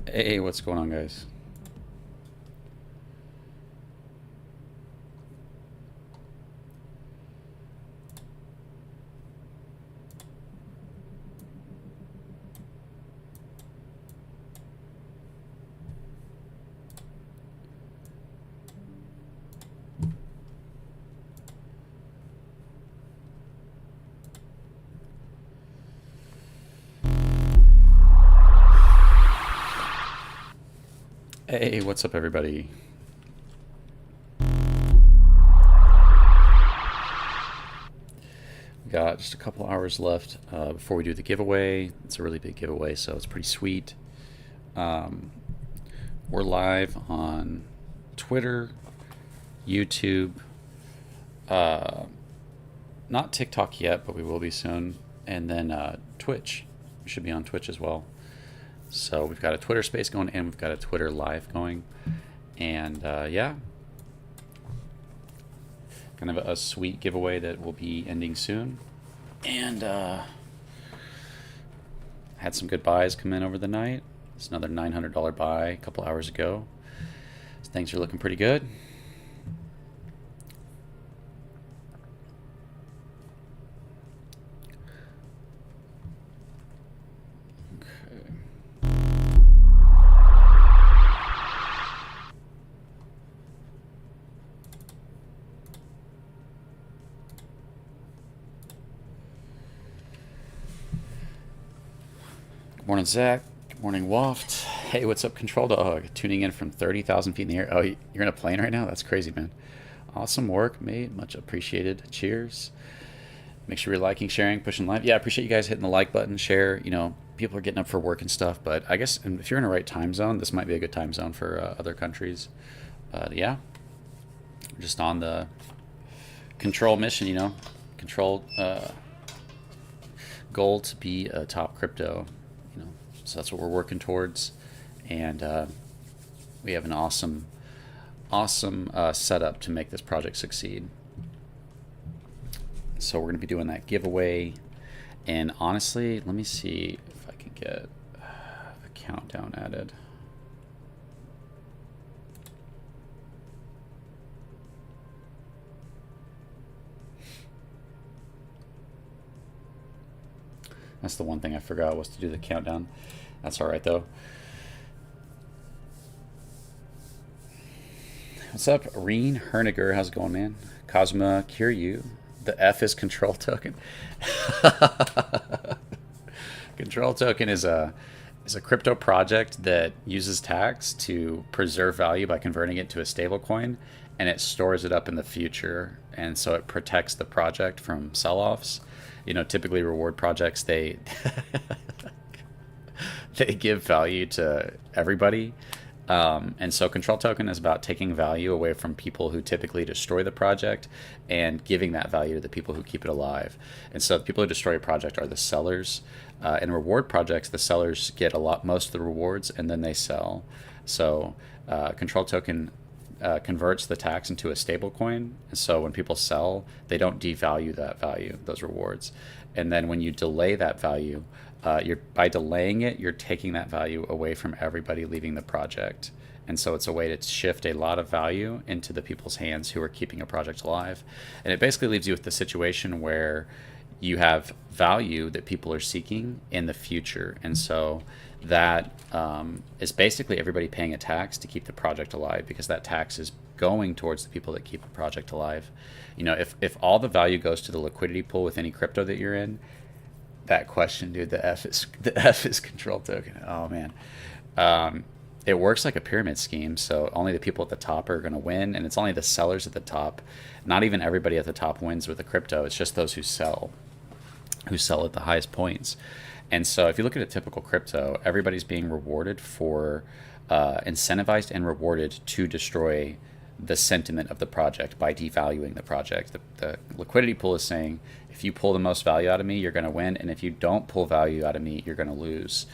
Hey, what's going on, guys? Hey, what's up, everybody? We got just a couple hours left before we do the giveaway. It's a really big giveaway, so it's pretty sweet. Um, we're live on Twitter, YouTube, uh, not TikTok yet, but we will be soon, and then Twitch. We should be on Twitch as well. So we've got a Twitter space going and we've got a Twitter live going. And yeah, kind of a sweet giveaway that will be ending soon. And had some good buys come in over the night. It's another $900 buy a couple hours ago. So things are looking pretty good. Good morning, Zach. Good morning, Waft. Hey, what's up, Control Dog? Tuning in from 30,000 feet in the air. Oh, you're in a plane right now? That's crazy, man. Awesome work, mate. Much appreciated. Cheers. Make sure you're liking, sharing, pushing live. Yeah, I appreciate you guys hitting the like button, share. You know, people are getting up for work and stuff, but I guess if you're in the right time zone, this might be a good time zone for other countries. But yeah, we're just on the control mission, control goal to be a top crypto, so that's what we're working towards. And we have an awesome setup to make this project succeed. So we're going to be doing that giveaway. And honestly, let me see if I can get a countdown added. That's the one thing I forgot, was to do the countdown. That's all right, though. What's up, Reen Herniger? How's it going, man? Cosma Kiryu. The F is control token. Control token is a crypto project that uses tax to preserve value by converting it to a stable coin, and it stores it up in the future, and so it protects the project from sell-offs. Typically reward projects, they they give value to everybody. And so control token is about taking value away from people who typically destroy the project and giving that value to the people who keep it alive. And so the people who destroy a project are the sellers. In reward projects, the sellers get most of the rewards and then they sell. So control token converts the tax into a stable coin. So when people sell, they don't devalue that value, those rewards. And then when you delay that value, by delaying it, you're taking that value away from everybody leaving the project. And so it's a way to shift a lot of value into the people's hands who are keeping a project alive. And it basically leaves you with the situation where you have value that people are seeking in the future. And so that is basically everybody paying a tax to keep the project alive, because that tax is going towards the people that keep the project alive. If all the value goes to the liquidity pool with any crypto that you're in, that question, dude, the F is control token. Oh man. It works like a pyramid scheme, so only the people at the top are going to win, and it's only the sellers at the top. Not even everybody at the top wins with the crypto. It's just those who sell at the highest points. And so if you look at a typical crypto, everybody's being rewarded for incentivized and rewarded to destroy the sentiment of the project by devaluing the project. The liquidity pool is saying, if you pull the most value out of me, you're going to win, and if you don't pull value out of me, you're going to lose.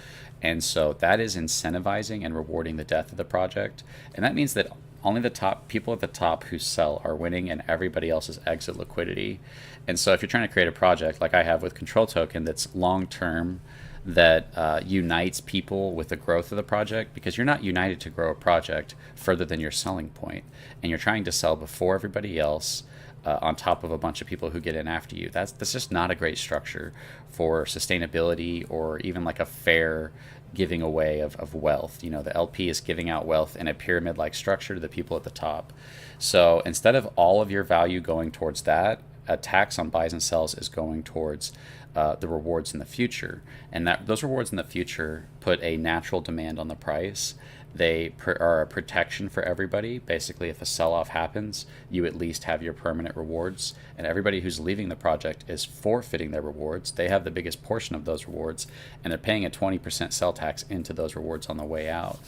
And so that is incentivizing and rewarding the death of the project. And that means that only the top people at the top who sell are winning, and everybody else is exit liquidity. And so if you're trying to create a project like I have with control token that's long term, that unites people with the growth of the project, because you're not united to grow a project further than your selling point, and you're trying to sell before everybody else, on top of a bunch of people who get in after you. That's just not a great structure for sustainability or even like a fair giving away of wealth. The LP is giving out wealth in a pyramid like structure to the people at the top. So instead of all of your value going towards that, a tax on buys and sells is going towards the rewards in the future. And that those rewards in the future put a natural demand on the price. They are a protection for everybody. Basically, if a sell-off happens, you at least have your permanent rewards. And everybody who's leaving the project is forfeiting their rewards. They have the biggest portion of those rewards, and they're paying a 20% sell tax into those rewards on the way out.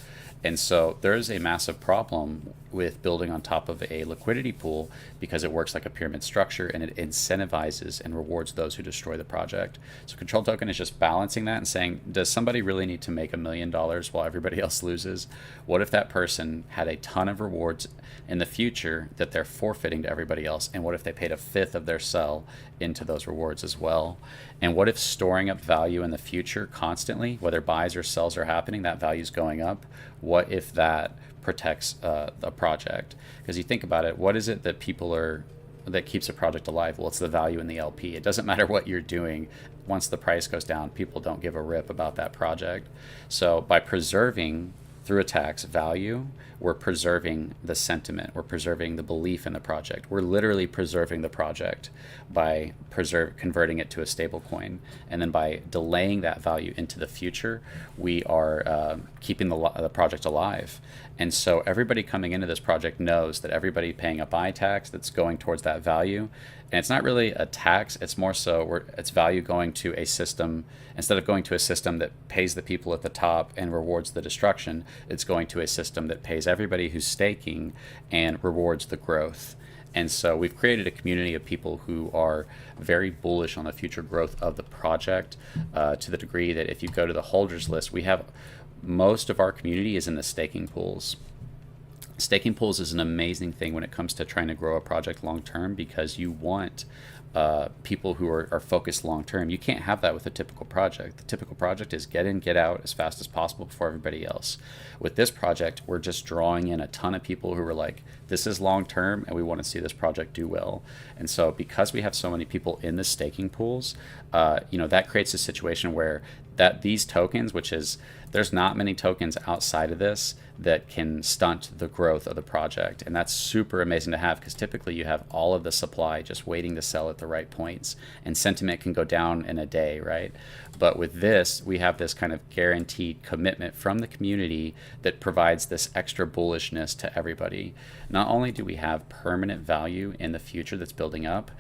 And so there's a massive problem with building on top of a liquidity pool, because it works like a pyramid structure and it incentivizes and rewards those who destroy the project. So Control Token is just balancing that and saying, does somebody really need to make $1 million while everybody else loses? What if that person had a ton of rewards in the future that they're forfeiting to everybody else? And what if they paid a fifth of their sell into those rewards as well? And what if storing up value in the future constantly, whether buys or sells are happening, that value is going up? What if that protects a project? Because you think about it, what is it that that keeps a project alive? Well, it's the value in the LP. It doesn't matter what you're doing. Once the price goes down, people don't give a rip about that project. So by preserving through a tax value, we're preserving the sentiment, we're preserving the belief in the project. We're literally preserving the project by converting it to a stable coin. And then by delaying that value into the future, we are keeping the project alive. And so everybody coming into this project knows that everybody paying a buy tax that's going towards that value. And it's not really a tax, it's more so it's value going to a system. Instead of going to a system that pays the people at the top and rewards the destruction, it's going to a system that pays everybody who's staking and rewards the growth. And so we've created a community of people who are very bullish on the future growth of the project, to the degree that if you go to the holders list, we have most of our community is in the staking pools. Staking pools is an amazing thing when it comes to trying to grow a project long term, because you want people who are focused long term. You can't have that with a typical project. The typical project is get in, get out as fast as possible before everybody else. With this project, we're just drawing in a ton of people who are like, this is long term and we want to see this project do well. And so because we have so many people in the staking pools, that creates a situation where these tokens, which is, there's not many tokens outside of this that can stunt the growth of the project. And that's super amazing to have, because typically you have all of the supply just waiting to sell at the right points, and sentiment can go down in a day, right? But with this, we have this kind of guaranteed commitment from the community that provides this extra bullishness to everybody. Not only do we have permanent value in the future that's building up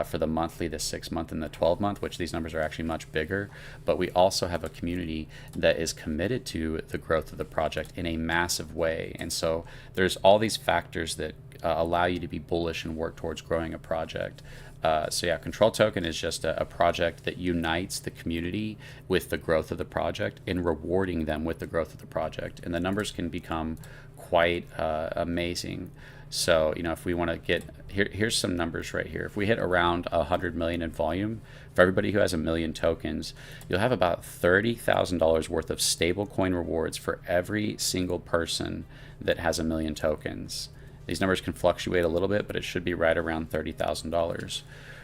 for the monthly, the 6 month, and the 12 month, which these numbers are actually much bigger, but we also have a community that is committed to the growth of the project in a massive way. And so there's all these factors that allow you to be bullish and work towards growing a project. Control Token is just a project that unites the community with the growth of the project and rewarding them with the growth of the project. And the numbers can become quite amazing. So, if we want to get, here's some numbers right here. If we hit around 100 million in volume, for everybody who has 1 million tokens, you'll have about $30,000 worth of stablecoin rewards for every single person that has 1 million tokens. These numbers can fluctuate a little bit, but it should be right around $30,000.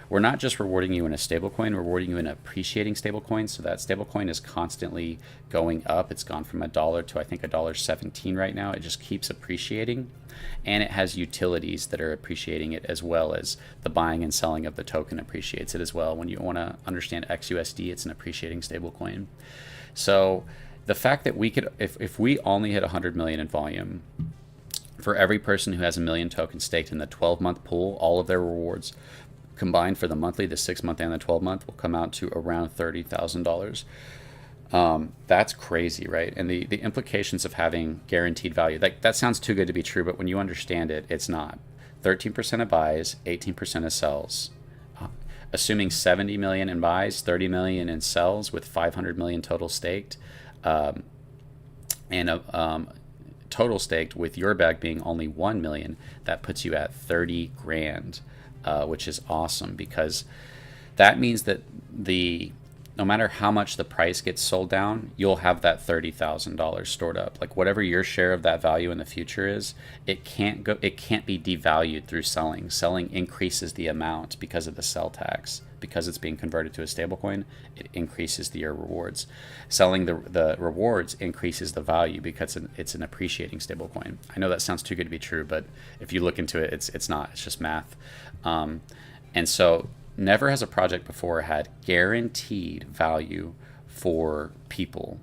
We're not just rewarding you in a stablecoin, we're rewarding you in an appreciating stablecoin. So that stablecoin is constantly going up. It's gone from $1 to I think $1.17 right now. It just keeps appreciating. And it has utilities that are appreciating it, as well as the buying and selling of the token appreciates it as well. When you want to understand XUSD, it's an appreciating stablecoin. So the fact that we could, if we only hit 100 million in volume, for every person who has 1 million tokens staked in the 12-month pool, all of their rewards combined for the monthly, the 6 month, and the 12 month will come out to around $30,000. That's crazy, right? And the implications of having guaranteed value, that sounds too good to be true, but when you understand it, it's not. 13% of buys, 18% of sells. Assuming 70 million in buys, 30 million in sells, with 500 million total staked, total staked with your bag being only 1 million, that puts you at 30 grand, which is awesome, because that means that the no matter how much the price gets sold down, you'll have that $30,000 stored up. Like whatever your share of that value in the future is, it can't be devalued through selling. Selling increases the amount because of the sell tax. Because it's being converted to a stablecoin, it increases your rewards. Selling the rewards increases the value because it's an appreciating stablecoin. I know that sounds too good to be true, but if you look into it, it's not. It's just math. And so never has a project before had guaranteed value for people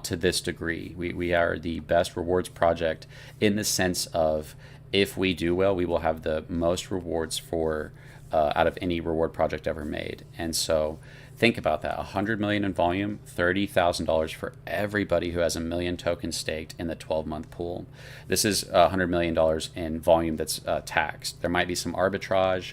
to this degree. We are the best rewards project in the sense of if we do well, we will have the most rewards for out of any reward project ever made. And so think about that. 100 million in volume, $30,000 for everybody who has a million tokens staked in the 12-month pool. This is $100 million in volume that's taxed. There might be some arbitrage.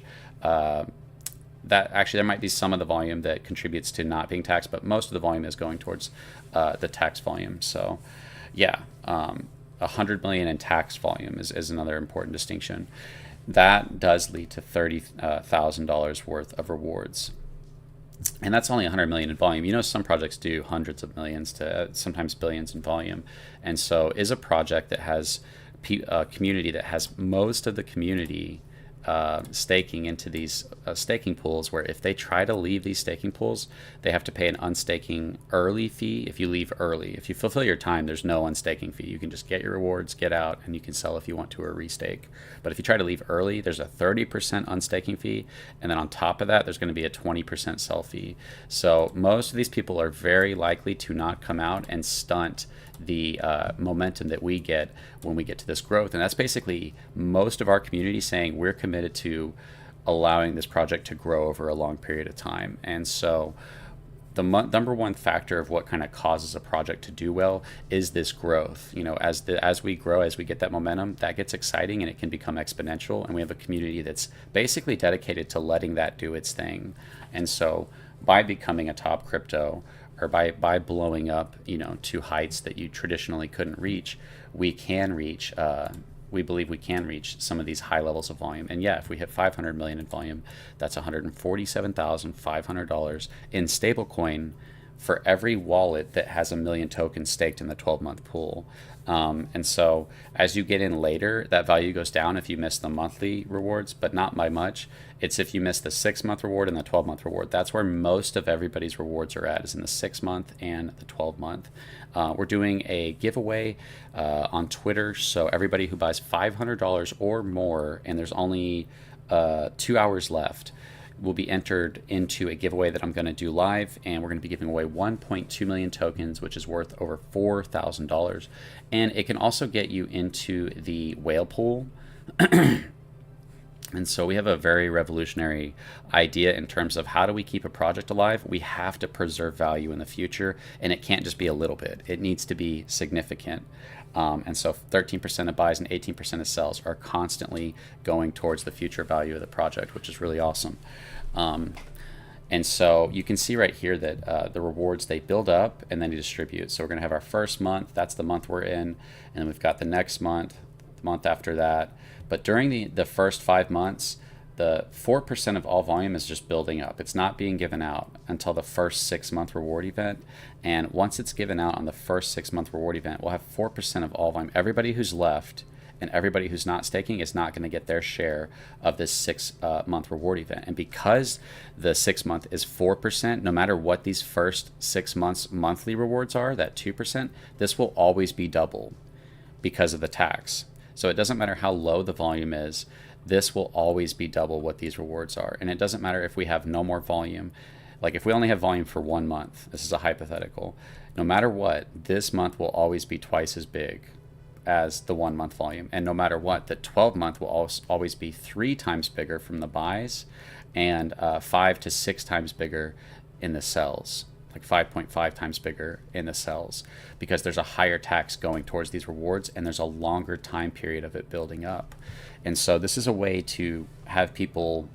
That actually, there might be some of the volume that contributes to not being taxed, but most of the volume is going towards the tax volume. So yeah, 100 million in tax volume is another important distinction. That does lead to $30,000 worth of rewards. And that's only 100 million in volume. You know, some projects do hundreds of millions to sometimes billions in volume. And so is a project that has a community that has most of the community staking into these staking pools, where if they try to leave these staking pools, they have to pay an unstaking early fee if you leave early. If you fulfill your time, there's no unstaking fee. You can just get your rewards, get out, and you can sell if you want to or restake. But if you try to leave early, there's a 30% unstaking fee, and then on top of that, there's going to be a 20% sell fee. So most of these people are very likely to not come out and stunt the momentum that we get when we get to this growth. And that's basically most of our community saying we're committed to allowing this project to grow over a long period of time. And so the number one factor of what kind of causes a project to do well is this growth. You know, as we grow, as we get that momentum, that gets exciting and it can become exponential. And we have a community that's basically dedicated to letting that do its thing. And so by becoming a top crypto, or by blowing up, you know, to heights that you traditionally couldn't reach, we believe we can reach some of these high levels of volume. And yeah, if we hit 500 million in volume, that's $147,500 in stablecoin for every wallet that has a million tokens staked in the 12-month pool. And so as you get in later, that value goes down if you miss the monthly rewards, but not by much. It's if you miss the 6-month reward and the 12-month reward. That's where most of everybody's rewards are at, is in the 6-month and the 12-month. We're doing a giveaway on Twitter. So everybody who buys $500 or more, and there's only 2 hours left, will be entered into a giveaway that I'm going to do live, and we're going to be giving away 1.2 million tokens, which is worth over $4,000. And it can also get you into the whale pool. And so we have a very revolutionary idea in terms of how do we keep a project alive? We have to preserve value in the future, and it can't just be a little bit. It needs to be significant. And so 13% of buys and 18% of sells are constantly going towards the future value of the project, which is really awesome. And so you can see right here that the rewards, they build up and then they distribute. So we're going to have our first month. That's the month we're in. And then we've got the next month, the month after that. But during the first 5 months, the 4% of all volume is just building up. It's not being given out until the first 6-month reward event. And once it's given out on the first 6-month reward event, we'll have 4% of all volume. Everybody who's left and everybody who's not staking is not going to get their share of this 6-month reward event. And because the 6-month is 4%, no matter what these first 6 months monthly rewards are, that 2%, this will always be double because of the tax. So it doesn't matter how low the volume is, this will always be double what these rewards are. And it doesn't matter if we have no more volume. Like if we only have volume for 1 month, this is a hypothetical, no matter what, this month will always be twice as big as the 1 month volume. And no matter what, the 12-month will always be 3 times bigger from the buys and 5 to 6 times bigger in the sells. Like 5.5 times bigger in the sells, because there's a higher tax going towards these rewards and there's a longer time period of it building up. And so this is a way to have people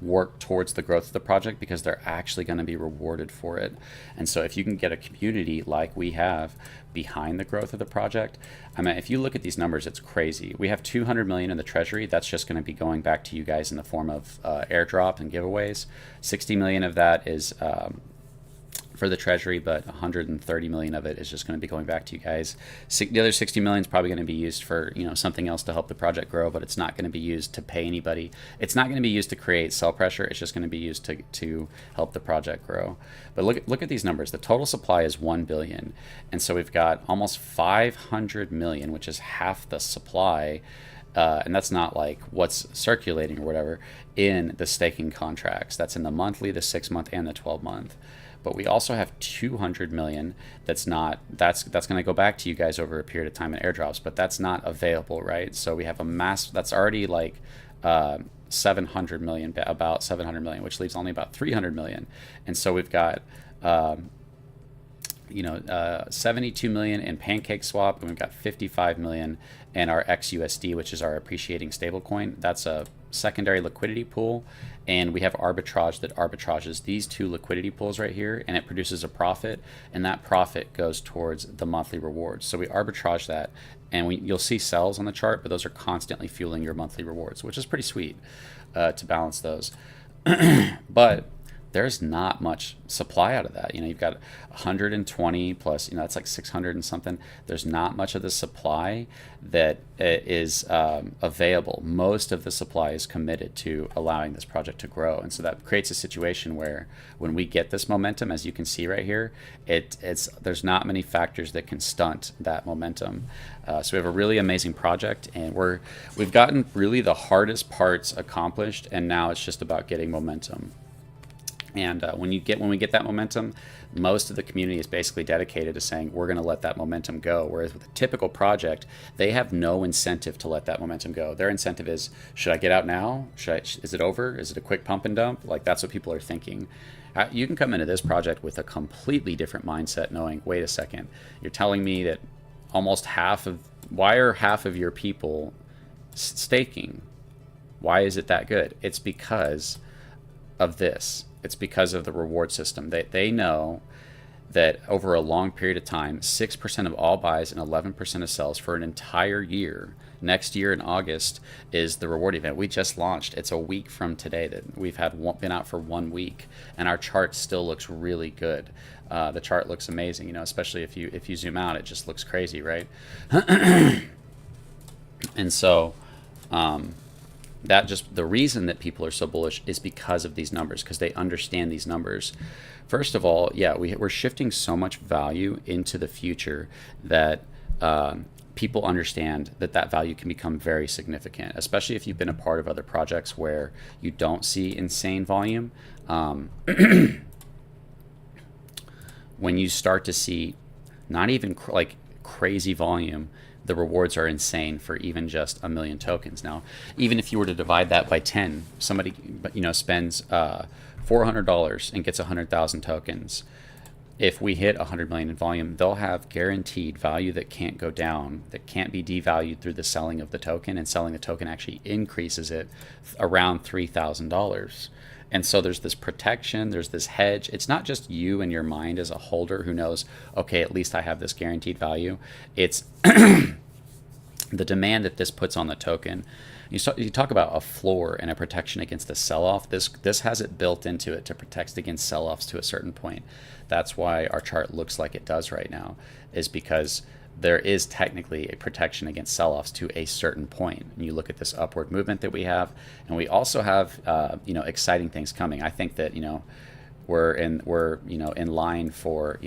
work towards the growth of the project because they're actually going to be rewarded for it. And so if you can get a community like we have behind the growth of the project, I mean, if you look at these numbers, it's crazy. We have 200 million in the treasury. That's just going to be going back to you guys in the form of airdrop and giveaways. 60 million of that is for the treasury, but 130 million of it is just going to be going back to you guys. The other 60 million is probably going to be used for, something else to help the project grow, but it's not going to be used to pay anybody. It's not going to be used to create sell pressure. It's just going to be used to help the project grow. But look at these numbers. The total supply is 1 billion, and so we've got almost 500 million, which is half the supply. And that's not like what's circulating or whatever in the staking contracts. That's in the monthly, the 6-month, and the 12-month. But we also have 200 million that's going to go back to you guys over a period of time in airdrops, but that's not available, right? So we have a mass that's already like 700 million, about 700 million, which leaves only about 300 million. And so we've got 72 million in Pancake Swap, and we've got 55 million in our XUSD, which is our appreciating stablecoin. That's a secondary liquidity pool, and we have arbitrage that arbitrages these two liquidity pools right here, and it produces a profit, and that profit goes towards the monthly rewards. So we arbitrage that, and you'll see sells on the chart, but those are constantly fueling your monthly rewards, which is pretty sweet to balance those. But there's not much supply out of that. You've got 120 plus, that's like 600 and something. There's not much of the supply that is available. Most of the supply is committed to allowing this project to grow. And so that creates a situation where when we get this momentum, as you can see right here, there's not many factors that can stunt that momentum. So we have a really amazing project, and we've gotten really the hardest parts accomplished, and now it's just about getting momentum. And when we get that momentum, most of the community is basically dedicated to saying we're going to let that momentum go. Whereas with a typical project, they have no incentive to let that momentum go. Their incentive is, should I get out now? Is it over? Is it a quick pump and dump? Like, that's what people are thinking. You can come into this project with a completely different mindset, knowing, wait a second, you're telling me that why are half of your people staking? Why is it that good? It's because of this. It's because of the reward system. They know that over a long period of time, 6% of all buys and 11% of sells for an entire year, next year in August, is the reward event. We just launched. It's a week from today that we've been out for 1 week, and our chart still looks really good. The chart looks amazing, especially if you zoom out, it just looks crazy, right? And so the reason that people are so bullish is because of these numbers, because they understand these numbers. First of all, we're shifting so much value into the future that people understand that value can become very significant, especially if you've been a part of other projects where you don't see insane volume. When you start to see not even like crazy volume, the rewards are insane for even just 1 million tokens. Now, even if you were to divide that by 10, somebody spends $400 and gets 100,000 tokens. If we hit 100 million in volume, they'll have guaranteed value that can't go down, that can't be devalued through the selling of the token, and selling the token actually increases it around $3,000. And so there's this protection, there's this hedge. It's not just you and your mind as a holder who knows, okay, at least I have this guaranteed value. It's the demand that this puts on the token. You talk about a floor and a protection against the sell-off. This has it built into it to protect against sell-offs to a certain point. That's why our chart looks like it does right now, is because there is technically a protection against sell-offs to a certain point. And you look at this upward movement that we have, and we also have exciting things coming. I think that we're in line for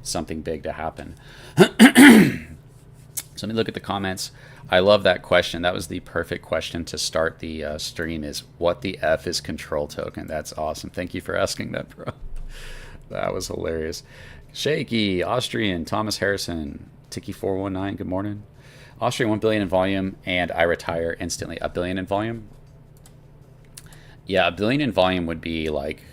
something big to happen. So let me look at the comments. I love that question. That was the perfect question to start the stream. Is what the F is control token? That's awesome. Thank you for asking that, bro. That was hilarious. Shaky, Austrian, Thomas Harrison, Tiki419, good morning. Austrian, 1 billion in volume, and I retire instantly. 1 billion in volume? Yeah, 1 billion in volume would be like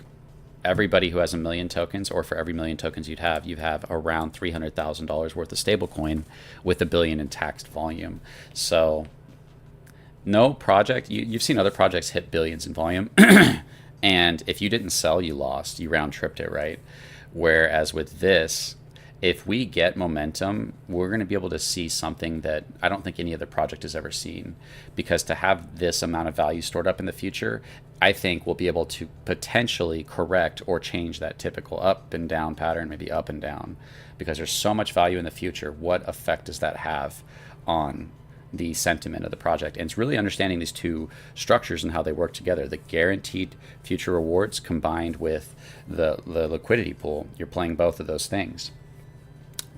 everybody who has 1 million tokens, or for every 1 million tokens you have around $300,000 worth of stablecoin with 1 billion in taxed volume. So no project, you've seen other projects hit billions in volume, and if you didn't sell, you lost, you round tripped it, right? Whereas with this, if we get momentum, we're going to be able to see something that I don't think any other project has ever seen. Because to have this amount of value stored up in the future, I think we'll be able to potentially correct or change that typical up and down pattern, maybe up and down, because there's so much value in the future. What effect does that have on the sentiment of the project? And it's really understanding these two structures and how they work together: the guaranteed future rewards combined with the liquidity pool. You're playing both of those things.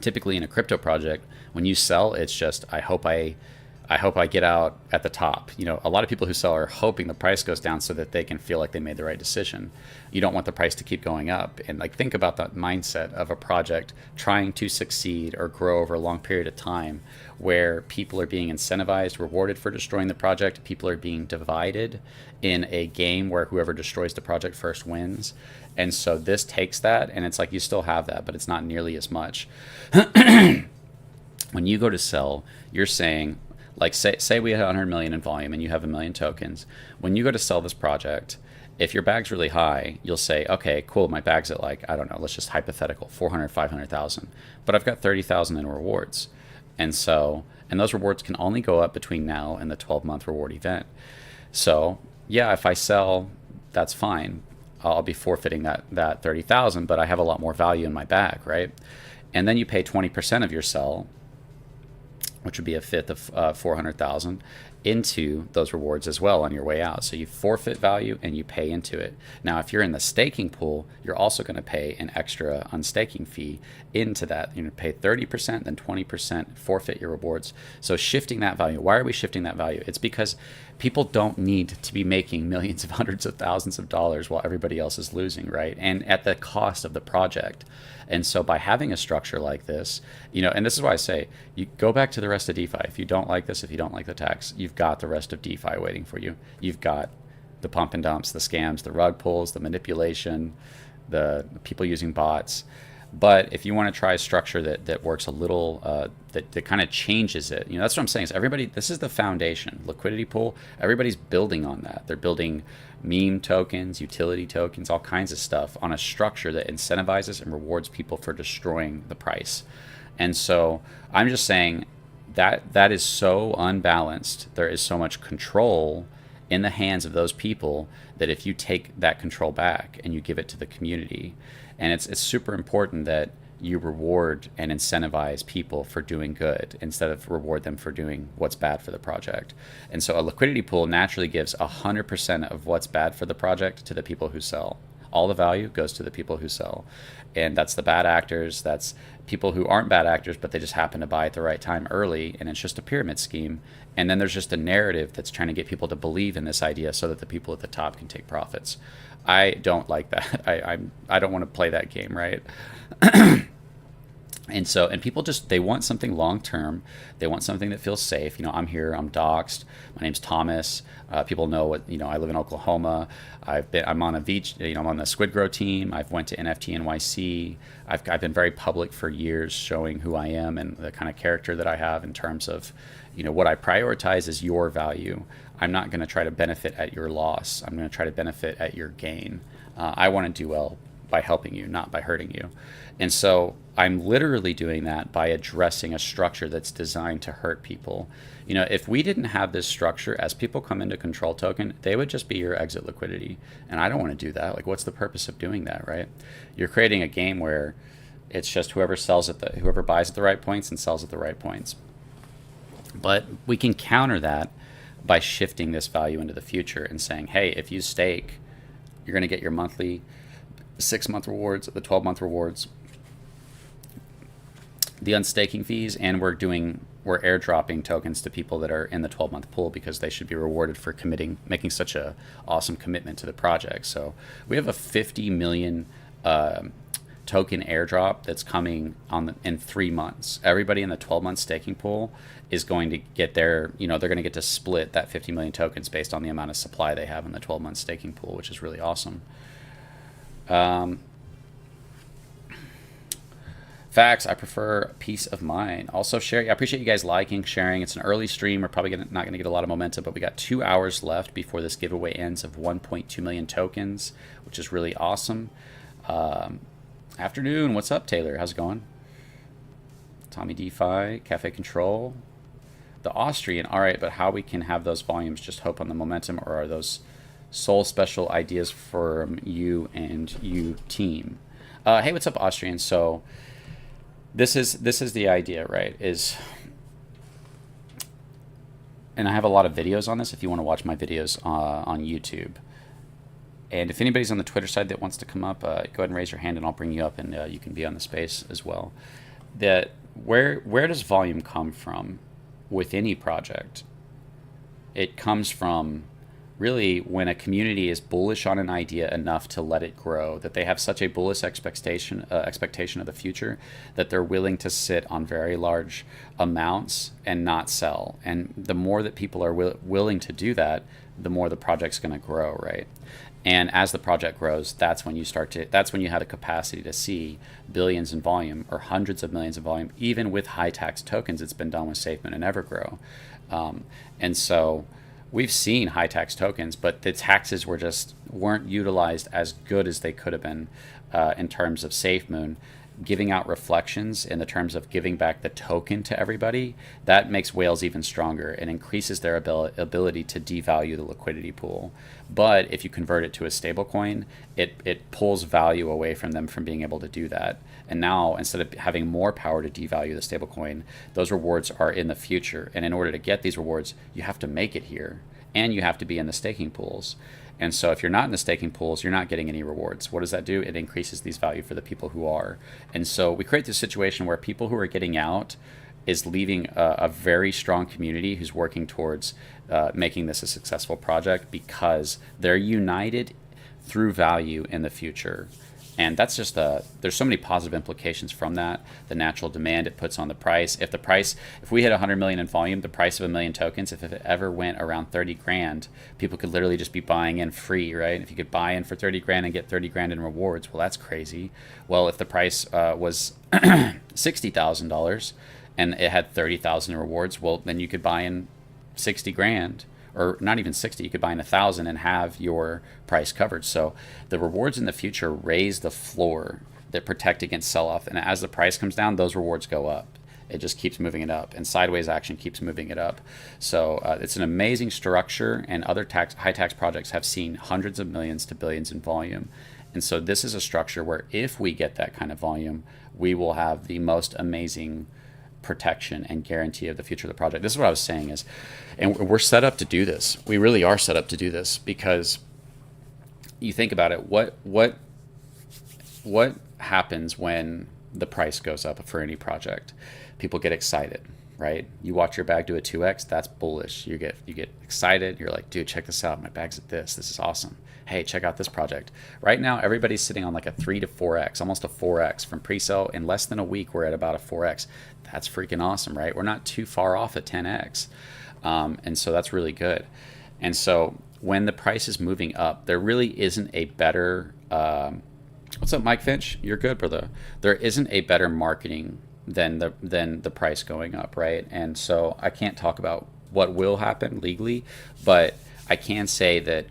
Typically in a crypto project, when you sell, it's just, I hope I get out at the top. A lot of people who sell are hoping the price goes down so that they can feel like they made the right decision. You don't want the price to keep going up. And think about that mindset of a project trying to succeed or grow over a long period of time, where people are being incentivized, rewarded for destroying the project. People are being divided in a game where whoever destroys the project first wins. And so this takes that, and it's like you still have that, but it's not nearly as much. When you go to sell, you're saying, like, say we have 100 million in volume and you have 1 million tokens. When you go to sell this project, if your bag's really high, you'll say, okay, cool, my bag's at, like, I don't know, let's just hypothetical, 400, 500,000. But I've got 30,000 in rewards. And those rewards can only go up between now and the 12-month reward event. So yeah, if I sell, that's fine. I'll be forfeiting that 30,000, but I have a lot more value in my bag, right? And then you pay 20% of your sell, which would be a fifth of 400,000, into those rewards as well on your way out. So you forfeit value and you pay into it. Now, if you're in the staking pool, you're also going to pay an extra unstaking fee into that. You're going to pay 30%, then 20%, forfeit your rewards. So shifting that value. Why are we shifting that value? It's because people don't need to be making millions of hundreds of thousands of dollars while everybody else is losing, right? And at the cost of the project. And so by having a structure like this, and this is why I say, you go back to the rest of DeFi. If you don't like this, if you don't like the tax, you've got the rest of DeFi waiting for you. You've got the pump and dumps, the scams, the rug pulls, the manipulation, the people using bots. But if you want to try a structure that works a little, that kind of changes it, that's what I'm saying. Is everybody, this is the foundation, liquidity pool. Everybody's building on that. They're building meme tokens, utility tokens, all kinds of stuff on a structure that incentivizes and rewards people for destroying the price. And so I'm just saying that is so unbalanced. There is so much control in the hands of those people that if you take that control back and you give it to the community, and it's super important that you reward and incentivize people for doing good instead of reward them for doing what's bad for the project. And so a liquidity pool naturally gives 100% of what's bad for the project to the people who sell. All the value goes to the people who sell. And that's the bad actors. That's people who aren't bad actors, but they just happen to buy at the right time early. And it's just a pyramid scheme. And then there's just a narrative that's trying to get people to believe in this idea so that the people at the top can take profits. I don't like that. I don't want to play that game, right? And people just, they want something long term. They want something that feels safe. I'm here, I'm doxxed. My name's Thomas. People know what, I live in Oklahoma. I'm on a beach, I'm on the Squid Grow team. I've went to NFT NYC. I've been very public for years, showing who I am and the kind of character that I have in terms of, what I prioritize is your value. I'm not going to try to benefit at your loss. I'm going to try to benefit at your gain. I want to do well by helping you, not by hurting you. And so I'm literally doing that by addressing a structure that's designed to hurt people. If we didn't have this structure, as people come into Control Token, they would just be your exit liquidity. And I don't want to do that. Like, what's the purpose of doing that, right? You're creating a game where it's just whoever buys at the right points and sells at the right points. But we can counter that by shifting this value into the future and saying, hey, if you stake, you're going to get your monthly 6-month rewards, the 12-month rewards, the unstaking fees, and we're airdropping tokens to people that are in the 12-month pool because they should be rewarded for making such a awesome commitment to the project. So we have a 50 million token airdrop that's coming in 3 months. Everybody in the 12-month staking pool is going to get they're going to get to split that 50 million tokens based on the amount of supply they have in the 12-month staking pool, which is really awesome. Facts, I prefer peace of mind. Also, share. I appreciate you guys liking, sharing. It's an early stream. We're probably not going to get a lot of momentum, but we got 2 hours left before this giveaway ends of 1.2 million tokens, which is really awesome. Afternoon. What's up, Taylor? How's it going? Tommy DeFi, Cafe Control. The Austrian, all right, but how we can have those volumes, just hope on the momentum, or are those soul special ideas from you and you team? Hey, what's up, Austrian? So this is the idea, right? And I have a lot of videos on this if you want to watch my videos on YouTube. And if anybody's on the Twitter side that wants to come up, go ahead and raise your hand and I'll bring you up, and you can be on the space as well. That where does volume come from with any project? It comes from really when a community is bullish on an idea enough to let it grow, that they have such a bullish expectation of the future that they're willing to sit on very large amounts and not sell. And the more that people are willing to do that, the more the project's going to grow, right? And as the project grows, that's when you have the capacity to see billions in volume or hundreds of millions in volume, even with high tax tokens. It's been done with SafeMoon and Evergrow. And so we've seen high tax tokens, but the taxes weren't utilized as good as they could have been in terms of SafeMoon. Giving out reflections in the terms of giving back the token to everybody, that makes whales even stronger and increases their ability to devalue the liquidity pool. But if you convert it to a stablecoin, it pulls value away from them from being able to do that. And now, instead of having more power to devalue the stablecoin, those rewards are in the future. And in order to get these rewards, you have to make it here, and you have to be in the staking pools. And so if you're not in the staking pools, you're not getting any rewards. What does that do? It increases these value for the people who are. And so we create this situation where people who are getting out is leaving a very strong community who's working towards making this a successful project, because they're united through value in the future. And that's just there's so many positive implications from that. The natural demand it puts on the price. If we hit 100 million in volume, the price of a million tokens, if it ever went around 30 grand, people could literally just be buying in free, right? If you could buy in for 30 grand and get 30 grand in rewards, well, that's crazy. Well, if the price was $60,000 and it had 30,000 in rewards, well, then you could buy in 60 grand. Or not even 60, you could buy in 1,000 and have your price covered. So the rewards in the future raise the floor that protect against sell-off. And as the price comes down, those rewards go up. It just keeps moving it up, and sideways action keeps moving it up. So it's an amazing structure, and other high tax projects have seen hundreds of millions to billions in volume. And so this is a structure where if we get that kind of volume, we will have the most amazing protection and guarantee of the future of the project. This is what I was saying is, and we're set up to do this. We really are set up to do this, because you think about it, what happens when the price goes up for any project? People get excited, right? You watch your bag do a 2x, that's bullish. You get excited. You're like, dude, check this out. My bag's at this. This is awesome. Hey, check out this project. Right now, everybody's sitting on like a 3 to 4x, almost a 4x from pre-sale. In less than a week, we're at about a 4x. That's freaking awesome, right? We're not too far off at 10x. And so that's really good. And so when the price is moving up, there really isn't a better, what's up, Mike Finch? You're good, brother. There isn't a better marketing than the price going up, right? And so I can't talk about what will happen legally, but I can say that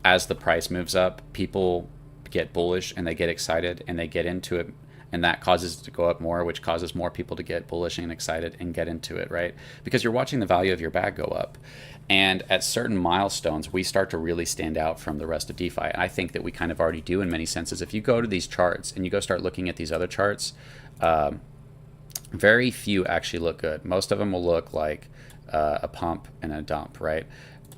as the price moves up, people get bullish and they get excited and they get into it, and that causes it to go up more, which causes more people to get bullish and excited and get into it, right? Because you're watching the value of your bag go up. And at certain milestones, we start to really stand out from the rest of DeFi. And I think that we kind of already do in many senses. If you go to these charts and you go start looking at these other charts, very few actually look good. Most of them will look like a pump and a dump, right?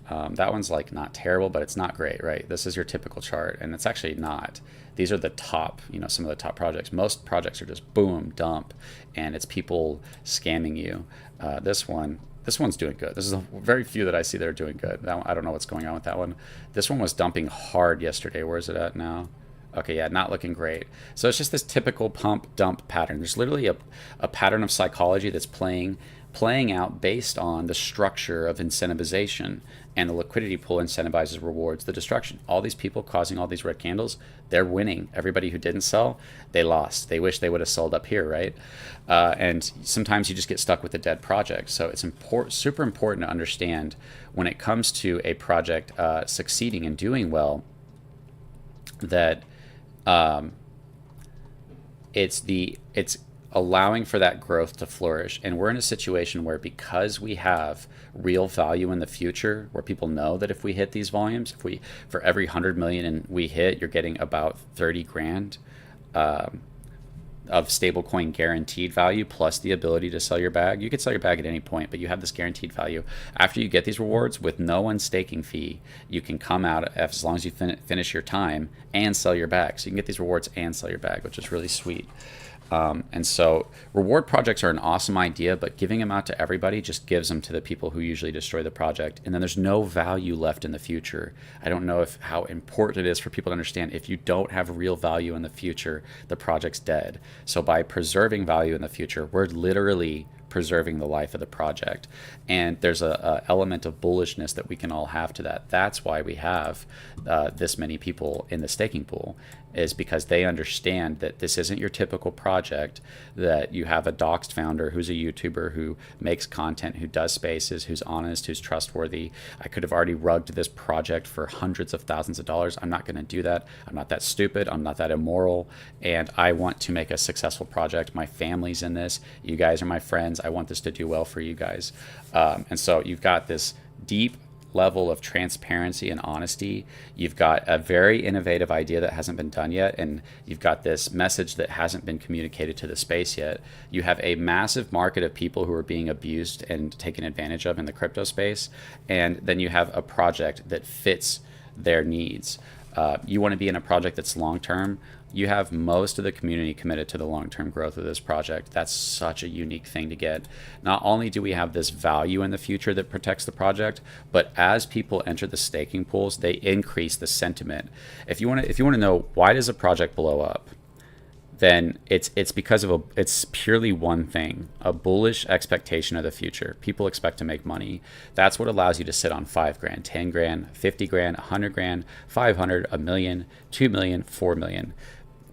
That one's like not terrible, but it's not great, right? This is your typical chart, and it's actually not. These are the top, some of the top projects. Most projects are just boom, dump, and it's people scamming you. This one's doing good. This is very few that I see that are doing good. I don't know what's going on with that one. This one was dumping hard yesterday. Where is it at now? Okay, yeah, not looking great. So it's just this typical pump dump pattern. There's literally a pattern of psychology that's playing out based on the structure of incentivization, and the liquidity pool incentivizes rewards the destruction. All these people causing all these red candles, they're winning. Everybody who didn't sell, they lost. They wish they would have sold up here, right? And sometimes you just get stuck with a dead project. So it's super important to understand when it comes to a project succeeding and doing well, that it's allowing for that growth to flourish. And we're in a situation where, because we have real value in the future, where people know that if we hit these volumes, if we, for every 100 million and we hit, you're getting about 30 grand of stablecoin guaranteed value, plus the ability to sell your bag. You could sell your bag at any point, but you have this guaranteed value. After you get these rewards with no unstaking fee, you can come out as long as you finish your time and sell your bag. So you can get these rewards and sell your bag, which is really sweet. And so reward projects are an awesome idea, but giving them out to everybody just gives them to the people who usually destroy the project. And then there's no value left in the future. I don't know how important it is for people to understand, if you don't have real value in the future, the project's dead. So by preserving value in the future, we're literally preserving the life of the project. And there's a element of bullishness that we can all have to that. That's why we have this many people in the staking pool, is because they understand that this isn't your typical project, that you have a doxed founder who's a YouTuber who makes content, who does spaces, who's honest, who's trustworthy. I could have already rugged this project for hundreds of thousands of dollars. I'm not going to do that. I'm not that stupid. I'm not that immoral. And I want to make a successful project. My family's in this. You guys are my friends. I want this to do well for you guys. And so you've got this deep level of transparency and honesty. You've got a very innovative idea that hasn't been done yet, and you've got this message that hasn't been communicated to the space yet. You have a massive market of people who are being abused and taken advantage of in the crypto space, and then you have a project that fits their needs. You want to be in a project that's long-term. You have most of the community committed to the long-term growth of this project. That's such a unique thing to get. Not only do we have this value in the future that protects the project, but as people enter the staking pools, they increase the sentiment. If you want to know why does a project blow up, then it's because of it's purely one thing: a bullish expectation of the future. People expect to make money. That's what allows you to sit on 5 grand, 10 grand, 50 grand, 100 grand, 500, a million, 2 million, 4 million.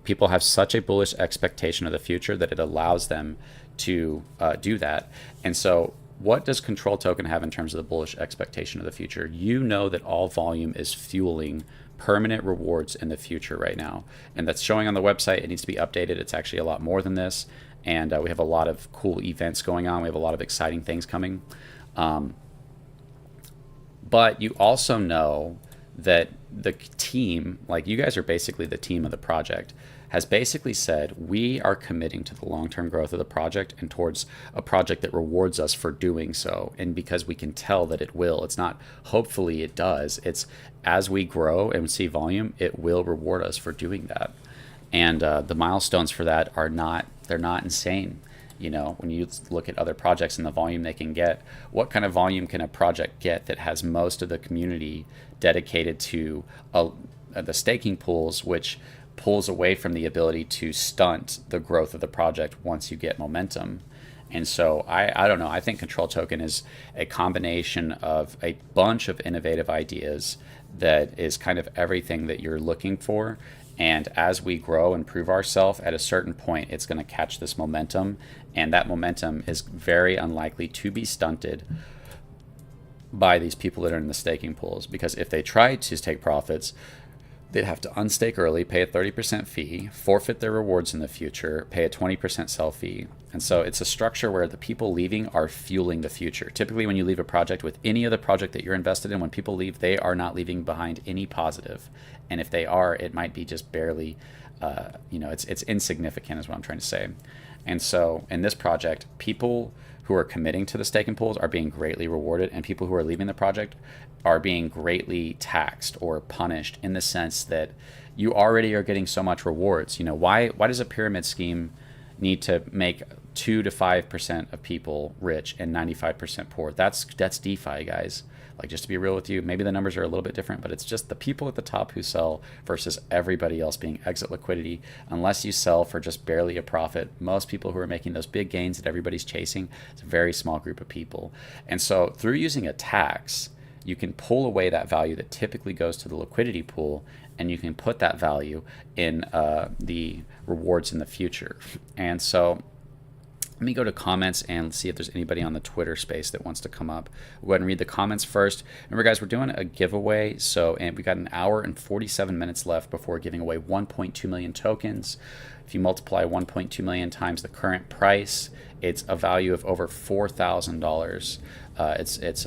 People have such a bullish expectation of the future that it allows them to do that. And so what does Control Token have in terms of the bullish expectation of the future? You know that all volume is fueling permanent rewards in the future right now. And that's showing on the website. It needs to be updated. It's actually a lot more than this. And we have a lot of cool events going on. We have a lot of exciting things coming. But you also know that the team, like you guys are basically the team of the project, has basically said, we are committing to the long-term growth of the project and towards a project that rewards us for doing so. And because we can tell that it will, it's not hopefully it does, it's as we grow and see volume, it will reward us for doing that. And the milestones for that are they're not insane. You know, when you look at other projects and the volume they can get, what kind of volume can a project get that has most of the community dedicated to the staking pools, which pulls away from the ability to stunt the growth of the project once you get momentum? And so I don't know. I think Control Token is a combination of a bunch of innovative ideas that is kind of everything that you're looking for. And as we grow and prove ourselves, at a certain point, it's going to catch this momentum. And that momentum is very unlikely to be stunted by these people that are in the staking pools. Because if they try to take profits, they'd have to unstake early, pay a 30% fee, forfeit their rewards in the future, pay a 20% sell fee. And so it's a structure where the people leaving are fueling the future. Typically, when you leave a project with any other project that you're invested in, when people leave, they are not leaving behind any positive. And if they are, it might be just barely, it's insignificant is what I'm trying to say. And so in this project, people who are committing to the staking pools are being greatly rewarded, and people who are leaving the project are being greatly taxed or punished, in the sense that you already are getting so much rewards. You know, why does a pyramid scheme need to make 2 to 5% of people rich and 95% poor? That's DeFi, guys. Like, just to be real with you, maybe the numbers are a little bit different, but it's just the people at the top who sell versus everybody else being exit liquidity. Unless you sell for just barely a profit, most people who are making those big gains that everybody's chasing, it's a very small group of people. And so through using a tax, you can pull away that value that typically goes to the liquidity pool, and you can put that value in the rewards in the future. And so Let me go to comments and see if there's anybody on the Twitter space that wants to come up. We'll go ahead and read the comments first. Remember, guys, we're doing a giveaway. And we got an hour and 47 minutes left before giving away 1.2 million tokens. If you multiply 1.2 million times the current price, it's a value of over $4,000. It's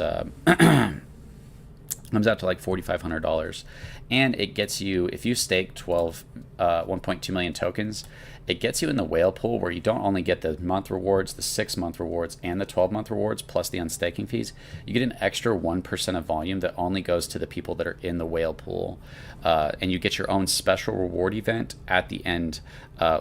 comes out to like $4,500, and it gets you, if you stake 1.2 million tokens, it gets you in the whale pool where you don't only get the month rewards, the 6-month rewards, and the 12-month rewards plus the unstaking fees. You get an extra 1% of volume that only goes to the people that are in the whale pool, and you get your own special reward event at the end,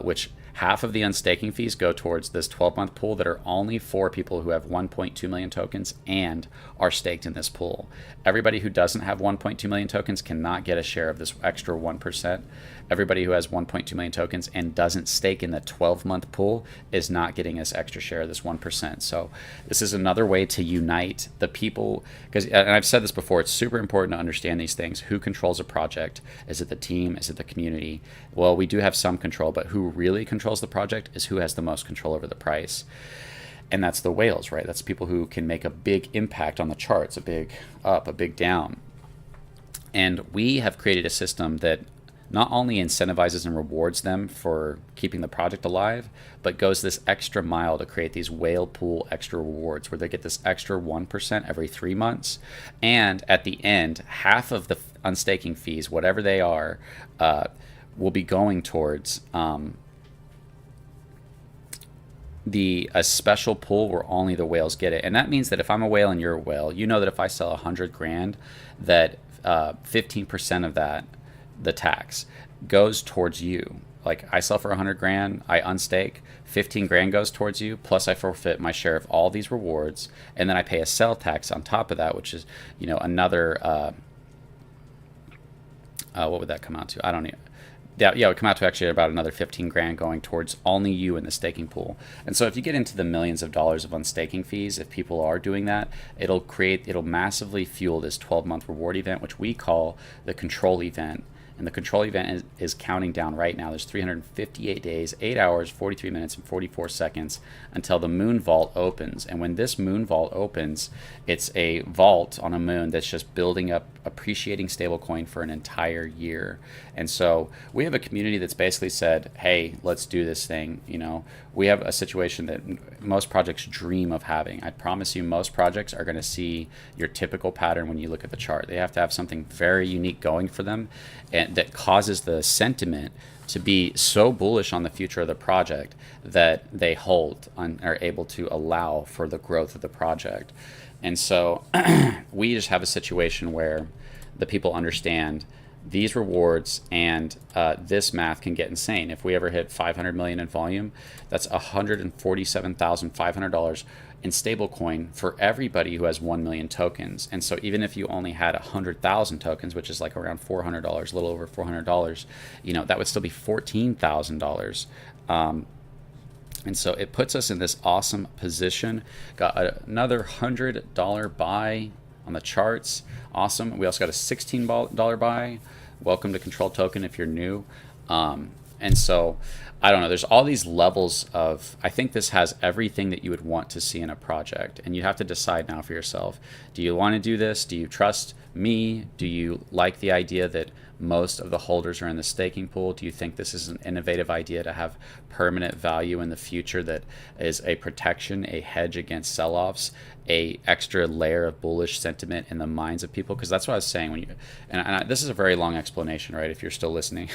which half of the unstaking fees go towards this 12-month pool that are only for people who have 1.2 million tokens and are staked in this pool. Everybody who doesn't have 1.2 million tokens cannot get a share of this extra 1%. Everybody who has 1.2 million tokens and doesn't stake in the 12-month pool is not getting this extra share of this 1%. So this is another way to unite the people, because, and I've said this before, it's super important to understand these things. Who controls a project? Is it the team? Is it the community? Well, we do have some control, but who really controls the project is who has the most control over the price. And that's the whales, right? That's people who can make a big impact on the charts, a big up, a big down. And we have created a system that not only incentivizes and rewards them for keeping the project alive, but goes this extra mile to create these whale pool extra rewards where they get this extra 1% every 3 months. And at the end, half of the unstaking fees, whatever they are, will be going towards a special pool where only the whales get it. And that means that if I'm a whale and you're a whale, you know that if I sell 100 grand, that 15% of that, the tax, goes towards you. Like I sell for 100 grand, I unstake, 15 grand goes towards you, plus I forfeit my share of all these rewards, and then I pay a sell tax on top of that, which is, another, what would that come out to? I don't know. Yeah, it would come out to actually about another 15 grand going towards only you in the staking pool. And so if you get into the millions of dollars of unstaking fees, if people are doing that, it'll massively fuel this 12-month reward event, which we call the control event. And the control event is counting down right now. There's 358 days, 8 hours, 43 minutes, and 44 seconds until the moon vault opens. And when this moon vault opens, it's a vault on a moon that's just building up appreciating stablecoin for an entire year. And so we have a community that's basically said, hey, let's do this thing. We have a situation that most projects dream of having. I promise you, most projects are going to see your typical pattern when you look at the chart. They have to have something very unique going for them, and that causes the sentiment to be so bullish on the future of the project that they hold and are able to allow for the growth of the project. And so we just have a situation where the people understand these rewards and this math can get insane. If we ever hit 500 million in volume, that's $147,500 in stablecoin for everybody who has 1 million tokens. And so even if you only had 100,000 tokens, which is like around $400, a little over $400, that would still be $14,000. And so it puts us in this awesome position. Got another $100 buy on the charts. Awesome. We also got a $16 buy. Welcome to Control Token if you're new. And so, I don't know, there's all these levels of, I think this has everything that you would want to see in a project. And you have to decide now for yourself. Do you want to do this? Do you trust me? Do you like the idea that most of the holders are in the staking pool? Do you think this is an innovative idea to have permanent value in the future that is a protection, a hedge against sell-offs, a extra layer of bullish sentiment in the minds of people? Because that's what I was saying this is a very long explanation, right, if you're still listening,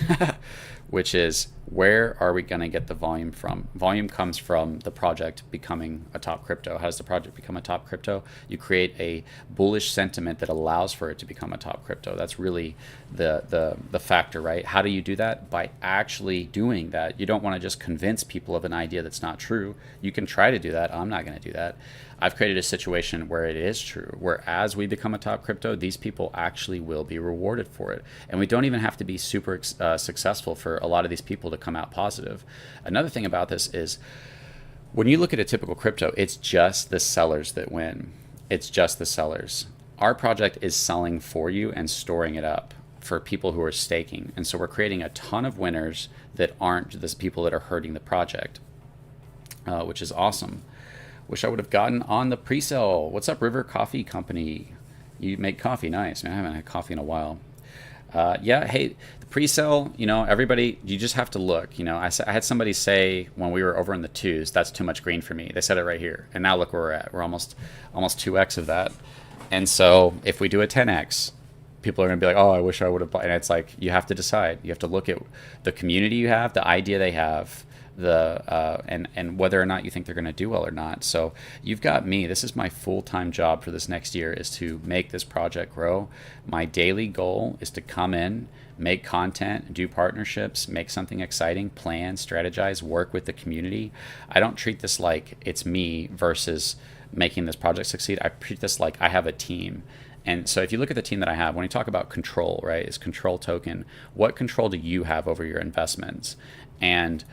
which is, where are we going to get the volume from? Volume comes from the project becoming a top crypto. How does the project become a top crypto? You create a bullish sentiment that allows for it to become a top crypto. That's really the factor, right? How do you do that? By actually doing that. You don't want to just convince people of an idea that's not true. You can try to do that. I'm not going to do that. I've created a situation where it is true, where as we become a top crypto, these people actually will be rewarded for it. And we don't even have to be super successful for a lot of these people to come out positive. Another thing about this is, when you look at a typical crypto, it's just the sellers that win. It's just the sellers. Our project is selling for you and storing it up for people who are staking. And so we're creating a ton of winners that aren't the people that are hurting the project. which is awesome. Wish I would have gotten on the pre-sale. What's up, River Coffee Company? You make coffee, nice man. I haven't had coffee in a while. Yeah, hey, the pre-sale, everybody, you just have to look. I had somebody say when we were over in the twos, that's too much green for me. They said it right here, and now look where we're at. We're almost 2x of that. And so if we do a 10x, people are going to be like, oh, I wish I would have bought. And it's like, you have to decide. You have to look at the community you have, the idea they have, and whether or not you think they're going to do well or not. So you've got me. This is my full-time job for this next year, is to make this project grow. My daily goal is to come in, make content, do partnerships, make something exciting, plan, strategize, work with the community. I don't treat this like it's me versus making this project succeed. I treat this like I have a team. And so if you look at the team that I have, when you talk about control, right, is control token, what control do you have over your investments? And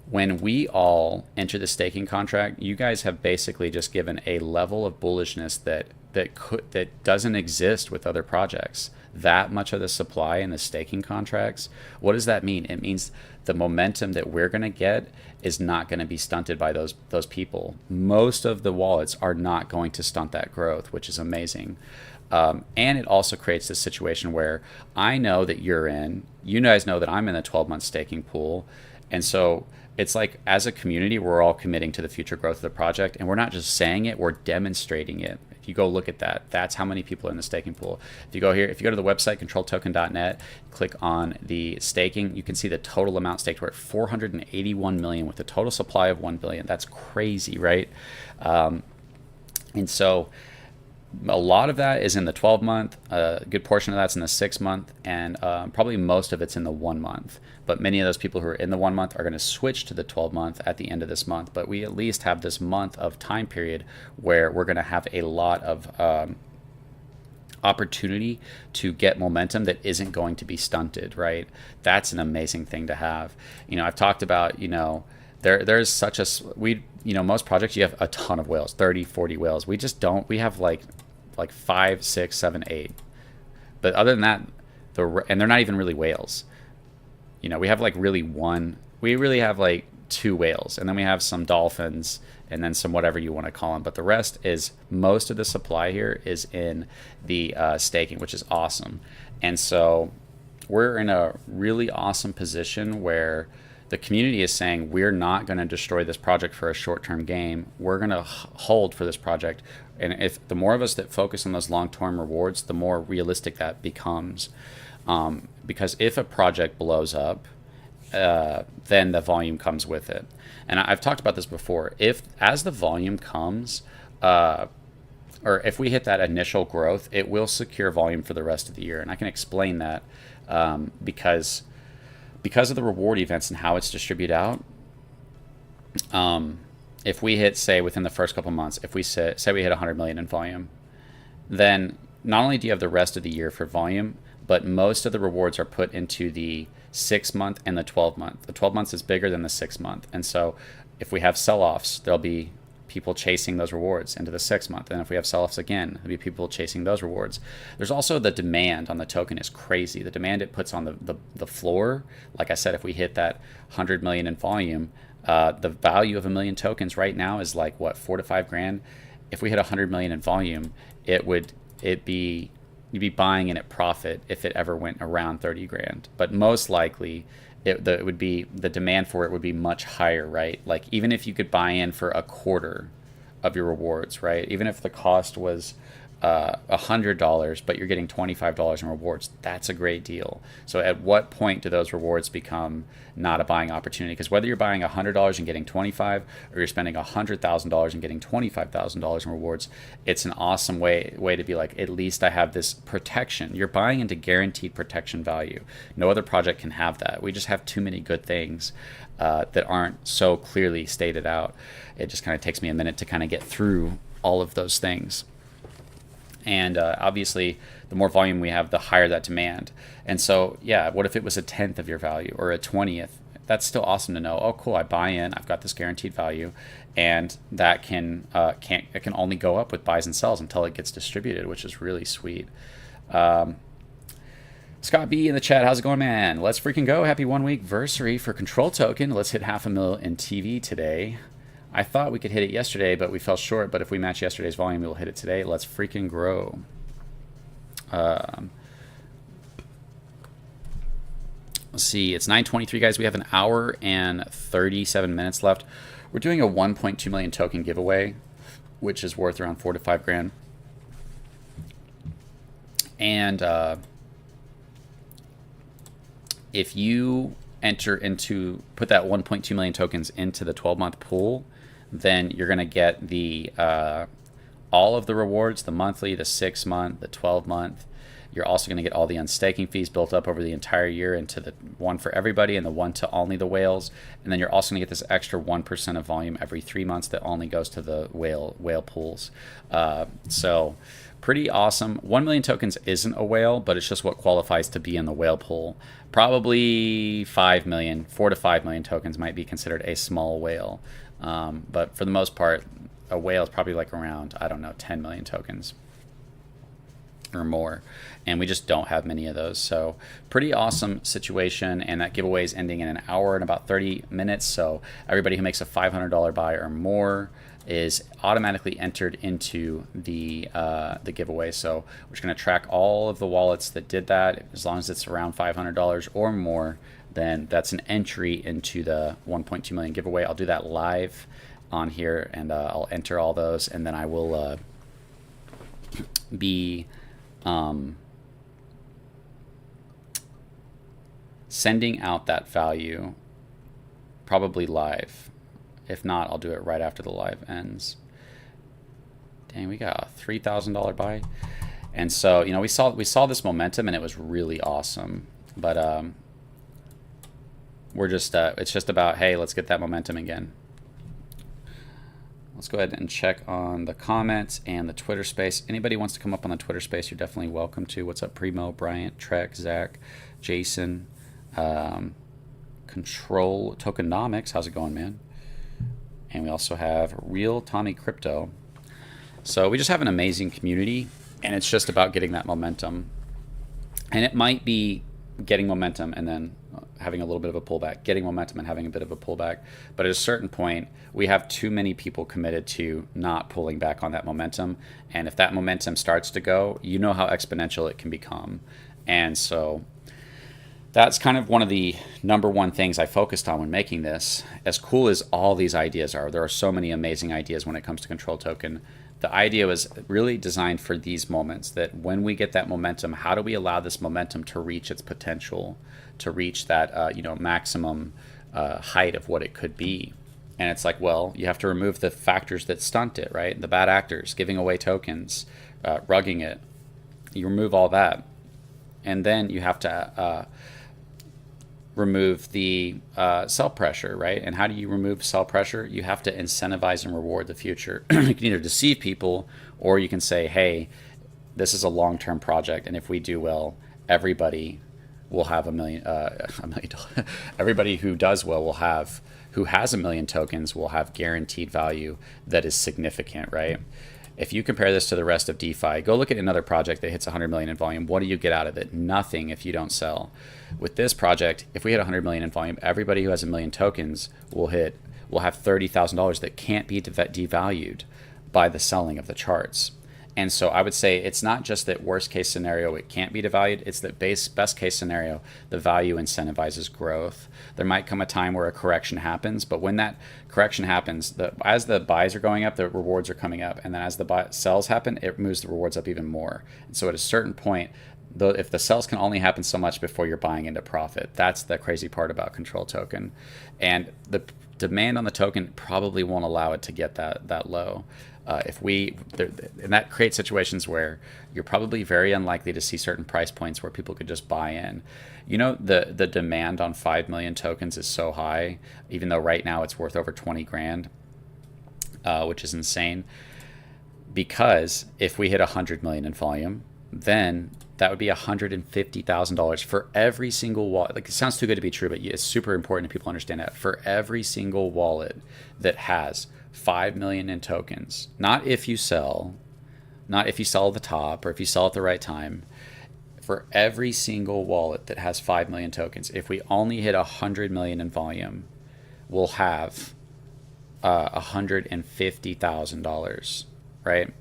when we all enter the staking contract, you guys have basically just given a level of bullishness that doesn't exist with other projects. That much of the supply in the staking contracts, what does that mean? It means the momentum that we're going to get is not going to be stunted by those people. Most of the wallets are not going to stunt that growth, which is amazing. And it also creates this situation where I know that you're in, you guys know that I'm in the 12-month staking pool. And so it's like, as a community, we're all committing to the future growth of the project, and we're not just saying it, we're demonstrating it. If you go look at that, that's how many people are in the staking pool. If you go to the website, controltoken.net, click on the staking, you can see the total amount staked. We're at 481 million with a total supply of 1 billion. That's crazy, right? And so a lot of that is in the 12-month, a good portion of that's in the 6-month, and probably most of it's in the 1 month. But many of those people who are in the 1 month are going to switch to the 12-month at the end of this month. But we at least have this month of time period where we're going to have a lot of opportunity to get momentum that isn't going to be stunted, right? That's an amazing thing to have. I've talked about, there's such a, most projects, you have a ton of whales, 30, 40 whales. We just don't, we have like 5, 6, 7, 8. But other than that, and they're not even really whales. We have we really have like 2 whales, and then we have some dolphins, and then some whatever you want to call them. But the rest is, most of the supply here is in the staking, which is awesome. And so we're in a really awesome position where the community is saying, we're not going to destroy this project for a short-term game. We're going to hold for this project. And if the more of us that focus on those long-term rewards, the more realistic that becomes. Because if a project blows up, then the volume comes with it. And I've talked about this before. As the volume comes, or if we hit that initial growth, it will secure volume for the rest of the year. And I can explain that because of the reward events and how it's distributed out. If we hit, say, within the first couple months, if we say we hit 100 million in volume, then not only do you have the rest of the year for volume, but most of the rewards are put into the 6-month and the 12-month. The 12 months is bigger than the 6-month. And so if we have sell-offs, there'll be people chasing those rewards into the 6-month. And if we have sell-offs again, there'll be people chasing those rewards. There's also the demand on the token is crazy. The demand it puts on the floor. Like I said, if we hit that 100 million in volume, the value of 1 million tokens right now is like, what, 4 to 5 grand? If we hit 100 million in volume, you'd be buying in at profit if it ever went around 30 grand. But most likely, it would be, the demand for it would be much higher, right? Like, even if you could buy in for a quarter of your rewards, right? Even if the cost was $100, but you're getting $25 in rewards, that's a great deal. So at what point do those rewards become not a buying opportunity? Because whether you're buying $100 and getting 25, or you're spending $100,000 and getting $25,000 in rewards, it's an awesome way to be like, at least I have this protection. You're buying into guaranteed protection value. No other project can have that. We just have too many good things that aren't so clearly stated out. It just kind of takes me a minute to kind of get through all of those things. And obviously, the more volume we have, the higher that demand. And so, yeah, what if it was a 10th of your value or a 20th? That's still awesome to know. Oh, cool, I buy in, I've got this guaranteed value, and that can only go up with buys and sells until it gets distributed, which is really sweet. Scott B in the chat, how's it going, man? Let's freaking go. Happy 1 week anniversary for Control Token. Let's hit 500,000 in TV today. I thought we could hit it yesterday, but we fell short. But if we match yesterday's volume, we'll hit it today. Let's freaking grow. Let's see. It's 9:23, guys. We have an hour and 37 minutes left. We're doing a 1.2 million token giveaway, which is worth around 4 to 5 grand. And if you put that 1.2 million tokens into the 12-month pool, then you're going to get the all of the rewards, the monthly, the 6-month, the 12-month. You're also going to get all the unstaking fees built up over the entire year into the one for everybody and the one to only the whales. And then you're also going to get this extra 1% of volume every 3 months that only goes to the whale pools. So pretty awesome. 1 million tokens isn't a whale, but it's just what qualifies to be in the whale pool. Probably 4 to 5 million tokens might be considered a small whale. But for the most part, a whale is probably like around, I don't know, 10 million tokens or more, and we just don't have many of those. So pretty awesome situation, and that giveaway is ending in an hour and about 30 minutes. So everybody who makes a $500 buy or more is automatically entered into the giveaway. So we're just going to track all of the wallets that did that. As long as it's around $500 or more, then that's an entry into the 1.2 million giveaway. I'll do that live on here, and I'll enter all those, and then I will be sending out that value probably live. If not, I'll do it right after the live ends. Dang, we got a $3,000 buy. And so, we saw this momentum, and it was really awesome. But we're just it's just about, hey, let's get that momentum again. Let's go ahead and check on the comments and the Twitter space. Anybody wants to come up on the Twitter space, you're definitely welcome to. What's up, Primo, Bryant, Trek, Zach, Jason, Control, Tokenomics. How's it going, man? And we also have Real Tommy Crypto. So we just have an amazing community, and it's just about getting that momentum. And it might be getting momentum and then having a little bit of a pullback, getting momentum and having a bit of a pullback. But at a certain point, we have too many people committed to not pulling back on that momentum. And if that momentum starts to go, you know how exponential it can become. And so that's kind of one of the number one things I focused on when making this. As cool as all these ideas are, there are so many amazing ideas when it comes to Control Token. The idea was really designed for these moments, that when we get that momentum, how do we allow this momentum to reach its potential, to reach that maximum height of what it could be? And it's like, well, you have to remove the factors that stunt it, right? The bad actors, giving away tokens, rugging it. You remove all that. And then you have to remove the sell pressure, right? And how do you remove sell pressure? You have to incentivize and reward the future. You can either deceive people, or you can say, hey, this is a long-term project, and if we do well, everybody will have $1 million. Everybody who does well who has 1 million tokens will have guaranteed value that is significant, right? If you compare this to the rest of DeFi, go look at another project that hits 100 million in volume. What do you get out of it? Nothing if you don't sell. With this project, if we hit 100 million in volume, everybody who has 1 million tokens will have $30,000 that can't be devalued by the selling of the charts. And so I would say it's not just that worst case scenario it can't be devalued, it's that best case scenario the value incentivizes growth. There might come a time where a correction happens, but when that correction happens, as the buys are going up, the rewards are coming up, and then as the sells happen, it moves the rewards up even more. And so at a certain point, if the sells can only happen so much before you're buying into profit, that's the crazy part about Control Token. And the demand on the token probably won't allow it to get that low. And that creates situations where you're probably very unlikely to see certain price points where people could just buy in. The demand on 5 million tokens is so high, even though right now it's worth over 20 grand, which is insane. Because if we hit 100 million in volume, then that would be $150,000 for every single wallet. Like, it sounds too good to be true, but it's super important that people understand that. For every single wallet that has 5 million in tokens, not if you sell at the top or if you sell at the right time. For every single wallet that has 5 million tokens, if we only hit 100 million in volume, we'll have $150,000, right?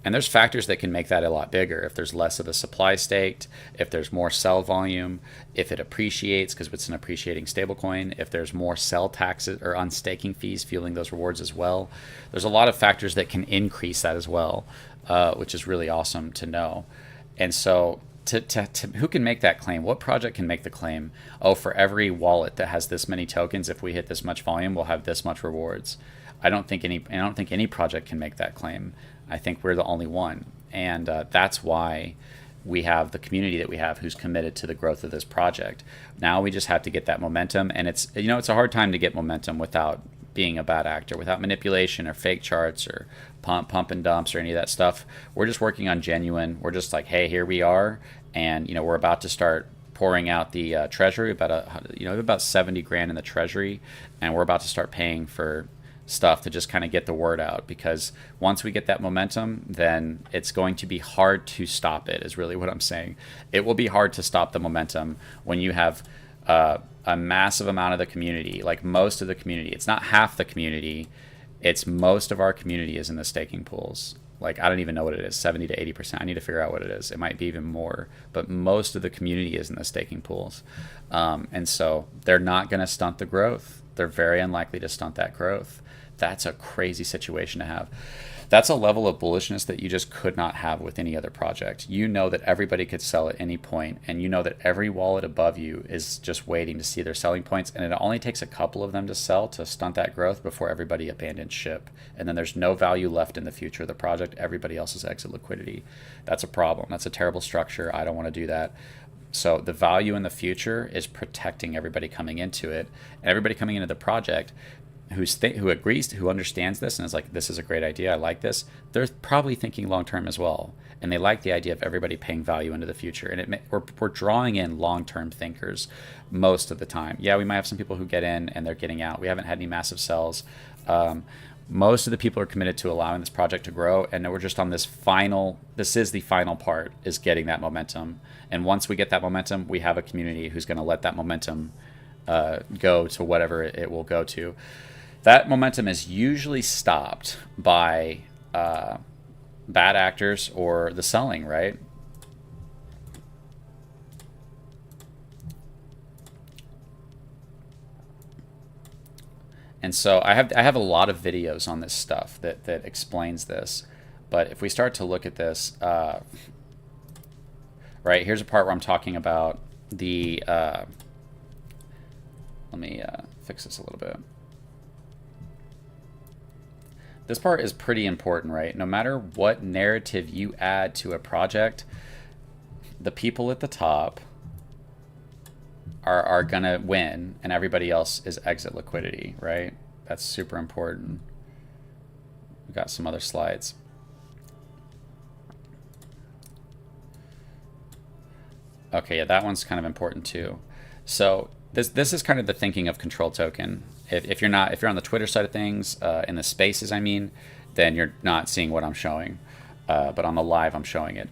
And there's factors that can make that a lot bigger. If there's less of the supply staked, if there's more sell volume, if it appreciates because it's an appreciating stablecoin, if there's more sell taxes or unstaking fees fueling those rewards as well. There's a lot of factors that can increase that as well, which is really awesome to know. And so to who can make that claim? What project can make the claim? Oh, for every wallet that has this many tokens, if we hit this much volume, we'll have this much rewards. I don't think any project can make that claim. I think we're the only one, and that's why we have the community that we have, who's committed to the growth of this project. Now we just have to get that momentum, and it's a hard time to get momentum without being a bad actor, without manipulation or fake charts or pump and dumps or any of that stuff. We're just working on genuine. We're just like, hey, here we are, and we're about to start pouring out the treasury, about 70 grand in the treasury, and we're about to start paying for stuff to just kind of get the word out, because once we get that momentum, then it's going to be hard to stop it, is really what I'm saying. It will be hard to stop the momentum when you have a massive amount of the community, like most of the community. It's not half the community, it's most of our community is in the staking pools. Like, I don't even know what it is, 70 to 80%. I need to figure out what it is. It might be even more, but most of the community is in the staking pools. And so they're not going to stunt the growth. They're very unlikely to stunt that growth. That's a crazy situation to have. That's a level of bullishness that you just could not have with any other project. You know that everybody could sell at any point, and you know that every wallet above you is just waiting to see their selling points, and it only takes a couple of them to sell to stunt that growth before everybody abandons ship. And then there's no value left in the future of the project. Everybody else's exit liquidity. That's a problem. That's a terrible structure. I don't want to do that. So the value in the future is protecting everybody coming into it, and everybody coming into the project who agrees, who understands this and is like, this is a great idea, I like this. They're probably thinking long term as well, and they like the idea of everybody paying value into the future. And we're drawing in long term thinkers most of the time. Yeah, we might have some people who get in and they're getting out. We haven't had any massive sells. Most of the people are committed to allowing this project to grow, and we're just on this is the final part, is getting that momentum. And once we get that momentum, we have a community who's going to let that momentum go to whatever it will go to. That momentum is usually stopped by bad actors or the selling, right? And so I have a lot of videos on this stuff that explains this. But if we start to look at this, right, here's a part where I'm talking about the, let me fix this a little bit. This part is pretty important, right? No matter what narrative you add to a project, the people at the top are going to win, and everybody else is exit liquidity, right? That's super important. We've got some other slides. Okay, yeah, that one's kind of important too. So this is kind of the thinking of control token. If you're on the Twitter side of things, in the spaces, I mean, then you're not seeing what I'm showing. But on the live, I'm showing it.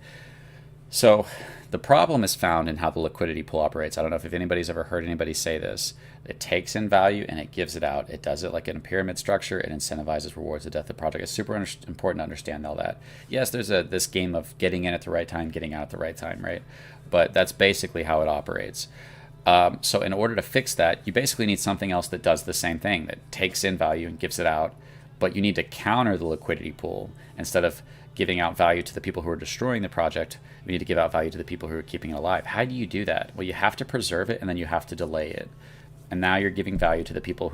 So the problem is found in how the liquidity pool operates. I don't know if anybody's ever heard anybody say this. It takes in value and it gives it out. It does it like in a pyramid structure. It incentivizes rewards the death of the project. It's super important to understand all that. Yes, there's this game of getting in at the right time, getting out at the right time, right? But that's basically how it operates. So in order to fix that, you basically need something else that does the same thing, that takes in value and gives it out, but you need to counter the liquidity pool. Instead of giving out value to the people who are destroying the project, we need to give out value to the people who are keeping it alive. How do you do that? Well, you have to preserve it, and then you have to delay it. And now you're giving value to the people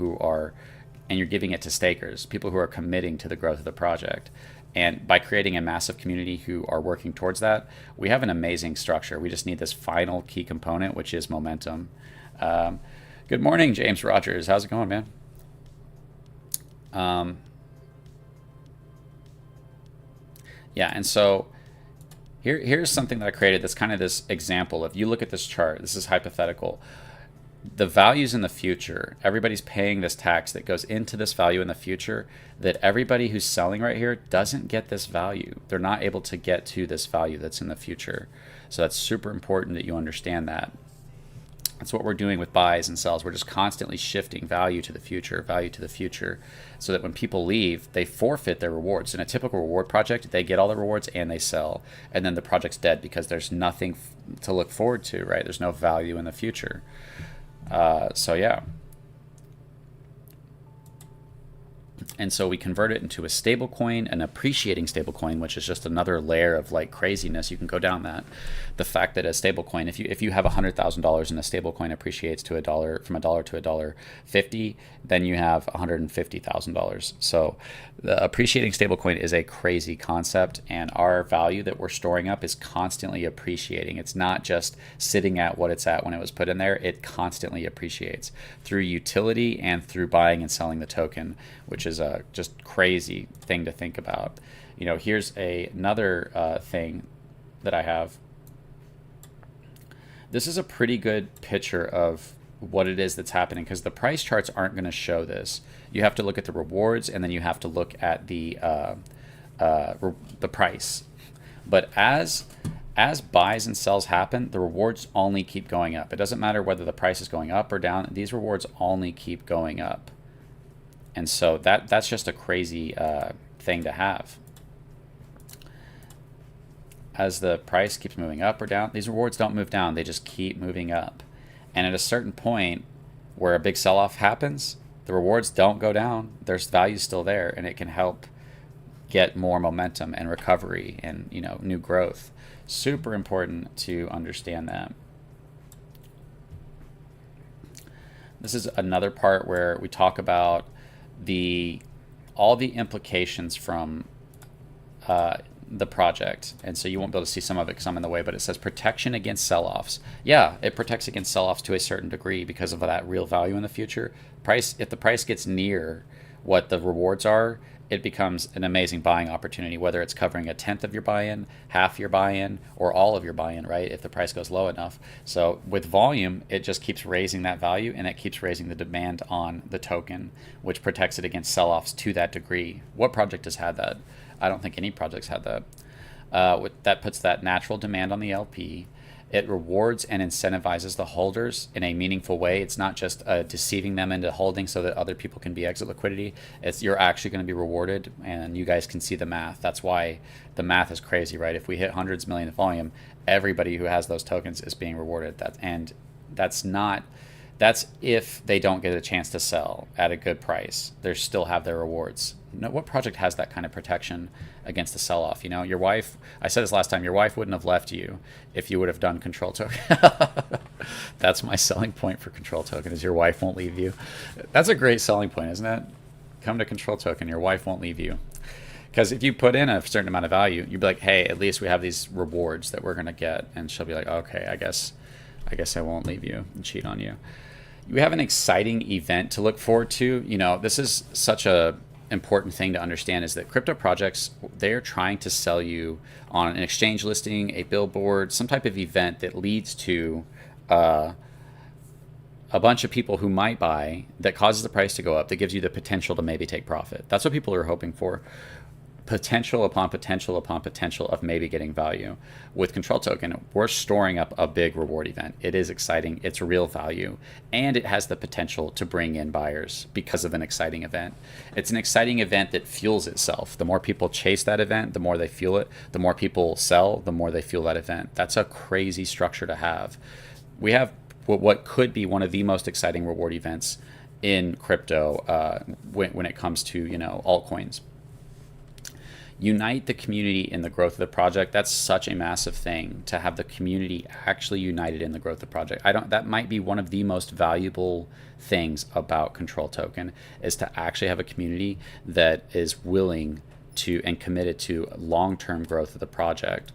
and you're giving it to stakers, people who are committing to the growth of the project. And by creating a massive community who are working towards that, we have an amazing structure. We just need this final key component, which is momentum. Good morning, James Rogers. How's it going, man? Yeah, and so here's something that I created that's kind of this example. If you look at this chart, this is hypothetical. The values in the future, everybody's paying this tax that goes into this value in the future, that everybody who's selling right here doesn't get this value. They're not able to get to this value that's in the future. So that's super important that you understand that. That's what we're doing with buys and sells. We're just constantly shifting value to the future, so that when people leave, they forfeit their rewards. In a typical reward project, they get all the rewards and they sell, and then the project's dead because there's nothing to look forward to, right? There's no value in the future. So yeah. And so we convert it into a stable coin, an appreciating stable coin, which is just another layer of like craziness. You can go down that. The fact that a stable coin, if you have $100,000 and a stable coin appreciates to $1, from $1 to $1.50, then you have $150,000. So the appreciating stable coin is a crazy concept, and our value that we're storing up is constantly appreciating. It's not just sitting at what it's at when it was put in there. It constantly appreciates through utility and through buying and selling the token, which is a just crazy thing to think about. Here's another thing that I have. This is a pretty good picture of what it is that's happening, because the price charts aren't going to show this. You have to look at the rewards, and then you have to look at the price. But as buys and sells happen, the rewards only keep going up. It doesn't matter whether the price is going up or down. These rewards only keep going up. And so that's just a crazy thing to have. As the price keeps moving up or down, these rewards don't move down. They just keep moving up. And at a certain point where a big sell-off happens, the rewards don't go down. There's value still there, and it can help get more momentum and recovery and new growth. Super important to understand that. This is another part where we talk about all the implications from the project, and so you won't be able to see some of it because I'm in the way, but it says protection against sell-offs. Yeah, it protects against sell-offs to a certain degree because of that real value in the future. If the price gets near what the rewards are, it becomes an amazing buying opportunity, whether it's covering 1/10 of your buy-in, half your buy-in, or all of your buy-in, right? If the price goes low enough. So with volume, it just keeps raising that value, and it keeps raising the demand on the token, which protects it against sell-offs to that degree. What project has had that? I don't think any project's had that. That puts that natural demand on the LP. It rewards and incentivizes the holders in a meaningful way. It's not just deceiving them into holding so that other people can be exit liquidity. You're actually going to be rewarded, and you guys can see the math. That's why the math is crazy, right? If we hit hundreds of million of volume, everybody who has those tokens is being rewarded. That's if they don't get a chance to sell at a good price. They still have their rewards. What project has that kind of protection against the sell-off? Your wife, I said this last time, your wife wouldn't have left you if you would have done control token. That's my selling point for control token, is your wife won't leave you. That's a great selling point, isn't it? Come to control token, your wife won't leave you. Because if you put in a certain amount of value, you'd be like, hey, at least we have these rewards that we're going to get. And she'll be like, okay, I guess I won't leave you and cheat on you. You have an exciting event to look forward to. This is such a important thing to understand, is that crypto projects, they're trying to sell you on an exchange listing, a billboard, some type of event that leads to a bunch of people who might buy, that causes the price to go up, that gives you the potential to maybe take profit. That's what people are hoping for. Potential upon potential upon potential of maybe getting value. With control token, we're storing up a big reward event. It is exciting, it's real value, and it has the potential to bring in buyers because of an exciting event. It's an exciting event that fuels itself. The more people chase that event, the more they fuel it. The more people sell, the more they fuel that event. That's a crazy structure to have. We have what could be one of the most exciting reward events in crypto when it comes to altcoins. Unite the community in the growth of the project. That's such a massive thing, to have the community actually united in the growth of the project. That might be one of the most valuable things about control token, is to actually have a community that is willing to and committed to long-term growth of the project.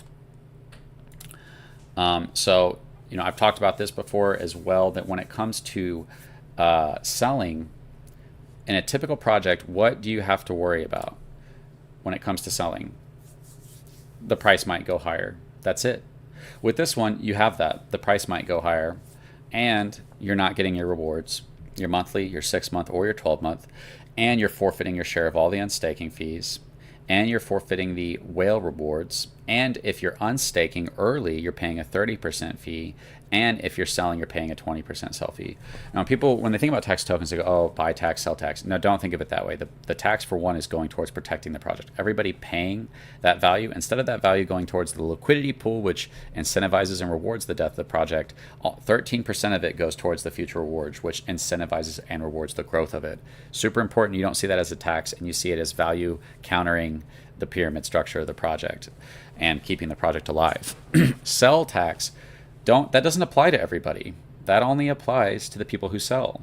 So I've talked about this before as well, that when it comes to selling in a typical project, what do you have to worry about? When it comes to selling, the price might go higher. That's it. With this one, you have that. The price might go higher, and you're not getting your rewards, your monthly, your 6-month, or your 12-month, and you're forfeiting your share of all the unstaking fees, and you're forfeiting the whale rewards, And if you're unstaking early, you're paying a 30% fee. And if you're selling, you're paying a 20% sell fee. Now, people, when they think about tax tokens, they go, oh, buy tax, sell tax. No, don't think of it that way. The tax, for one, is going towards protecting the project. Everybody paying that value, instead of that value going towards the liquidity pool, which incentivizes and rewards the death of the project, 13% of it goes towards the future rewards, which incentivizes and rewards the growth of it. Super important. You don't see that as a tax, and you see it as value countering the pyramid structure of the project and keeping the project alive. Sell tax, that doesn't apply to everybody. That only applies to the people who sell.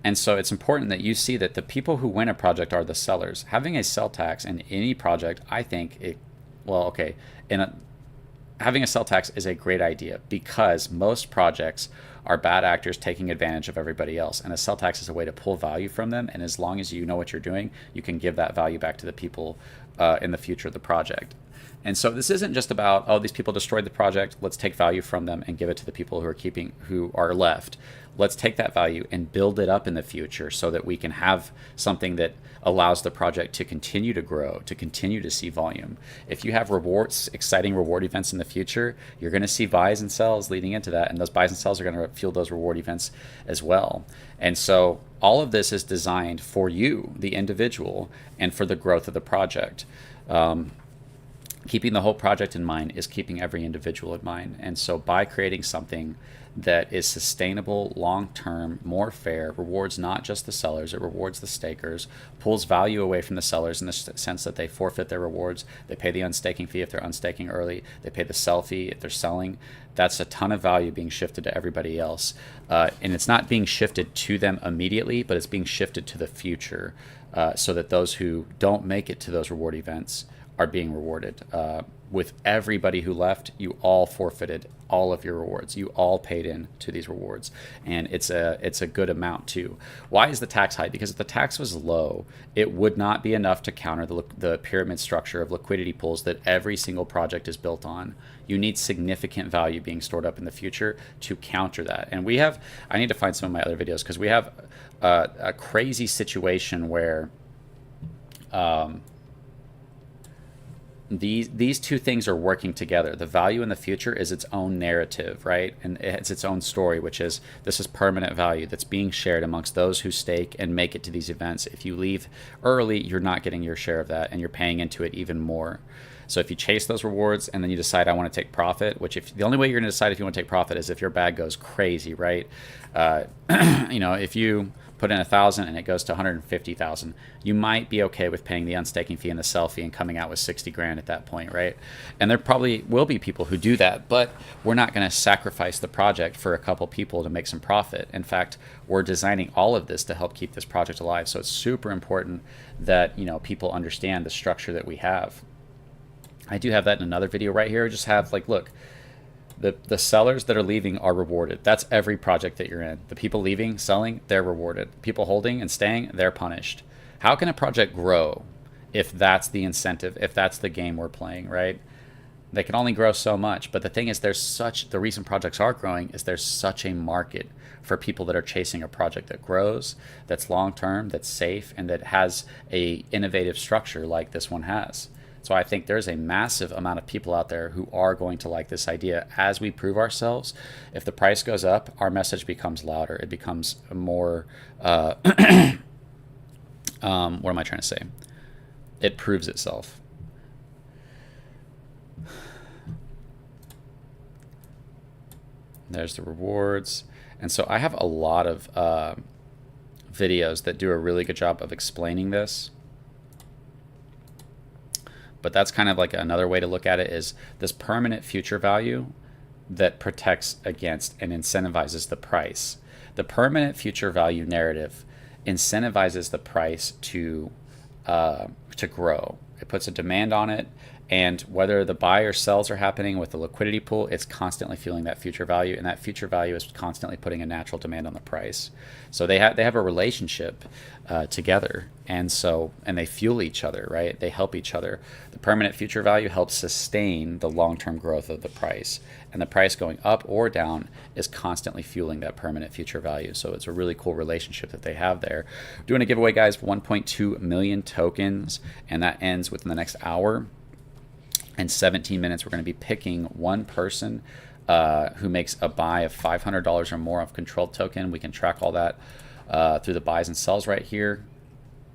And so it's important that you see that the people who win a project are the sellers. Having a sell tax in any project, I think having a sell tax is a great idea, because most projects are bad actors taking advantage of everybody else. And a sell tax is a way to pull value from them. And as long as you know what you're doing, you can give that value back to the people in the future of the project. And so this isn't just about, oh, these people destroyed the project, let's take value from them and give it to the people who are left. Let's take that value and build it up in the future so that we can have something that allows the project to continue to grow, to continue to see volume. If you have rewards, exciting reward events in the future, you're going to see buys and sells leading into that, and those buys and sells are going to fuel those reward events as well. And so all of this is designed for you, the individual, and for the growth of the project. Keeping the whole project in mind is keeping every individual in mind. And so by creating something that is sustainable, long-term, more fair, rewards not just the sellers, it rewards the stakers, pulls value away from the sellers in the sense that they forfeit their rewards, they pay the unstaking fee if they're unstaking early, they pay the sell fee if they're selling. That's a ton of value being shifted to everybody else. And it's not being shifted to them immediately, but it's being shifted to the future, so that those who don't make it to those reward events are being rewarded. With everybody who left, you all forfeited all of your rewards. You all paid in to these rewards, and it's a good amount too. Why is the tax high? Because if the tax was low, it would not be enough to counter the pyramid structure of liquidity pools that every single project is built on. You need significant value being stored up in the future to counter that. And I need to find some of my other videos, because we have a crazy situation where these two things are working together. The value in the future is its own narrative, right? And it's its own story, which is this is permanent value that's being shared amongst those who stake and make it to these events. If you leave early, you're not getting your share of that, and you're paying into it even more. So if you chase those rewards and then you decide I want to take profit, which the only way you're going to decide if you want to take profit is if your bag goes crazy, right? If you put in 1,000 and it goes to 150,000, you might be okay with paying the unstaking fee and the sell fee and coming out with 60 grand at that point, right? And there probably will be people who do that, but we're not going to sacrifice the project for a couple people to make some profit. In fact, we're designing all of this to help keep this project alive. So it's super important that people understand the structure that we have. I do have that in another video right here. I just have look, the sellers that are leaving are rewarded. That's every project that you're in. The people leaving, selling, they're rewarded. People holding and staying, they're punished. How can a project grow if that's the incentive, if that's the game we're playing, right? They can only grow so much. But the thing is, the reason projects are growing is there's such a market for people that are chasing a project that grows, that's long-term, that's safe, and that has a innovative structure like this one has. So I think there's a massive amount of people out there who are going to like this idea as we prove ourselves. If the price goes up, our message becomes louder. It becomes more, what am I trying to say? It proves itself. There's the rewards. And so I have a lot of videos that do a really good job of explaining this. But that's kind of like another way to look at it, is this permanent future value that protects against and incentivizes the price. The permanent future value narrative incentivizes the price to grow. It puts a demand on it, and whether the buy or sells are happening with the liquidity pool, it's constantly fueling that future value, and that future value is constantly putting a natural demand on the price. So they have a relationship together, and they fuel each other, right? They help each other. The permanent future value helps sustain the long-term growth of the price, and the price going up or down is constantly fueling that permanent future value. So it's a really cool relationship that they have there. We're doing a giveaway, guys, 1.2 million tokens, and that ends within the next hour. In 17 minutes, we're going to be picking one person who makes a buy of $500 or more of controlled token. We can track all that through the buys and sells right here.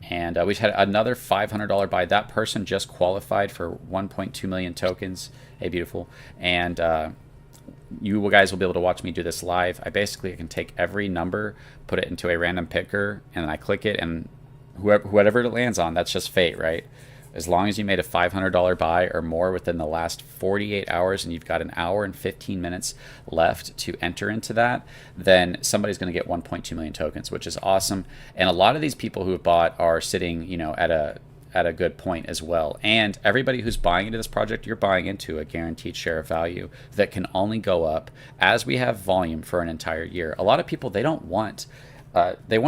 And we had another $500 buy. That person just qualified for 1.2 million tokens. Hey, beautiful. And you guys will be able to watch me do this live. I basically can take every number, put it into a random picker, and then I click it, and whoever it lands on, that's just fate, right? As long as you made a $500 buy or more within the last 48 hours and you've got an hour and 15 minutes left to enter into that, then somebody's going to get 1.2 million tokens, which is awesome. And a lot of these people who have bought are sitting, at a good point as well. And everybody who's buying into this project, you're buying into a guaranteed share of value that can only go up as we have volume for an entire year. A lot of people, they want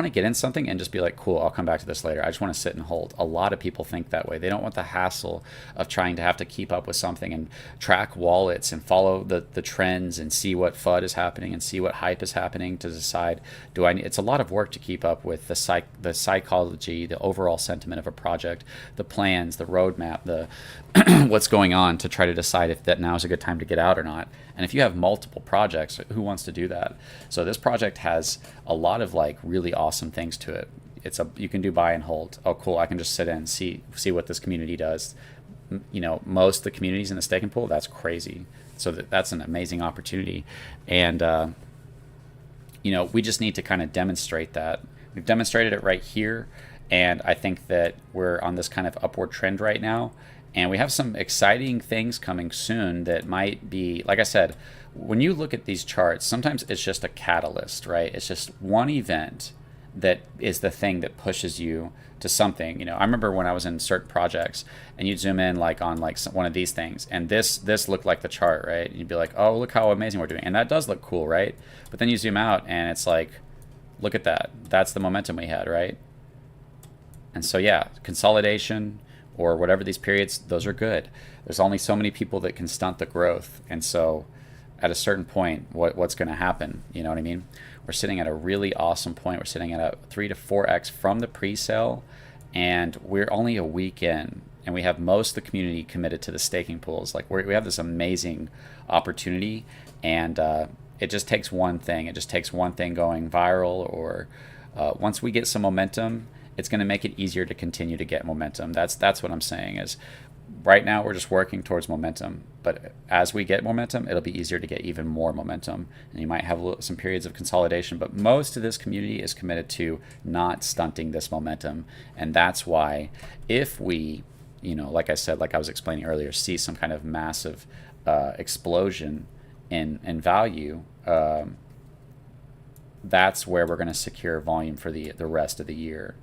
to get in something and just be like, cool, I'll come back to this later. I just want to sit and hold. A lot of people think that way. They don't want the hassle of trying to have to keep up with something and track wallets and follow the trends and see what FUD is happening and see what hype is happening to decide, it's a lot of work to keep up with the psychology, the overall sentiment of a project, the plans, the roadmap, the what's going on, to try to decide if that now is a good time to get out or not. And if you have multiple projects, who wants to do that? So this project has a lot of really really awesome things to it. You can do buy and hold. Oh, cool! I can just sit in and see what this community does. Most of the communities in the staking pool, that's crazy. So that's an amazing opportunity, and we just need to kind of demonstrate that. We've demonstrated it right here, and I think that we're on this kind of upward trend right now. And we have some exciting things coming soon that might be, like I said, when you look at these charts, sometimes it's just a catalyst, right? It's just one event that is the thing that pushes you to something. I remember when I was in certain projects and you'd zoom in on one of these things, and this looked like the chart, right? And you'd be like, oh, look how amazing we're doing. And that does look cool, right? But then you zoom out and it's like, look at that. That's the momentum we had, right? And so, yeah, consolidation, or whatever these periods, those are good. There's only so many people that can stunt the growth. And so at a certain point, what's going to happen? You know what I mean? We're sitting at a really awesome point. We're sitting at a 3 to 4x from the pre-sale, and we're only a week in, and we have most of the community committed to the staking pools. We have this amazing opportunity, and it just takes one thing. It just takes one thing going viral, or once we get some momentum, it's going to make it easier to continue to get momentum. That's what I'm saying is right now we're just working towards momentum. But as we get momentum, it'll be easier to get even more momentum. And you might have some periods of consolidation. But most of this community is committed to not stunting this momentum. And that's why if we, like I said, like I was explaining earlier, see some kind of massive explosion in value, that's where we're going to secure volume for the rest of the year.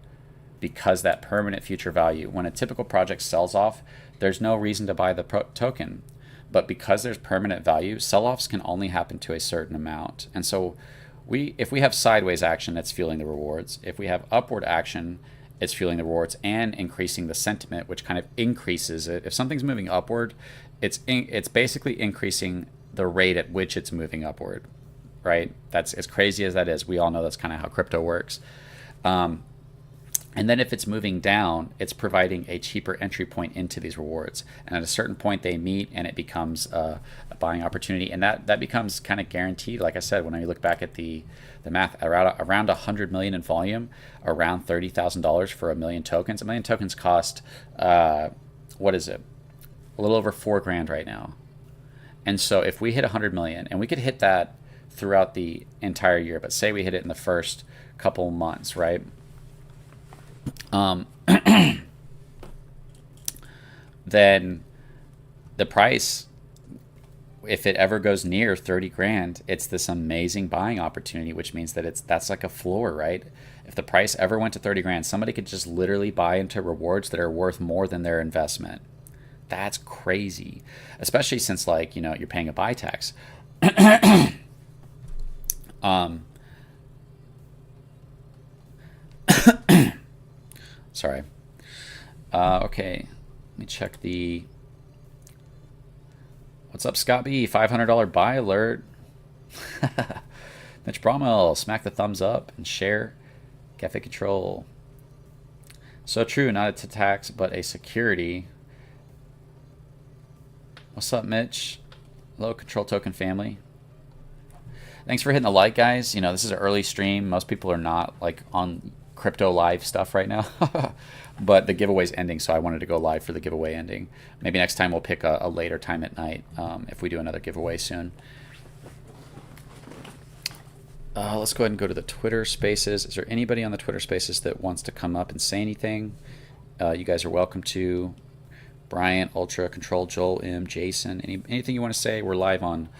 Because that permanent future value, when a typical project sells off, there's no reason to buy the token. But because there's permanent value, sell-offs can only happen to a certain amount. And so if we have sideways action, that's fueling the rewards. If we have upward action, it's fueling the rewards and increasing the sentiment, which kind of increases it. If something's moving upward, it's basically increasing the rate at which it's moving upward, right? That's as crazy as that is. We all know that's kind of how crypto works. And then if it's moving down, it's providing a cheaper entry point into these rewards. And at a certain point, they meet and it becomes a buying opportunity. And that becomes kind of guaranteed. Like I said, when I look back at the math, around 100 million in volume, around $30,000 for a million tokens. A million tokens cost, what is it? A little over $4,000 right now. And so if we hit 100 million, and we could hit that throughout the entire year, but say we hit it in the first couple months, right? Then the price, if it ever goes near 30 grand, it's this amazing buying opportunity, which means that that's like a floor, right? If the price ever went to 30 grand, somebody could just literally buy into rewards that are worth more than their investment. That's crazy, especially since you're paying a buy tax. Sorry. Okay. Let me check the... What's up, Scott B? $500 buy alert. Mitch Bromwell, smack the thumbs up and share. Cafe Control. So true, not a tax, but a security. What's up, Mitch? Hello, Control Token family. Thanks for hitting the like, guys. This is an early stream. Most people are not like on crypto live stuff right now. But the giveaway's ending, so I wanted to go live for the giveaway ending. Maybe next time we'll pick a later time at night if we do another giveaway soon. Let's go ahead and go to the Twitter Spaces. Is there anybody on the Twitter Spaces that wants to come up and say anything? You guys are welcome to. Bryant, Ultra, Control, Joel, M, Jason, anything you want to say? We're live on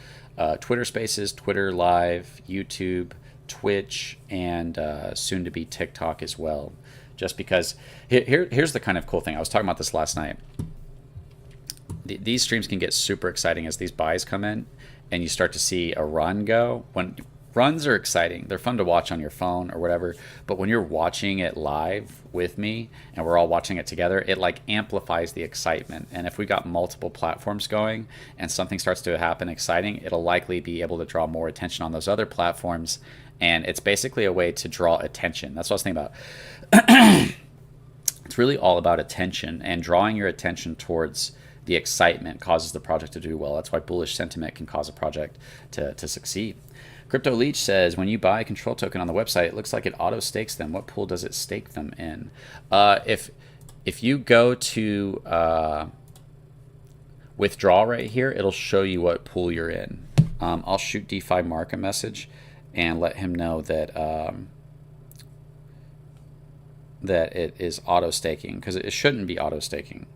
Twitter Spaces, Twitter Live, YouTube, Twitch, and soon to be TikTok as well. Just because here's the kind of cool thing. I was talking about this last night. These streams can get super exciting as these buys come in, and you start to see a run go. When runs are exciting, they're fun to watch on your phone or whatever, but when you're watching it live with me and we're all watching it together, it like amplifies the excitement. And if we got multiple platforms going and something starts to happen exciting, it'll likely be able to draw more attention on those other platforms. And it's basically a way to draw attention. That's what I was thinking about. It's really all about attention, and drawing your attention towards the excitement causes the project to do well. That's why bullish sentiment can cause a project to succeed. Crypto Leech says, when you buy a control token on the website, it looks like it auto stakes them. What pool does it stake them in? If you go to withdraw right here, it'll show you what pool you're in. I'll shoot DeFi Mark a message and let him know that that it is auto staking, because it shouldn't be auto staking.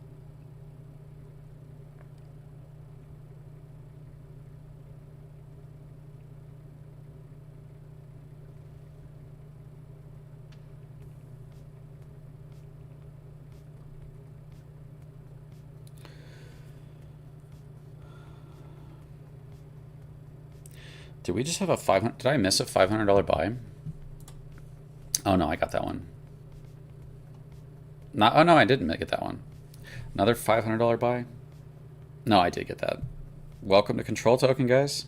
Did we just have a 500? Did I miss a $500 buy? Oh no, I got that one. Oh no, I didn't get that one. Another $500 buy? No, I did get that. Welcome to Control Token, guys.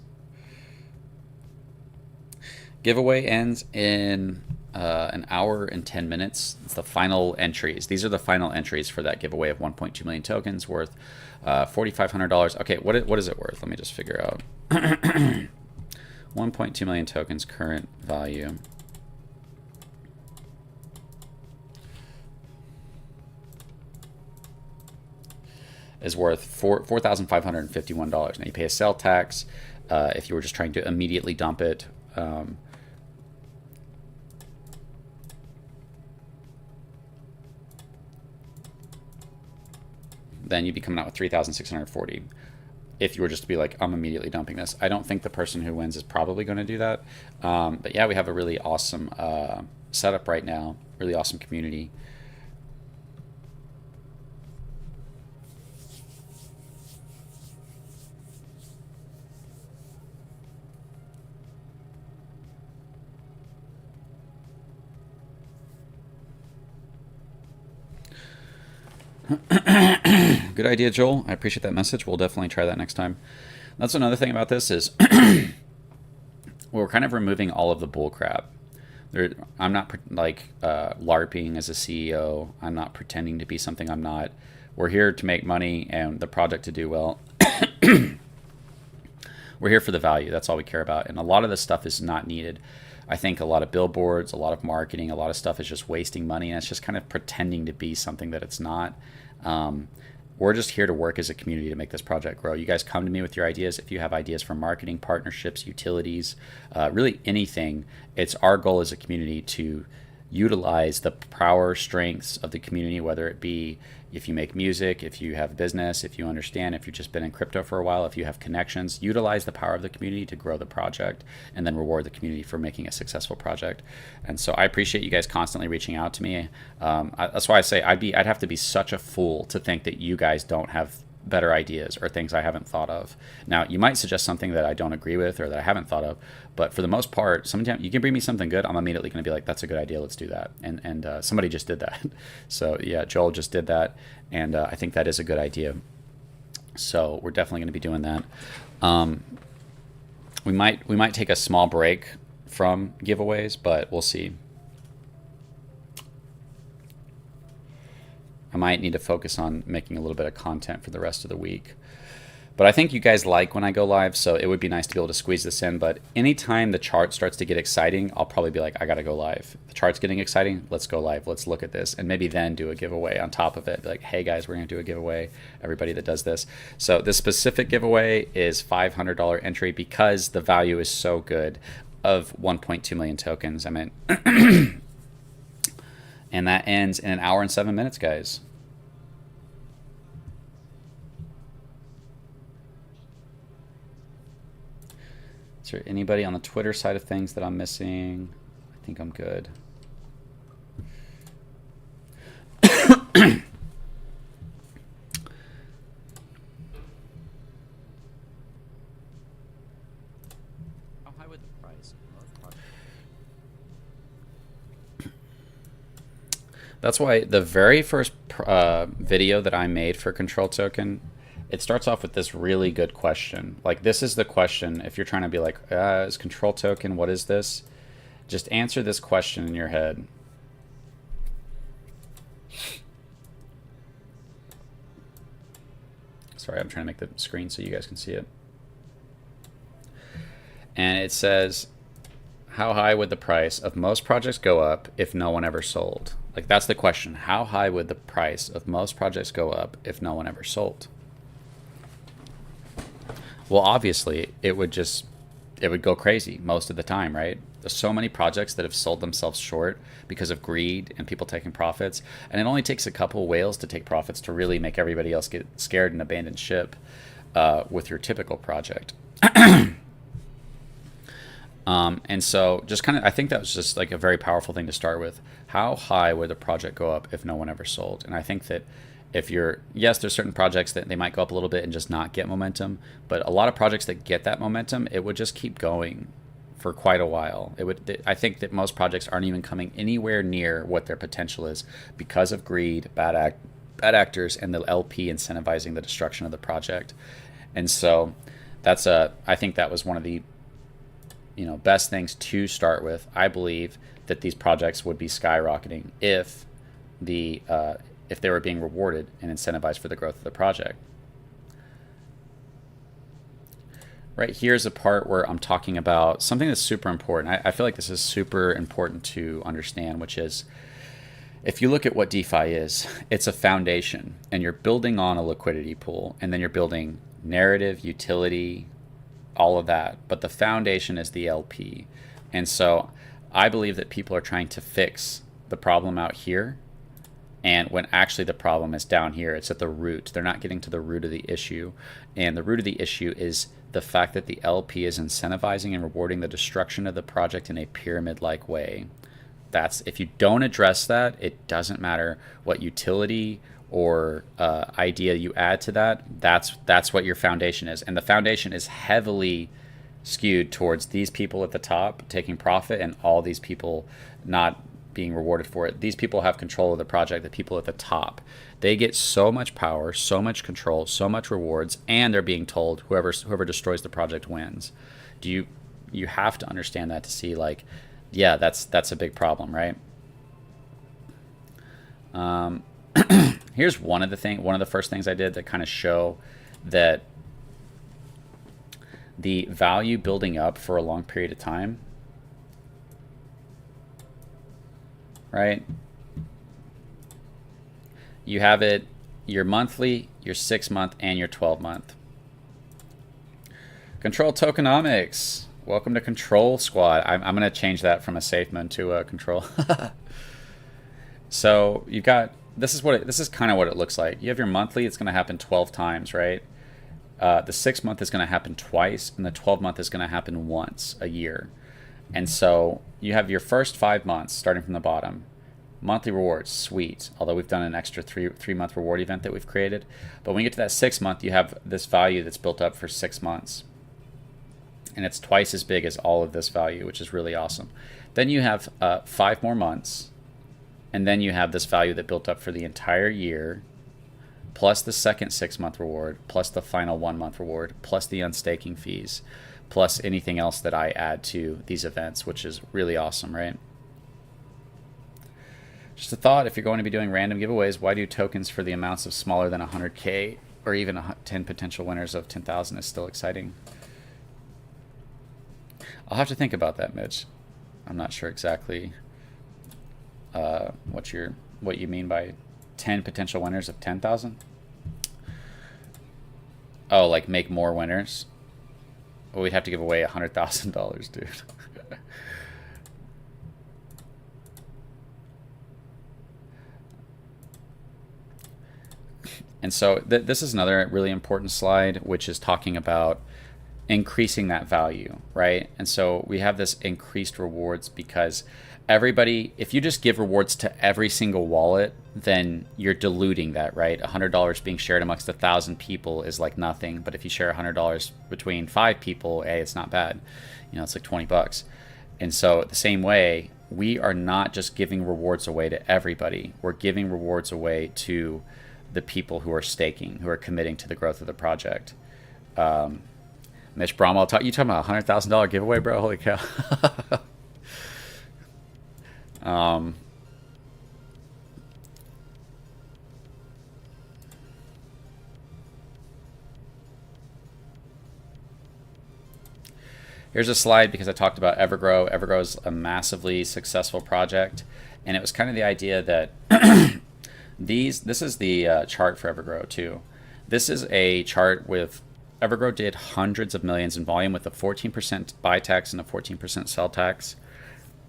Giveaway ends in an hour and 10 minutes. It's the final entries. These are the final entries for that giveaway of 1.2 million tokens worth $4,500. Okay, what is it worth? Let me just figure out. 1.2 million tokens current value. Is worth $4,551. Now you pay a sell tax if you were just trying to immediately dump it. Then you'd be coming out with $3,640. If you were just to be like, I'm immediately dumping this. I don't think the person who wins is probably going to do that. But yeah, we have a really awesome setup right now. Really awesome community. Good idea, Joel. I appreciate that message. We'll definitely try that next time. That's another thing about this is we're kind of removing all of the bull crap. I'm not like LARPing as a CEO. I'm not pretending to be something I'm not. We're here to make money and the project to do well. We're here for the value. That's all we care about. And a lot of this stuff is not needed. I think a lot of billboards, a lot of marketing, a lot of stuff is just wasting money, and it's just kind of pretending to be something that it's not. We're just here to work as a community to make this project grow. You guys come to me with your ideas. If you have ideas for marketing, partnerships, utilities, really anything, it's our goal as a community to utilize the power strengths of the community, whether it be if you make music, if you have business, if you understand, if you've just been in crypto for a while, if you have connections, utilize the power of the community to grow the project and then reward the community for making a successful project. And so I appreciate you guys constantly reaching out to me. That's why I say I'd have to be such a fool to think that you guys don't have better ideas or things I haven't thought of. Now, you might suggest something that I don't agree with or that I haven't thought of, but for the most part, sometimes you can bring me something good, I'm immediately going to be like, that's a good idea, let's do that. And somebody just did that. So yeah, Joel just did that, and I think that is a good idea. So we're definitely going to be doing that. We might take a small break from giveaways, but we'll see. I might need to focus on making a little bit of content for the rest of the week. But I think you guys like when I go live, so it would be nice to be able to squeeze this in. But anytime the chart starts to get exciting, I'll probably be like, I gotta go live. The chart's getting exciting, let's go live, let's look at this. And maybe then do a giveaway on top of it. Be like, hey guys, we're gonna do a giveaway, everybody that does this. So this specific giveaway is $500 entry because the value is so good of 1.2 million tokens. I mean, and that ends in 1 hour and 7 minutes, guys. Is there anybody on the Twitter side of things that I'm missing? I think I'm good. How high would the price? That's why the very first video that I made for Control Token, it starts off with this really good question. Like, this is the question. If you're trying to be like, is Control Token, what is this? Just answer this question in your head. Sorry, I'm trying to make the screen so you guys can see it. And it says, how high would the price of most projects go up if no one ever sold? Like, that's the question. How high would the price of most projects go up if no one ever sold? Well, obviously, it would go crazy most of the time, right? There's so many projects that have sold themselves short because of greed and people taking profits. And it only takes a couple whales to take profits to really make everybody else get scared and abandon ship with your typical project. And so just kind of, I think that was just like a very powerful thing to start with. How high would the project go up if no one ever sold? And I think that if you're, yes, there's certain projects that they might go up a little bit and just not get momentum, but a lot of projects that get that momentum, it would just keep going for quite a while. I think that most projects aren't even coming anywhere near what their potential is because of greed, bad actors, and the LP incentivizing the destruction of the project. And so I think that was one of the best things to start with. I believe that these projects would be skyrocketing if they were being rewarded and incentivized for the growth of the project. Right here's a part where I'm talking about something that's super important. I feel like this is super important to understand, which is, if you look at what DeFi is, it's a foundation, and you're building on a liquidity pool, and then you're building narrative, utility, all of that. But the foundation is the LP. And so I believe that people are trying to fix the problem out here, and when actually the problem is down here. It's at the root. They're not getting to the root of the issue. And the root of the issue is the fact that the LP is incentivizing and rewarding the destruction of the project in a pyramid-like way. If you don't address that, it doesn't matter what utility or idea you add to that. That's what your foundation is. And the foundation is heavily skewed towards these people at the top taking profit and all these people not being rewarded for it. These people have control of the project. The people at the top, they get so much power, so much control, so much rewards, and they're being told whoever destroys the project wins. You have to understand that to see, like, yeah, that's a big problem, right? Here's one of the first things I did that kind of show that the value building up for a long period of time, right? You have it your monthly, your 6-month, and your 12-month. Control tokenomics. Welcome to Control Squad. I'm going to change that from a safe mode to a control. So you've got, this is kind of what it looks like. You have your monthly, it's going to happen 12 times, right? The 6-month is going to happen twice, and the 12-month is going to happen once a year. And so you have your first 5 months starting from the bottom. Monthly rewards, sweet. Although we've done an extra three-month reward event that we've created. But when you get to that 6-month, you have this value that's built up for 6 months. And it's twice as big as all of this value, which is really awesome. Then you have 5 more months. And then you have this value that built up for the entire year, plus the second 6-month reward, plus the final 1-month reward, plus the unstaking fees, plus anything else that I add to these events, which is really awesome, right? Just a thought, if you're going to be doing random giveaways, why do tokens for the amounts of smaller than 100K or even 10 potential winners of 10,000 is still exciting. I'll have to think about that, Mitch. I'm not sure exactly what you mean by 10 potential winners of 10,000. Oh, like make more winners? Well, we'd have to give away $100,000, dude. And so this is another really important slide, which is talking about increasing that value, right? And so we have this increased rewards because everybody, if you just give rewards to every single wallet, then you're diluting that, right? $100 being shared amongst 1,000 people is like nothing. But if you share $100 between 5 people, hey, it's not bad. You know, it's like 20 bucks. And so the same way, we are not just giving rewards away to everybody. We're giving rewards away to the people who are staking, who are committing to the growth of the project. Mitch Bromwell, you talking about a $100,000 giveaway, bro? Holy cow. Here's a slide because I talked about Evergrow. Evergrow is a massively successful project, and it was kind of the idea that this is the chart for Evergrow too. This is a chart with Evergrow did hundreds of millions in volume with a 14% buy tax and a 14% sell tax,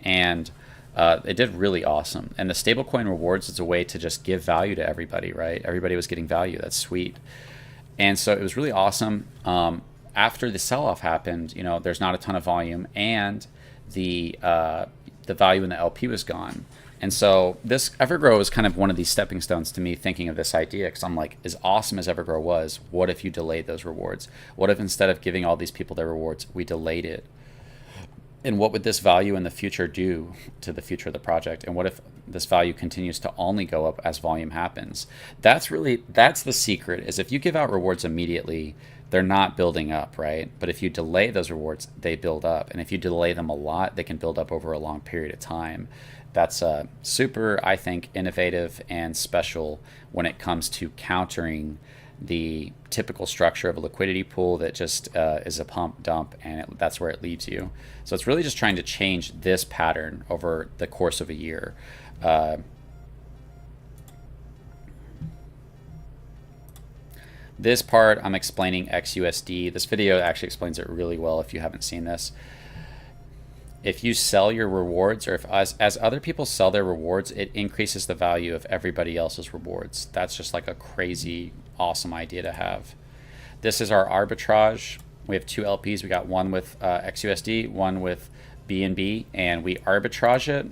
and it did really awesome. And the stablecoin rewards is a way to just give value to everybody, right? Everybody was getting value. That's sweet. And so it was really awesome. After the sell-off happened, you know, there's not a ton of volume, and the value in the LP was gone. And so this Evergrow is kind of one of these stepping stones to me thinking of this idea, because I'm like, as awesome as Evergrow was, what if you delayed those rewards? What if instead of giving all these people their rewards, we delayed it? And what would this value in the future do to the future of the project? And what if this value continues to only go up as volume happens? That's the secret, is if you give out rewards immediately, they're not building up, right? But if you delay those rewards, they build up. And if you delay them a lot, they can build up over a long period of time. That's super, I think, innovative and special when it comes to countering the typical structure of a liquidity pool that just is a pump dump, and that's where it leaves you. So it's really just trying to change this pattern over the course of a year. This part, I'm explaining XUSD. This video actually explains it really well if you haven't seen this. If you sell your rewards, or if as other people sell their rewards, it increases the value of everybody else's rewards. That's just like a crazy, awesome idea to have. This is our arbitrage. We have 2 LPs. We got one with XUSD, one with BNB, and we arbitrage it.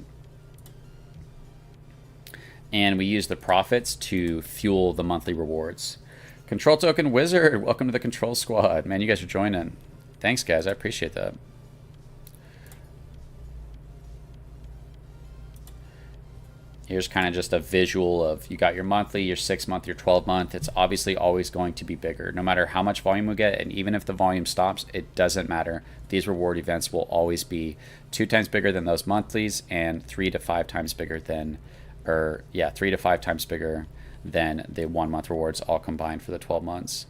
And we use the profits to fuel the monthly rewards. Control Token Wizard, welcome to the Control Squad. Man, you guys are joining. Thanks, guys. I appreciate that. Here's kind of just a visual of, you got your monthly, your 6-month, your 12-month. It's obviously always going to be bigger, no matter how much volume we get. And even if the volume stops, it doesn't matter. These reward events will always be 2 times bigger than those monthlies, and 3 to 5 times bigger than, 3 to 5 times bigger than the 1-month rewards all combined for the 12 months.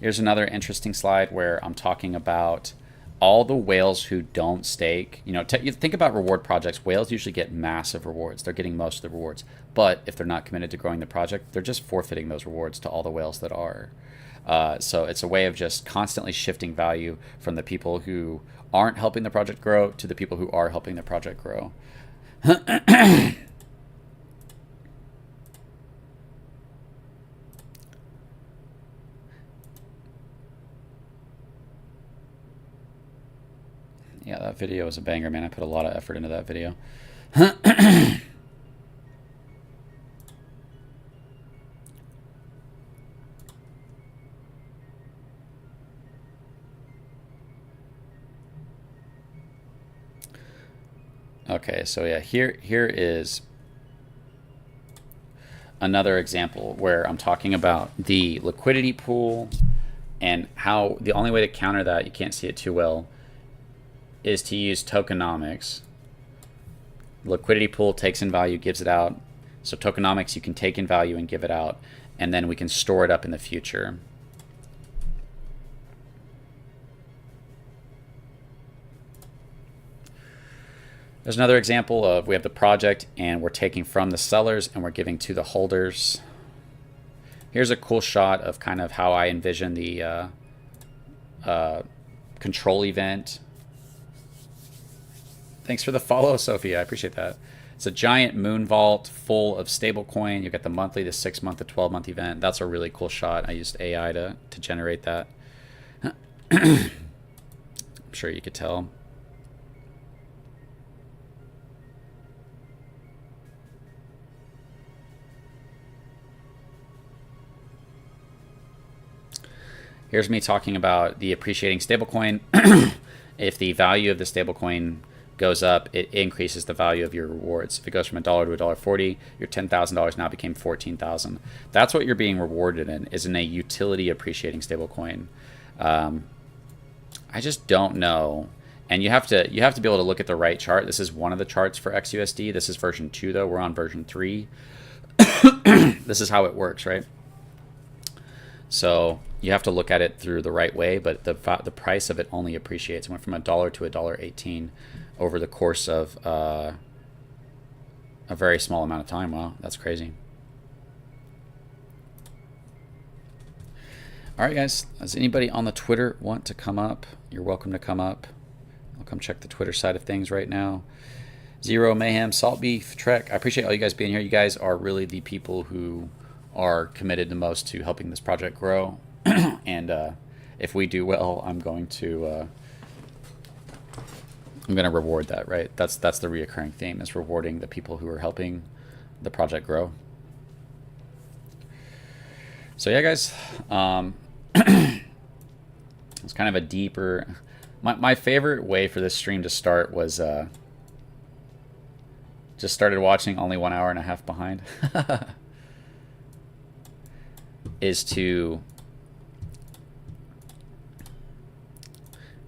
Here's another interesting slide where I'm talking about all the whales who don't stake. You know, you think about reward projects. Whales usually get massive rewards. They're getting most of the rewards. But if they're not committed to growing the project, they're just forfeiting those rewards to all the whales that are. So it's a way of just constantly shifting value from the people who aren't helping the project grow to the people who are helping the project grow. Yeah, that video was a banger, man. I put a lot of effort into that video. Okay, so yeah, here is another example where I'm talking about the liquidity pool and how the only way to counter that, you can't see it too well, is to use tokenomics. Liquidity pool takes in value, gives it out. So tokenomics, you can take in value and give it out, and then we can store it up in the future. There's another example of we have the project and we're taking from the sellers and we're giving to the holders. Here's a cool shot of kind of how I envision the control event. Thanks for the follow, Sophia. I appreciate that. It's a giant moon vault full of stablecoin. You get the monthly, the 6 month, the 12-month event. That's a really cool shot. I used AI to generate that. I'm sure you could tell. Here's me talking about the appreciating stablecoin. If the value of the stablecoin goes up, it increases the value of your rewards. If it goes from $1 to $1.40, your $10,000 now became $14,000. That's what you're being rewarded in, is in a utility appreciating stablecoin. I just don't know. And you have to be able to look at the right chart. This is one of the charts for XUSD. This is version 2 though. We're on version 3. This is how it works, right? So you have to look at it through the right way, but the price of it only appreciates. It went from $1 to $1.18 over the course of a very small amount of time. Wow, that's crazy. All right, guys. Does anybody on the Twitter want to come up? You're welcome to come up. I'll come check the Twitter side of things right now. Zero Mayhem, Salt Beef, Trek. I appreciate all you guys being here. You guys are really the people who are committed the most to helping this project grow. And if we do well, I'm going to reward that, right? That's the reoccurring theme, is rewarding the people who are helping the project grow. So yeah, guys, it's kind of a deeper. My favorite way for this stream to start was just started watching only 1 hour and a half behind. Is to,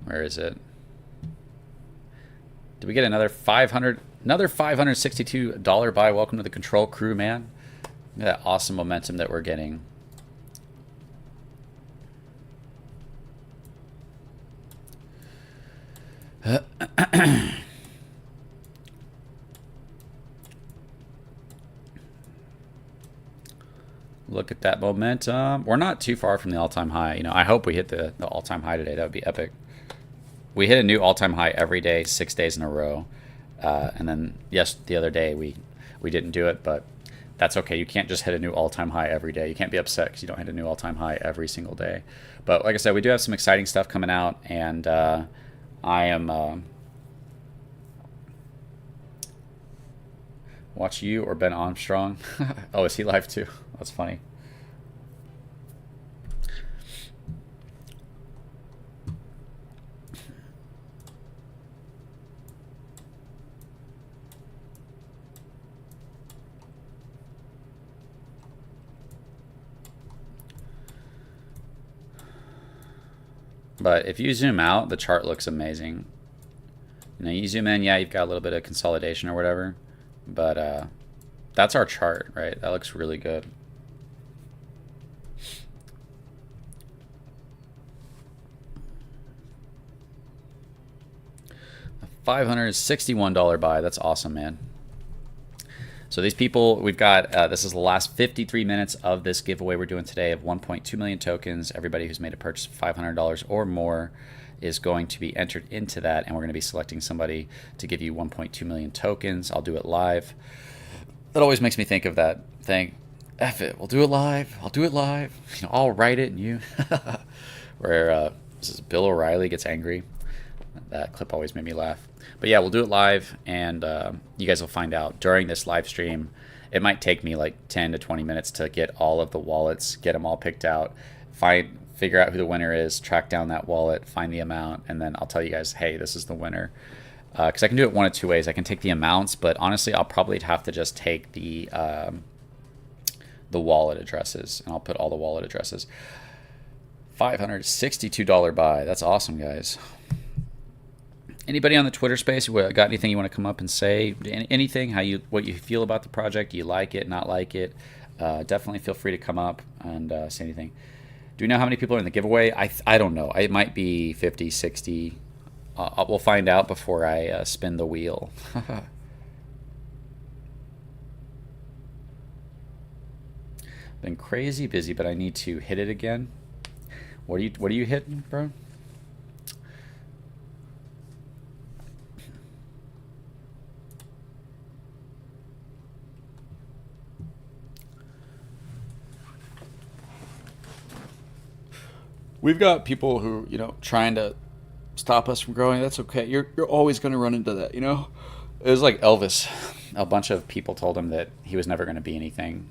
where is it? Did we get another $562 buy? Welcome to the control crew, man. Look at that awesome momentum that we're getting. Look at that momentum. We're not too far from the all-time high. You know, I hope we hit the all-time high today. That would be epic. We hit a new all-time high every day, 6 days in a row. And then, yes, the other day we didn't do it, but that's okay. You can't just hit a new all-time high every day. You can't be upset because you don't hit a new all-time high every single day. But like I said, we do have some exciting stuff coming out, and I am watch you or Ben Armstrong. Oh, is he live too? That's funny. But if you zoom out, the chart looks amazing. You know, you zoom in, yeah, you've got a little bit of consolidation or whatever, but that's our chart, right? That looks really good. $561 buy. That's awesome, man. So these people, we've got, this is the last 53 minutes of this giveaway we're doing today of 1.2 million tokens. Everybody who's made a purchase of $500 or more is going to be entered into that, and we're going to be selecting somebody to give you 1.2 million tokens. I'll do it live. That always makes me think of that thing. F it, we'll do it live. I'll do it live. You know, I'll write it and you. Where this is Bill O'Reilly gets angry. That clip always made me laugh. But yeah, we'll do it live, and you guys will find out during this live stream. It might take me like 10 to 20 minutes to get all of the wallets, get them all picked out, figure out who the winner is, track down that wallet, find the amount, and then I'll tell you guys, hey, this is the winner. Because I can do it one of two ways. I can take the amounts, but honestly, I'll probably have to just take the wallet addresses, and I'll put all the wallet addresses. $562 buy. That's awesome, guys. Anybody on the Twitter space got anything you want to come up and say? Anything? What you feel about the project? Do you like it? Not like it? Definitely feel free to come up and say anything. Do we know how many people are in the giveaway? I don't know. It might be 50, 60. We'll find out before I spin the wheel. Been crazy busy, but I need to hit it again. What are you hitting, bro? We've got people who, trying to stop us from growing. That's okay. You're always going to run into that, It was like Elvis. A bunch of people told him that he was never going to be anything.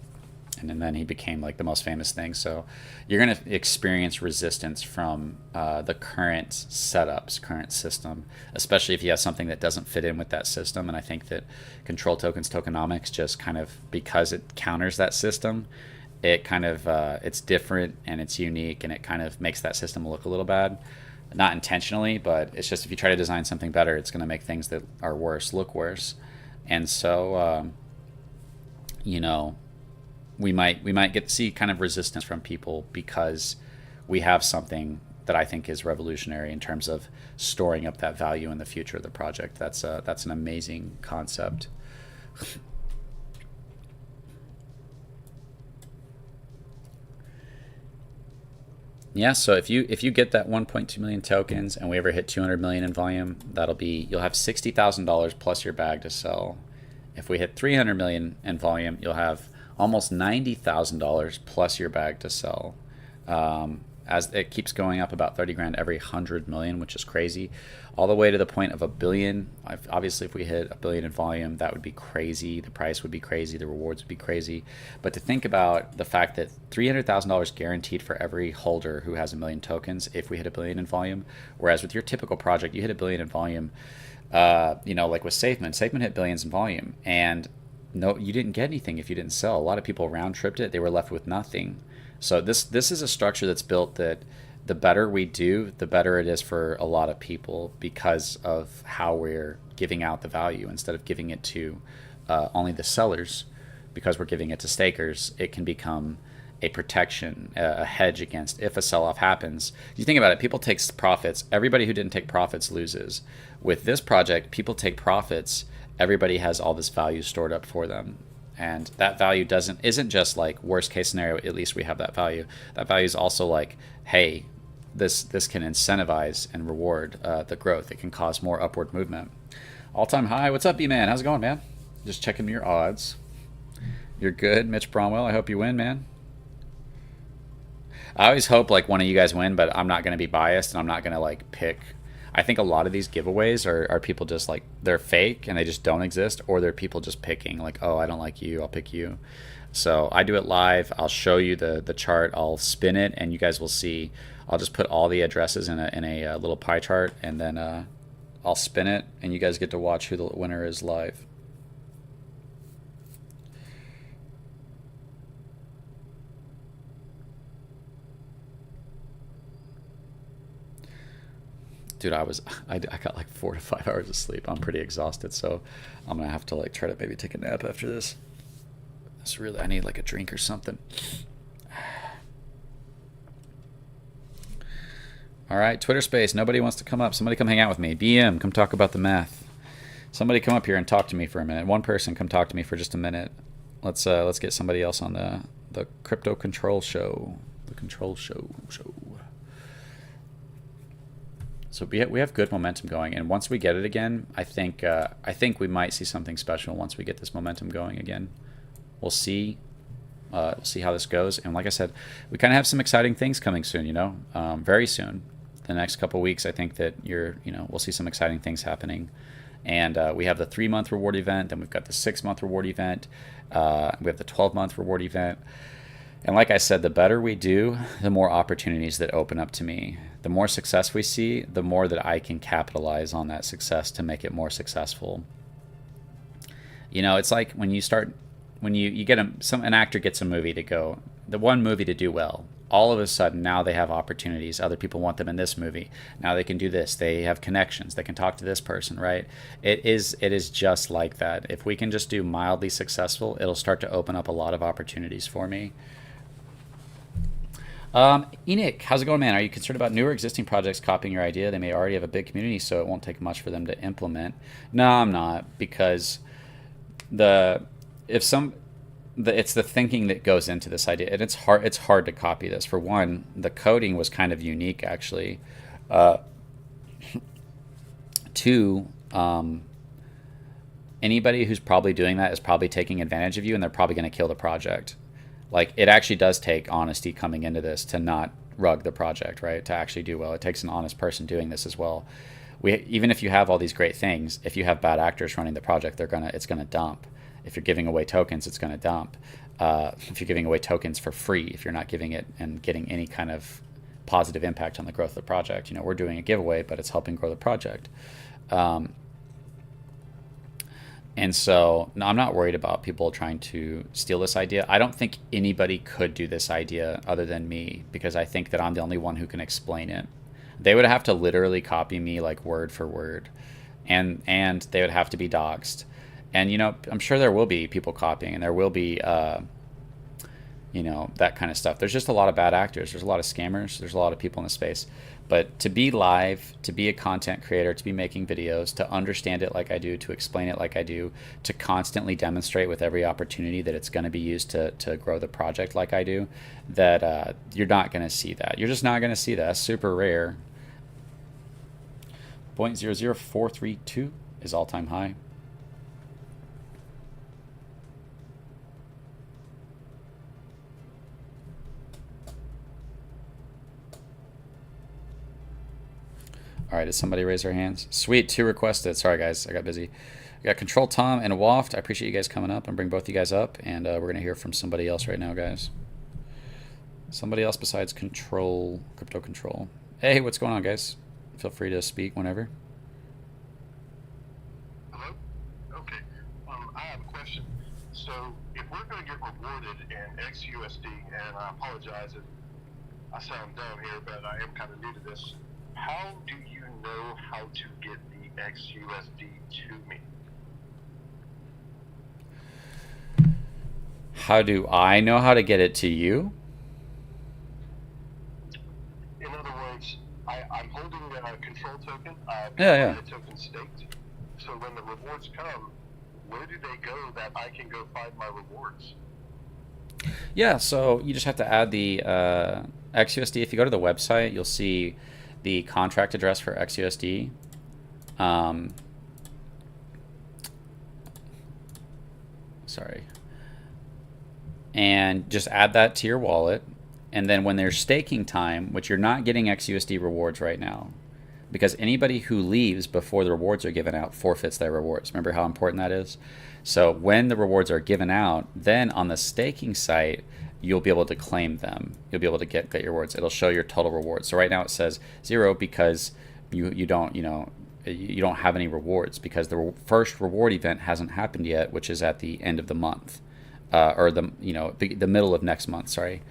And then he became like the most famous thing. So you're going to experience resistance from the current setups, current system, especially if you have something that doesn't fit in with that system. And I think that control tokens, tokenomics, just kind of, because it counters that system, it kind of it's different and it's unique, and it kind of makes that system look a little bad. Not intentionally, but it's just, if you try to design something better, it's going to make things that are worse look worse. And so we might get to see kind of resistance from people because we have something that I think is revolutionary in terms of storing up that value in the future of the project. That's an amazing concept. Yeah, so if you get that 1.2 million tokens and we ever hit 200 million in volume, you'll have $60,000 plus your bag to sell. If we hit 300 million in volume, you'll have almost $90,000 plus your bag to sell. As it keeps going up about 30 grand every 100 million, which is crazy, all the way to the point of $1 billion. Obviously, if we hit $1 billion in volume, that would be crazy. The price would be crazy. The rewards would be crazy. But to think about the fact that $300,000 guaranteed for every holder who has 1 million tokens if we hit $1 billion in volume, whereas with your typical project, you hit $1 billion in volume, like with SafeMan hit billions in volume, and no, you didn't get anything if you didn't sell. A lot of people round tripped it; they were left with nothing. So this is a structure that's built that the better we do, the better it is for a lot of people, because of how we're giving out the value. Instead of giving it to only the sellers, because we're giving it to stakers, it can become a protection, a hedge against if a sell-off happens. You think about it, people take profits. Everybody who didn't take profits loses. With this project, people take profits. Everybody has all this value stored up for them. And that value isn't just like worst case scenario, at least we have that value. That value is also like, hey, this can incentivize and reward the growth. It can cause more upward movement. All-time high. What's up, B-Man? How's it going, man? Just checking your odds. You're good, Mitch Bromwell. I hope you win, man. I always hope like one of you guys win, but I'm not going to be biased, and I'm not going to like pick. I think a lot of these giveaways are people just like, they're fake and they just don't exist, or they're people just picking like, oh, I don't like you, I'll pick you. So I do it live. I'll show you the chart. I'll spin it, and you guys will see. I'll just put all the addresses in a little pie chart, and then I'll spin it, and you guys get to watch who the winner is live. Dude, I got like 4 to 5 hours of sleep. I'm pretty exhausted, so I'm gonna have to like try to maybe take a nap after this. I need like a drink or something. All right, Twitter space. Nobody wants to come up. Somebody come hang out with me. BM, come talk about the math. Somebody come up here and talk to me for a minute. One person come talk to me for just a minute. Let's get somebody else on the crypto control show. The control show. So we have good momentum going, and once we get it again, I think we might see something special once we get this momentum going again. We'll see. We'll see how this goes. And like I said, we kind of have some exciting things coming soon. Very soon. The next couple weeks, I think that we'll see some exciting things happening. And we have the 3-month reward event, then we've got the 6-month reward event. We have the 12-month reward event. And like I said, the better we do, the more opportunities that open up to me. The more success we see, the more that I can capitalize on that success to make it more successful. It's like when you get an actor gets a movie to go, the one movie to do well, all of a sudden now they have opportunities. Other people want them in this movie. Now they can do this. They have connections. They can talk to this person, right? It is just like that. If we can just do mildly successful, it'll start to open up a lot of opportunities for me. Enoch, how's it going, man? Are you concerned about newer existing projects copying your idea? They may already have a big community, so it won't take much for them to implement. No, I'm not, because the if some it's the thinking that goes into this idea, and it's hard to copy this. For one, the coding was kind of unique, actually. Uh, Two, anybody who's probably doing that is probably taking advantage of you, and they're probably going to kill the project. Like, it actually does take honesty coming into this to not rug the project, right? To actually do well, it takes an honest person doing this as well. Even if you have all these great things, if you have bad actors running the project, it's gonna dump. If you're giving away tokens, it's gonna dump. If you're giving away tokens for free, if you're not giving it and getting any kind of positive impact on the growth of the project, we're doing a giveaway, but it's helping grow the project. And so, no, I'm not worried about people trying to steal this idea. I don't think anybody could do this idea other than me, because I think that I'm the only one who can explain it. They would have to literally copy me like word for word, and they would have to be doxxed. And I'm sure there will be people copying, and there will be that kind of stuff. There's just a lot of bad actors. There's a lot of scammers. There's a lot of people in the space. But to be live, to be a content creator, to be making videos, to understand it like I do, to explain it like I do, to constantly demonstrate with every opportunity that it's going to be used to grow the project like I do, that you're not going to see that. You're just not going to see that. That's super rare. 0.00432 is all-time high. All right, did somebody raise their hands? Sweet, 2 requested. Sorry, guys, I got busy. We got Control Tom and Waft. I appreciate you guys coming up and bring both you guys up. And we're going to hear from somebody else right now, guys. Somebody else besides Crypto Control. Hey, what's going on, guys? Feel free to speak whenever. Hello? Okay. I have a question. So, if we're going to get rewarded in XUSD, and I apologize if I sound dumb here, but I am kind of new to this. How do you know how to get the XUSD to me? How do I know how to get it to you? In other words, I'm holding a control token. I've Yeah. got a token staked. So when the rewards come, where do they go that I can go find my rewards? Yeah, so you just have to add the XUSD. If you go to the website, you'll see the contract address for XUSD. Sorry. And just add that to your wallet. And then when there's staking time, which you're not getting XUSD rewards right now, because anybody who leaves before the rewards are given out forfeits their rewards. Remember how important that is? So when the rewards are given out, then on the staking site, you'll be able to claim them. You'll be able to get your rewards. It'll show your total rewards. So right now it says 0 because you don't have any rewards, because the first reward event hasn't happened yet, which is at the end of the month, or the middle of next month. Sorry,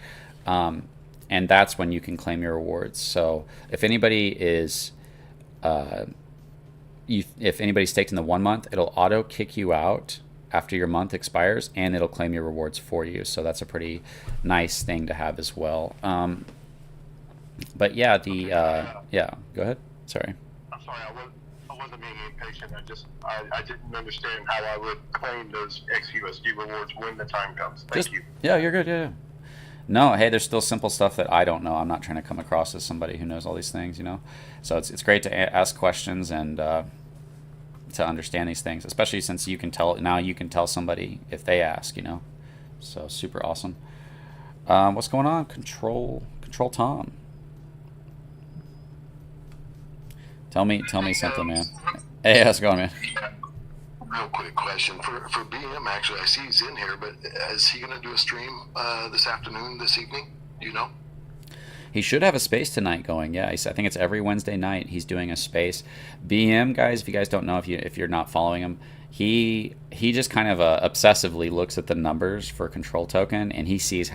and that's when you can claim your rewards. So if anybody is if anybody's staked in the 1 month, it'll auto kick you out after your month expires, and it'll claim your rewards for you. So that's a pretty nice thing to have as well. But yeah, yeah, go ahead. Sorry. I'm sorry, I wasn't being impatient. I didn't understand how I would claim those XUSD rewards when the time comes. Thank you. Yeah, you're good. Yeah. No, hey, there's still simple stuff that I don't know. I'm not trying to come across as somebody who knows all these things, So it's great to ask questions and to understand these things, especially since you can tell somebody if they ask, So super awesome. What's going on? Control Tom. Tell me something, man. Hey, how's it going, man? Real quick question for BM. Actually, I see he's in here, but is he going to do a stream this afternoon, this evening? Do you know? He should have a space tonight going. Yeah, I think it's every Wednesday night he's doing a space. BM, guys, if you guys don't know, if you're not following him, he just kind of obsessively looks at the numbers for control token, and he sees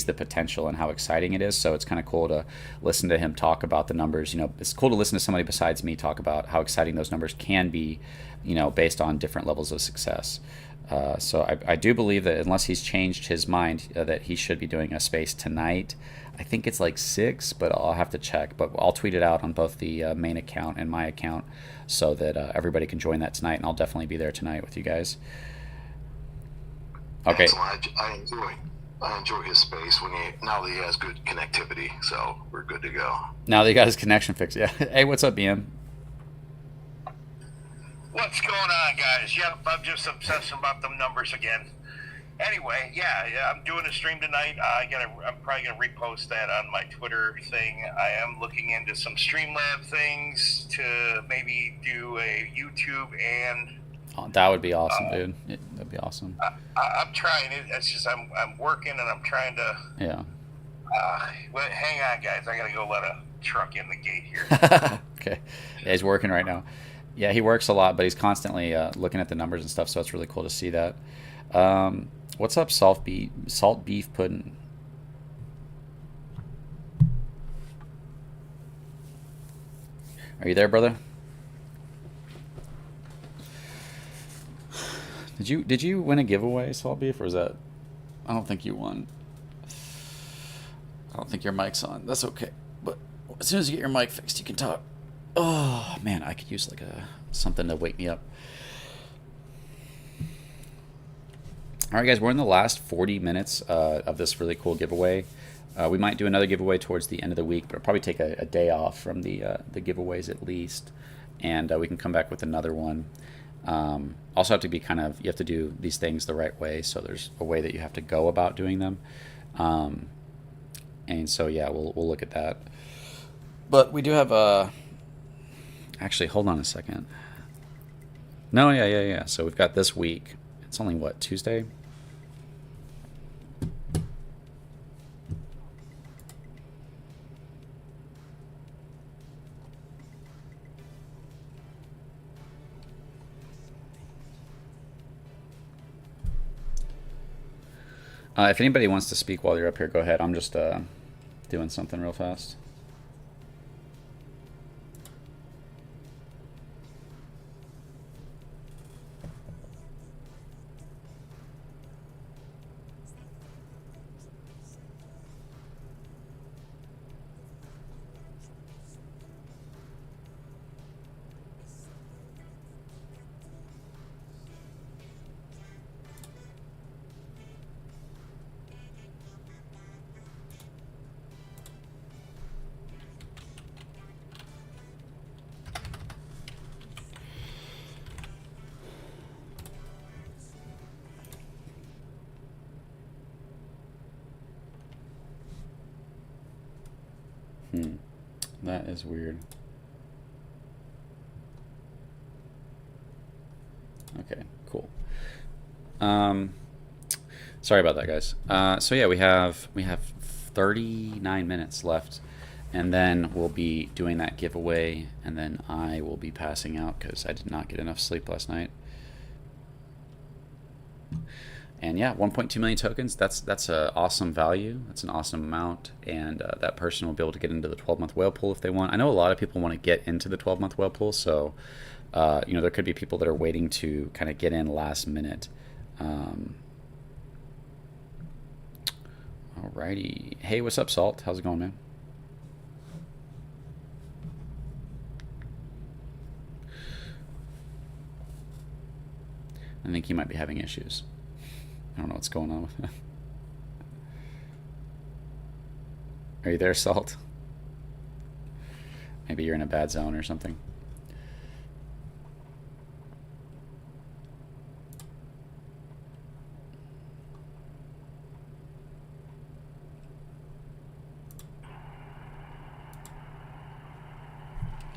the potential and how exciting it is. So it's kind of cool to listen to him talk about the numbers. It's cool to listen to somebody besides me talk about how exciting those numbers can be, based on different levels of success. So I do believe that unless he's changed his mind, that he should be doing a space tonight. I think it's like 6, but I'll have to check. But I'll tweet it out on both the main account and my account so that everybody can join that tonight. And I'll definitely be there tonight with you guys. Okay. Excellent. I enjoy his space now that he has good connectivity. So we're good to go. Now that he got his connection fixed, yeah. Hey, what's up, BM? What's going on, guys? Yep, I'm just obsessing about them numbers again. Anyway, yeah, I'm doing a stream tonight. I'm probably gonna repost that on my Twitter thing. I am looking into some Streamlab things to maybe do a YouTube and. Oh, that would be awesome, dude. That'd be awesome. I'm trying it. It's just I'm working and I'm trying to. Yeah. Well, hang on, guys. I gotta go let a truck in the gate here. Okay. Yeah, he's working right now. Yeah, he works a lot, but he's constantly looking at the numbers and stuff, so it's really cool to see that. What's up, salt beef pudding? Are you there, brother? Did you win a giveaway, salt beef, or is that? I don't think you won. I don't think your mic's on. That's okay. But as soon as you get your mic fixed, you can talk. Oh man, I could use like something to wake me up. All right, guys, we're in the last 40 minutes of this really cool giveaway. We might do another giveaway towards the end of the week, but I'll probably take a day off from the giveaways at least, and we can come back with another one. Also have to be you have to do these things the right way, so there's a way that you have to go about doing them. And so yeah, we'll look at that. But we do have actually, hold on a second. No, yeah. So we've got this week. It's only what, Tuesday? If anybody wants to speak while you're up here, go ahead. I'm just doing something real fast. That is weird. Okay, cool. Sorry about that, guys. So yeah, we have 39 minutes left, and then we'll be doing that giveaway, and then I will be passing out because I did not get enough sleep last night. And yeah, 1.2 million tokens, that's an awesome value. That's an awesome amount. And that person will be able to get into the 12-month whale pool if they want. I know a lot of people want to get into the 12-month whale pool. So, there could be people that are waiting to kind of get in last minute. Alrighty. Hey, what's up, Salt? How's it going, man? I think you might be having issues. I don't know what's going on with that. Are you there, Salt? Maybe you're in a bad zone or something.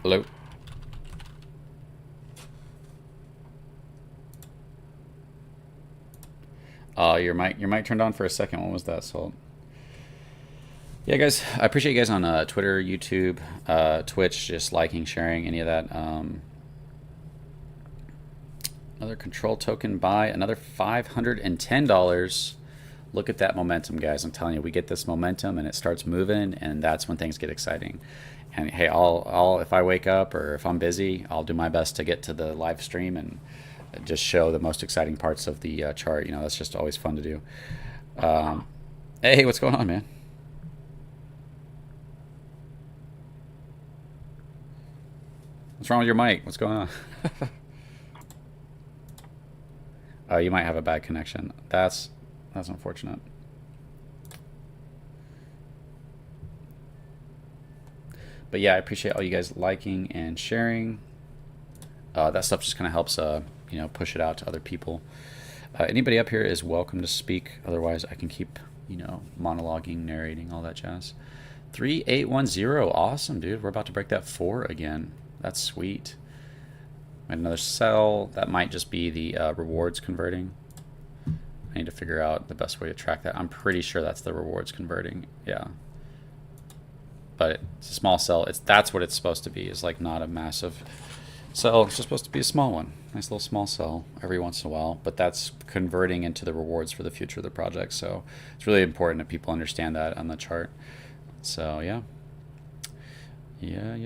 Hello? Your mic turned on for a second. What was that, Salt? Yeah, guys, I appreciate you guys on Twitter, YouTube, Twitch, just liking, sharing, any of that. Another control token buy, another $510. Look at that momentum, guys. I'm telling you, we get this momentum and it starts moving, and that's when things get exciting. And hey, I'll if I wake up or if I'm busy, I'll do my best to get to the live stream and just show the most exciting parts of the chart. You know, that's just always fun to do. Hey, what's going on, man? What's wrong with your mic? What's going on? You might have a bad connection. That's unfortunate. But yeah, I appreciate all you guys liking and sharing. That stuff just kind of helps, push it out to other people. Anybody up here is welcome to speak. Otherwise, I can keep, monologuing, narrating, all that jazz. 3810. Awesome, dude. We're about to break that 4 again. That's sweet. Another sell. That might just be the rewards converting. I need to figure out the best way to track that. I'm pretty sure that's the rewards converting. Yeah. But it's a small sell. That's what it's supposed to be. It's like not a massive sell. It's just supposed to be a small one. Nice little small sell every once in a while. But that's converting into the rewards for the future of the project. So it's really important that people understand that on the chart. So yeah. Yeah.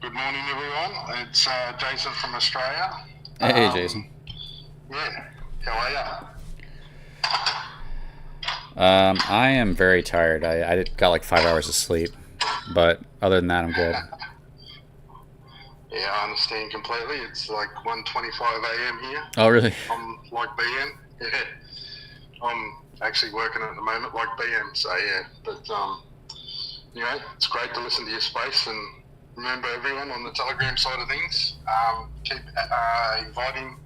Good morning, everyone. It's Jason from Australia. Hey, Jason. Yeah, how are you? I am very tired. I got like 5 hours of sleep, but other than that, I'm good. Yeah, I understand completely. It's like 1:25 a.m. here. Oh, really? I'm like BM. Yeah, I'm actually working at the moment like BM. So yeah, but it's great to listen to your space, and remember everyone on the Telegram side of things. Keep inviting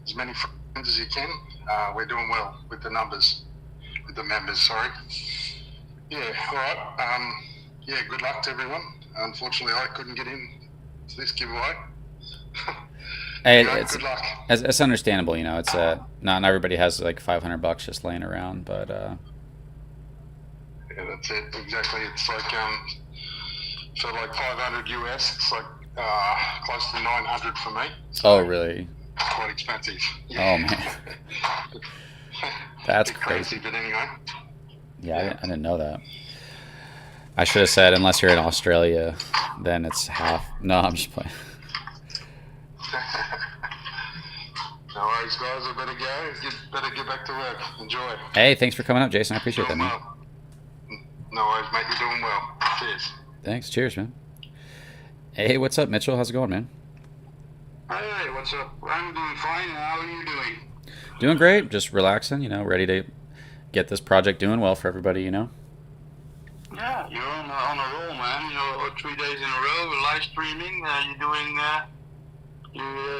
as many friends as you can. We're doing well with the numbers. With the members, sorry. Yeah, all right. Good luck to everyone. Unfortunately, I couldn't get in to this giveaway. Hey, good luck. It's understandable, It's not everybody has like $500 just laying around, but yeah, that's it exactly. It's like for like 500 US, it's like close to 900 for me. So oh, really? Quite expensive. Yeah. Oh man. That's crazy. But anyway. Yeah, I didn't know that. I should have said, unless you're in Australia, then it's half. No, I'm just playing. No worries, guys. I better go. Better get back to work. Enjoy. Hey, thanks for coming up, Jason. I appreciate that, man. Well. No worries, mate. You're doing well. Cheers. Thanks. Cheers, man. Hey, what's up, Mitchell? How's it going, man? Hey, what's up? I'm doing fine. How are you doing? Doing great. Just relaxing, ready to get this project doing well for everybody, Yeah, you're on a roll, man. 3 days in a row, live streaming. You're doing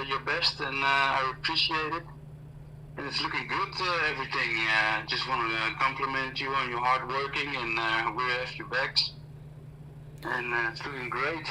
your best, and I appreciate it. And it's looking good, everything. Just want to compliment you on your hard working, and we have your backs. And it's looking great.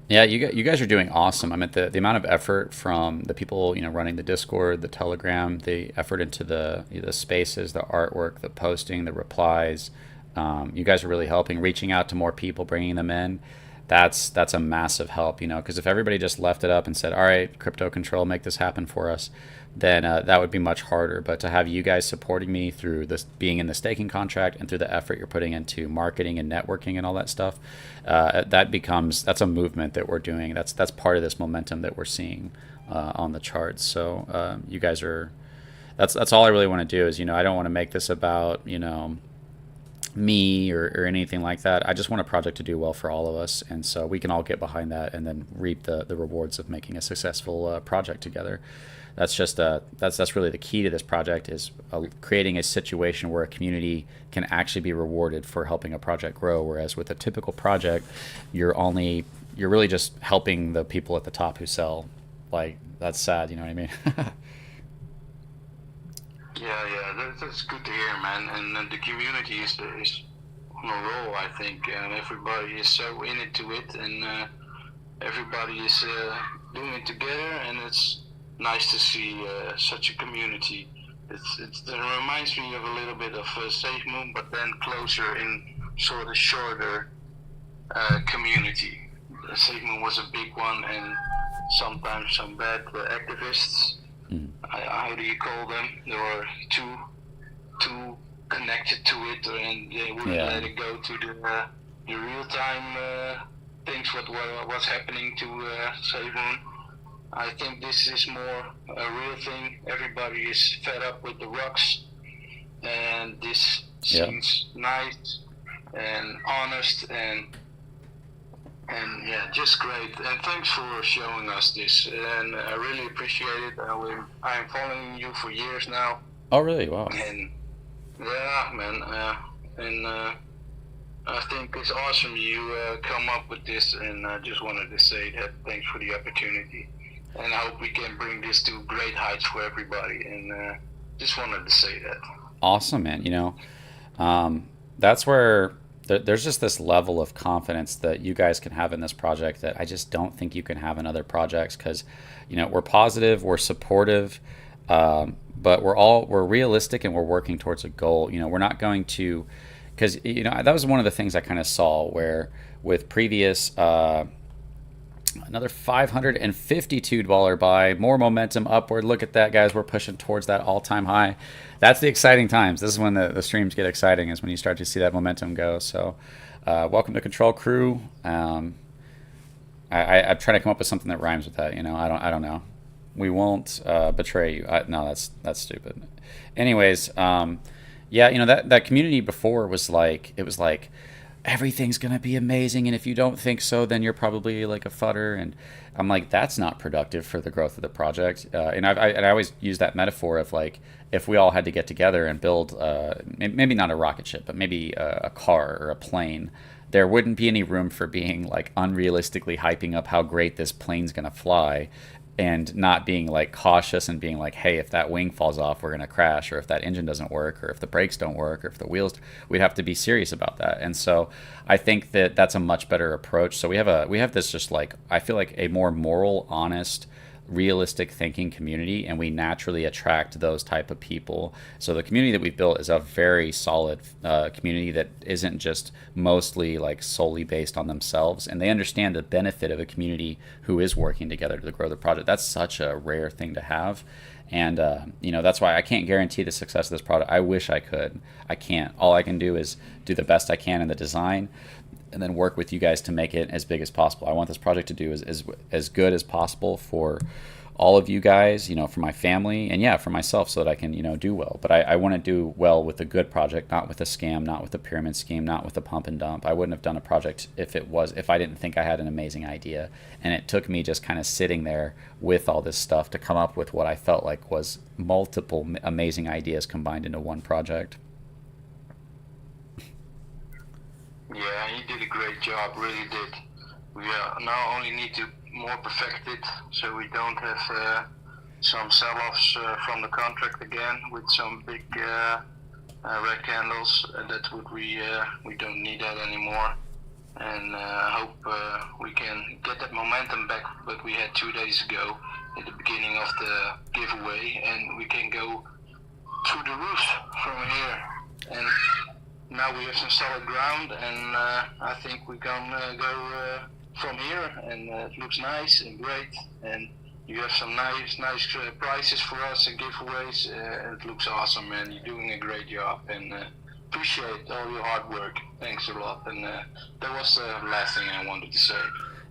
Yeah, you guys are doing awesome. I mean, the amount of effort from the people, running the Discord, the Telegram, the effort into the spaces, the artwork, the posting, the replies. You guys are really helping, reaching out to more people, bringing them in. That's a massive help, because if everybody just left it up and said, all right, crypto control, make this happen for us, then that would be much harder. But to have you guys supporting me through this, being in the staking contract, and through the effort you're putting into marketing and networking and all that stuff, that's a movement that we're doing. That's part of this momentum that we're seeing on the charts. So you guys are, that's all I really want to do is, I don't want to make this about, me or anything like that. I just want a project to do well for all of us, and so we can all get behind that and then reap the rewards of making a successful project together. That's just that's really the key to this project, is creating a situation where a community can actually be rewarded for helping a project grow. Whereas with a typical project, you're really just helping the people at the top who sell. Like, that's sad, you know what I mean? Yeah, that's good to hear, man. And the community is on a roll, I think, and everybody is so into it, and everybody is doing it together, and it's nice to see such a community. It reminds me of a little bit of SafeMoon, but then closer in sort of shorter community. SafeMoon was a big one, and sometimes some bad activists. How do you call them? They were too connected to it, and they wouldn't let it go to the real time things. What's happening to SafeMoon? I think this is more a real thing. Everybody is fed up with the rocks, and this seems nice and honest and yeah, just great. And thanks for showing us this. And I really appreciate it. I'm following you for years now. Oh, really? Wow. And yeah, man. I think it's awesome you come up with this. And I just wanted to say that thanks for the opportunity. And I hope we can bring this to great heights for everybody. And just wanted to say that. Awesome, man. That's where there's just this level of confidence that you guys can have in this project that I just don't think you can have in other projects, because we're positive, we're supportive, but we're realistic, and we're working towards a goal. We're not going to, because that was one of the things I kind of saw where with previous another $552 buy, more momentum upward. Look at that, guys. We're pushing towards that all-time high. That's the exciting times. This is when the streams get exciting, is when you start to see that momentum go. So welcome to Control Crew. I'm trying to come up with something that rhymes with that. I don't know. We won't betray you. No, that's stupid. Anyways, that community before was like, it was like, everything's going to be amazing, and if you don't think so, then you're probably like a fudder. And I'm like, that's not productive for the growth of the project. And I always use that metaphor of like, if we all had to get together and build maybe not a rocket ship, but maybe a car or a plane, there wouldn't be any room for being like unrealistically hyping up how great this plane's going to fly, and not being like cautious and being like, hey, if that wing falls off, we're going to crash, or if that engine doesn't work, or if the brakes don't work, or if the wheels, we'd have to be serious about that. And so I think that that's a much better approach. So we have this just like, I feel like a more moral, honest, realistic thinking community, and we naturally attract those type of people. So the community that we've built is a very solid community that isn't just mostly like solely based on themselves, and they understand the benefit of a community who is working together to grow the project. That's such a rare thing to have. And that's why I can't guarantee the success of this product. I wish I could. I can't. All I can do is do the best I can in the design, and then work with you guys to make it as big as possible. I want this project to do as good as possible for all of you guys, for my family, and for myself, so that I can, do well. But I want to do well with a good project, not with a scam, not with a pyramid scheme, not with a pump and dump. I wouldn't have done a project if I didn't think I had an amazing idea. And it took me just kind of sitting there with all this stuff to come up with what I felt like was multiple amazing ideas combined into one project. Yeah, you did a great job, really did. We now only need to more perfect it, so we don't have some sell-offs from the contract again with some big red candles. That's what we don't need that anymore. And I hope we can get that momentum back that we had 2 days ago at the beginning of the giveaway, and we can go through the roof from here. And now we have some solid ground, and I think we can go from here, and it looks nice and great, and you have some nice prizes for us and giveaways. It looks awesome, and you're doing a great job, and appreciate all your hard work. Thanks a lot. And that was the last thing I wanted to say.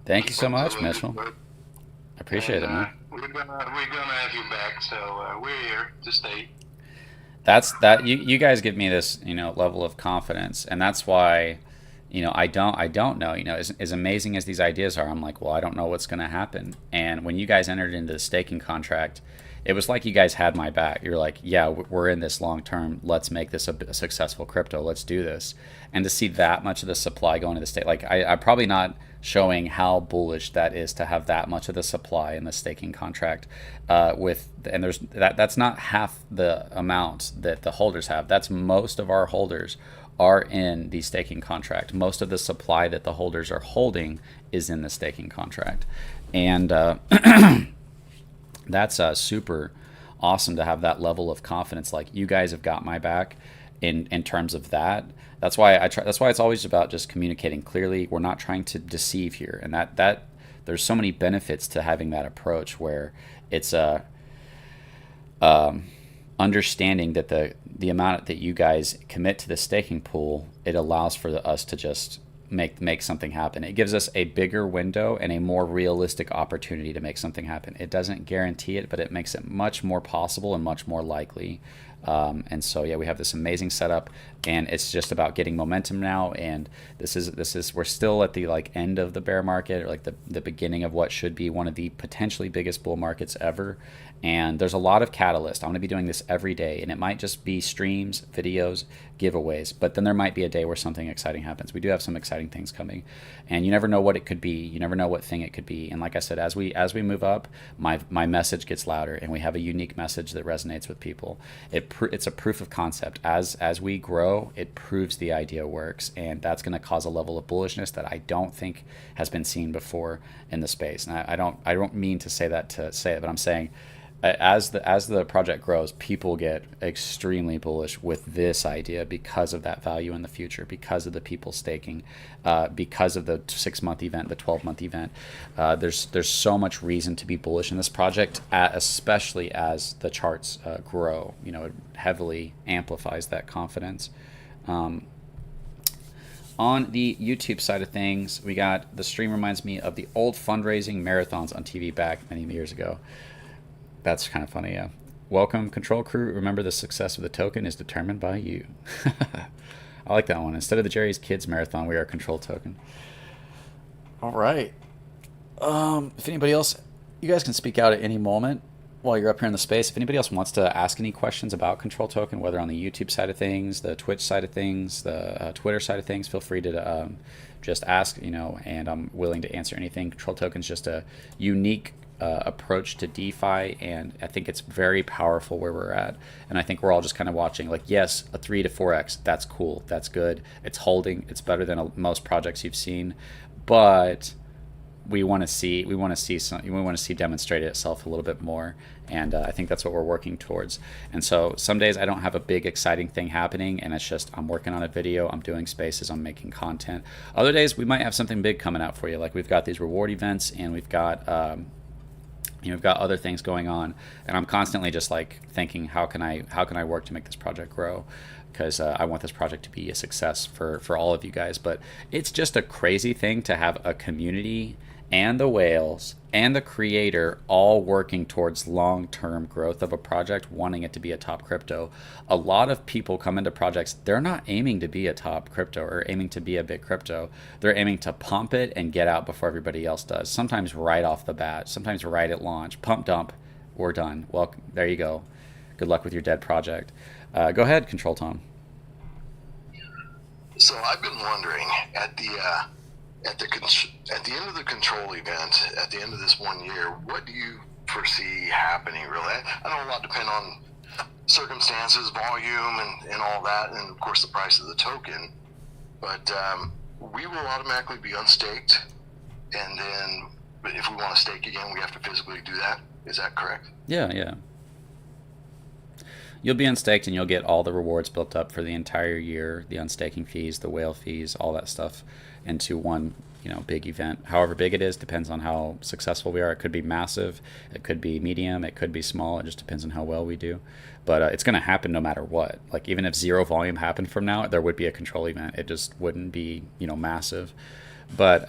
Thank you so much, Mitchell. I appreciate it, man. We're gonna have you back, so we're here to stay. You guys give me this level of confidence, and that's why I don't know, as amazing as these ideas are, I'm like, well, I don't know what's going to happen. And when you guys entered into the staking contract, it was like you guys had my back. You're like, yeah, we're in this long term. Let's make this a successful crypto. Let's do this. And to see that much of the supply going to the state, like I'm probably not showing how bullish that is to have that much of the supply in the staking contract that's not half the amount that the holders have. That's most of our holders are in the staking contract. Most of the supply that the holders are holding is in the staking contract. And that's super awesome to have that level of confidence. Like, you guys have got my back, in terms of that. That's why I try. That's why it's always about just communicating clearly. We're not trying to deceive here, and that there's so many benefits to having that approach where it's a understanding that the amount that you guys commit to the staking pool, it allows for us to just make something happen. It gives us a bigger window and a more realistic opportunity to make something happen. It doesn't guarantee it, but it makes it much more possible and much more likely. And so yeah, we have this amazing setup, and it's just about getting momentum now. And this is we're still at the like end of the bear market, or like the beginning of what should be one of the potentially biggest bull markets ever. And there's a lot of catalyst. I'm going to be doing this every day, and it might just be streams, videos, giveaways, but then there might be a day where something exciting happens. We do have some exciting things coming, and you never know what it could be. You never know what thing it could be. And like I said, as we move up, my message gets louder, and we have a unique message that resonates with people. It's a proof of concept. As we grow, it proves the idea works, and that's going to cause a level of bullishness that I don't think has been seen before in the space. And I don't mean to say that to say it, but I'm saying, as the project grows, people get extremely bullish with this idea because of that value in the future, because of the people staking, because of the 6-month event, the 12-month event. There's so much reason to be bullish in this project, especially as the charts grow. It heavily amplifies that confidence. On the YouTube side of things, we got the stream reminds me of the old fundraising marathons on TV back many years ago. That's kind of funny, yeah. Welcome, Control Crew. Remember, the success of the token is determined by you. I like that one. Instead of the Jerry's Kids Marathon, we are Control Token. All right. If anybody else, you guys can speak out at any moment while you're up here in the space. If anybody else wants to ask any questions about Control Token, whether on the YouTube side of things, the Twitch side of things, the Twitter side of things, feel free to just ask, and I'm willing to answer anything. Control Token is just a unique approach to DeFi, and I think it's very powerful where we're at. And I think we're all just kind of watching, like, yes, a 3 to 4x, that's cool, that's good, it's holding, it's better than most projects you've seen, but we want to see demonstrate itself a little bit more. And I think that's what we're working towards. And so some days I don't have a big exciting thing happening, and it's just I'm working on a video, I'm doing spaces, I'm making content. Other days we might have something big coming out for you, like we've got these reward events, and we've got we've got other things going on, and I'm constantly just like thinking, how can I work to make this project grow? Because I want this project to be a success for all of you guys. But it's just a crazy thing to have a community and the whales and the creator all working towards long-term growth of a project, wanting it to be a top crypto. A lot of people come into projects, they're not aiming to be a top crypto or aiming to be a big crypto. They're aiming to pump it and get out before everybody else does. Sometimes right off the bat, sometimes right at launch. Pump dump, we're done. Well, there you go. Good luck with your dead project. Go ahead, Control Tom. So I've been wondering, at the end of the control event, at the end of this 1 year, what do you foresee happening, really? I know a lot depend on circumstances, volume, and all that, and of course the price of the token, but we will automatically be unstaked, and then if we want to stake again, we have to physically do that. Is that correct? Yeah. You'll be unstaked, and you'll get all the rewards built up for the entire year, the unstaking fees, the whale fees, all that stuff into one, big event. However big it is, depends on how successful we are. It could be massive, it could be medium, it could be small. It just depends on how well we do. But it's going to happen no matter what. Like, even if zero volume happened from now, there would be a control event. It just wouldn't be, massive. But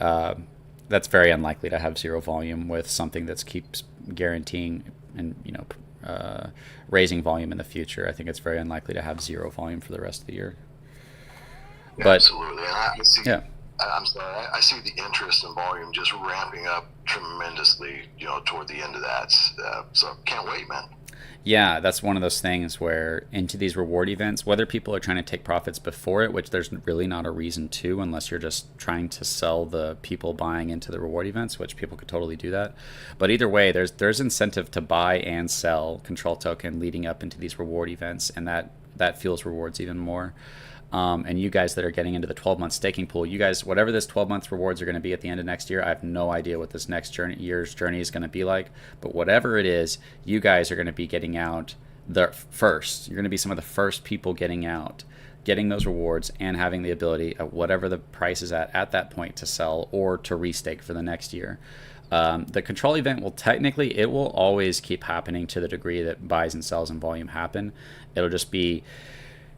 that's very unlikely to have zero volume with something that keeps guaranteeing and, raising volume in the future. I think it's very unlikely to have zero volume for the rest of the year. But absolutely. And I'm sorry, I see the interest in volume just ramping up tremendously, toward the end of that. So can't wait, man. Yeah, that's one of those things where into these reward events, whether people are trying to take profits before it, which there's really not a reason to, unless you're just trying to sell the people buying into the reward events, which people could totally do that. But either way, there's incentive to buy and sell Control Token leading up into these reward events, and that fuels rewards even more. And you guys that are getting into the 12-month staking pool, you guys, whatever this 12-month rewards are going to be at the end of next year, I have no idea what this next year's journey is going to be like. But whatever it is, you guys are going to be getting out the first. You're going to be some of the first people getting out, getting those rewards, and having the ability at whatever the price is at that point to sell or to restake for the next year. The control event will technically, it will always keep happening to the degree that buys and sells and volume happen. It'll just be,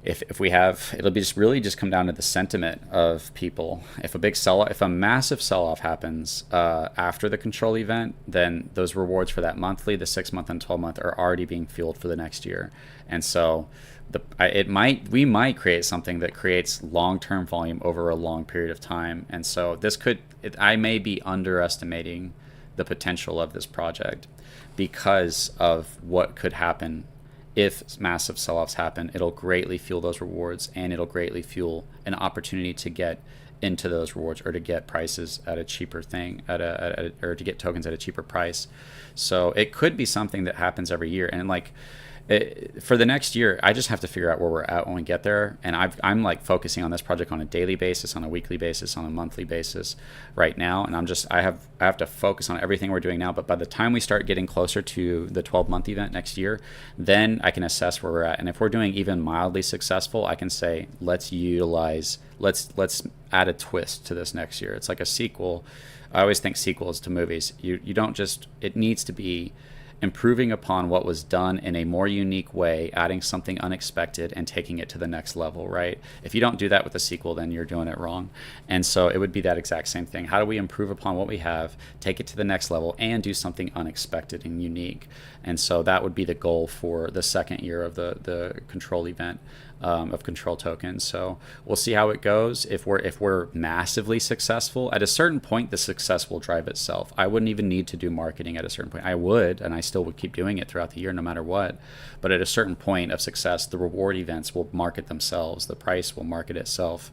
if we have, it'll be just really just come down to the sentiment of people. If a massive sell-off happens after the control event, then those rewards for that monthly, the 6-month and 12-month are already being fueled for the next year. And so we might create something that creates long-term volume over a long period of time. And so I may be underestimating the potential of this project because of what could happen. If massive sell-offs happen, it'll greatly fuel those rewards, and it'll greatly fuel an opportunity to get into those rewards or to get prices at a cheaper thing, or to get tokens at a cheaper price. So it could be something that happens every year. And for the next year, I just have to figure out where we're at when we get there. And I'm like focusing on this project on a daily basis, on a weekly basis, on a monthly basis right now. And I have to focus on everything we're doing now. But by the time we start getting closer to the 12-month event next year, then I can assess where we're at. And if we're doing even mildly successful, I can say, let's add a twist to this next year. It's like a sequel. I always think sequels to movies. You don't just, it needs to be improving upon what was done in a more unique way, adding something unexpected and taking it to the next level, right? If you don't do that with a sequel, then you're doing it wrong. And so it would be that exact same thing. How do we improve upon what we have, take it to the next level, and do something unexpected and unique? And so that would be the goal for the second year of the control event of control tokens. So we'll see how it goes. If we're massively successful, at a certain point, the success will drive itself. I wouldn't even need to do marketing at a certain point. I would, and I still would keep doing it throughout the year no matter what. But at a certain point of success, the reward events will market themselves. The price will market itself.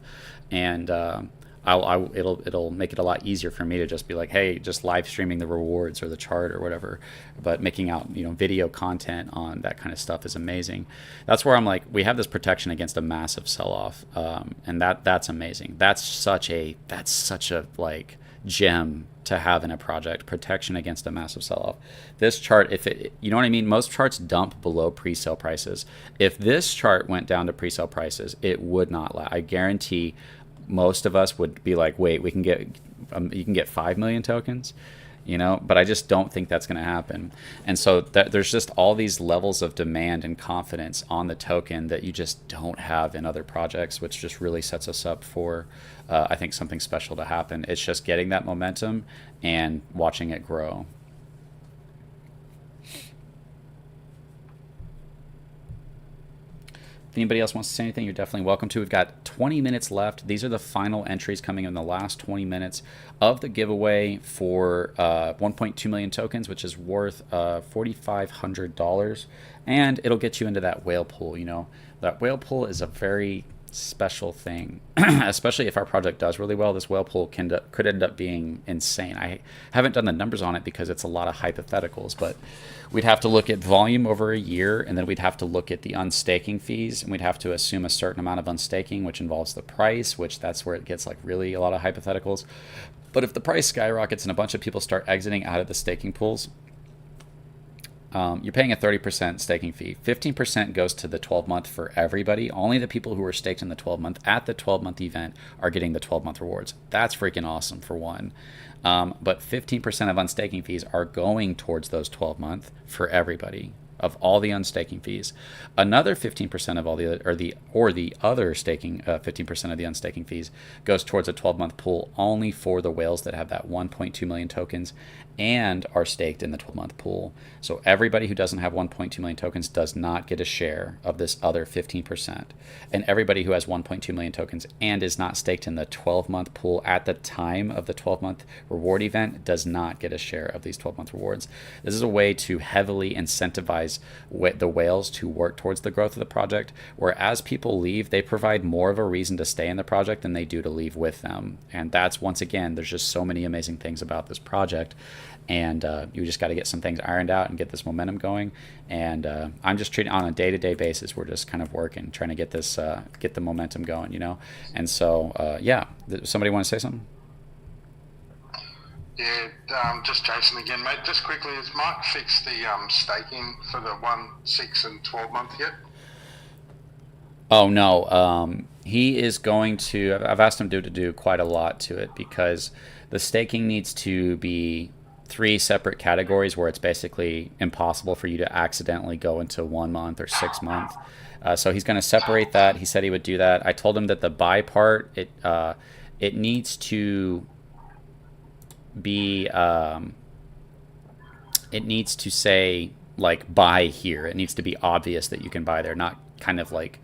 And it'll make it a lot easier for me to just be like, hey, just live streaming the rewards or the chart or whatever. But making out video content on that kind of stuff is amazing. That's where I'm like, we have this protection against a massive sell-off, and that's amazing. That's such a like gem to have in a project, protection against a massive sell-off. This chart, if it, you know what I mean, most charts dump below pre-sale prices. If this chart went down to pre-sale prices, it would not last. I guarantee most of us would be like, wait, you can get 5 million tokens, but I just don't think that's going to happen. And so there's just all these levels of demand and confidence on the token that you just don't have in other projects, which just really sets us up for, I think, something special to happen. It's just getting that momentum and watching it grow. If anybody else wants to say anything, you're definitely welcome to. We've got 20 minutes left. These are the final entries coming in the last 20 minutes of the giveaway for 1.2 million tokens, which is worth $4,500. And it'll get you into that whale pool. That whale pool is a very special thing, especially if our project does really well. This whale pool could end up being insane. I haven't done the numbers on it because it's a lot of hypotheticals, but we'd have to look at volume over a year, and then we'd have to look at the unstaking fees, and we'd have to assume a certain amount of unstaking, which involves the price, which that's where it gets like really a lot of hypotheticals. But if the price skyrockets and a bunch of people start exiting out of the staking pools, you're paying a 30% staking fee. 15% goes to the 12-month for everybody. Only the people who are staked in the 12-month at the 12-month event are getting the 12-month rewards. That's freaking awesome, for one. But 15% of unstaking fees are going towards those 12-month for everybody, of all the unstaking fees. Another 15% of all the other staking, 15% of the unstaking fees goes towards a 12-month pool only for the whales that have that 1.2 million tokens and are staked in the 12-month pool. So everybody who doesn't have 1.2 million tokens does not get a share of this other 15%. And everybody who has 1.2 million tokens and is not staked in the 12-month pool at the time of the 12-month reward event does not get a share of these 12-month rewards. This is a way to heavily incentivize the whales to work towards the growth of the project, where as people leave, they provide more of a reason to stay in the project than they do to leave with them. And that's, once again, there's just so many amazing things about this project. And you just got to get some things ironed out and get this momentum going. And I'm just treating on a day-to-day basis. We're just kind of working, trying to get this, get the momentum going, And so, yeah. Somebody want to say something? Yeah, just Jason again, mate. Just quickly, has Mark fixed the staking for the 1, 6, and 12 month yet? Oh no, he is going to. I've asked him to do quite a lot to it because the staking needs to be three separate categories where it's basically impossible for you to accidentally go into 1 month or 6 month. So he's going to separate that. He said he would do that. I told him that the buy part it needs to be it needs to say like buy here. It needs to be obvious that you can buy there, not kind of like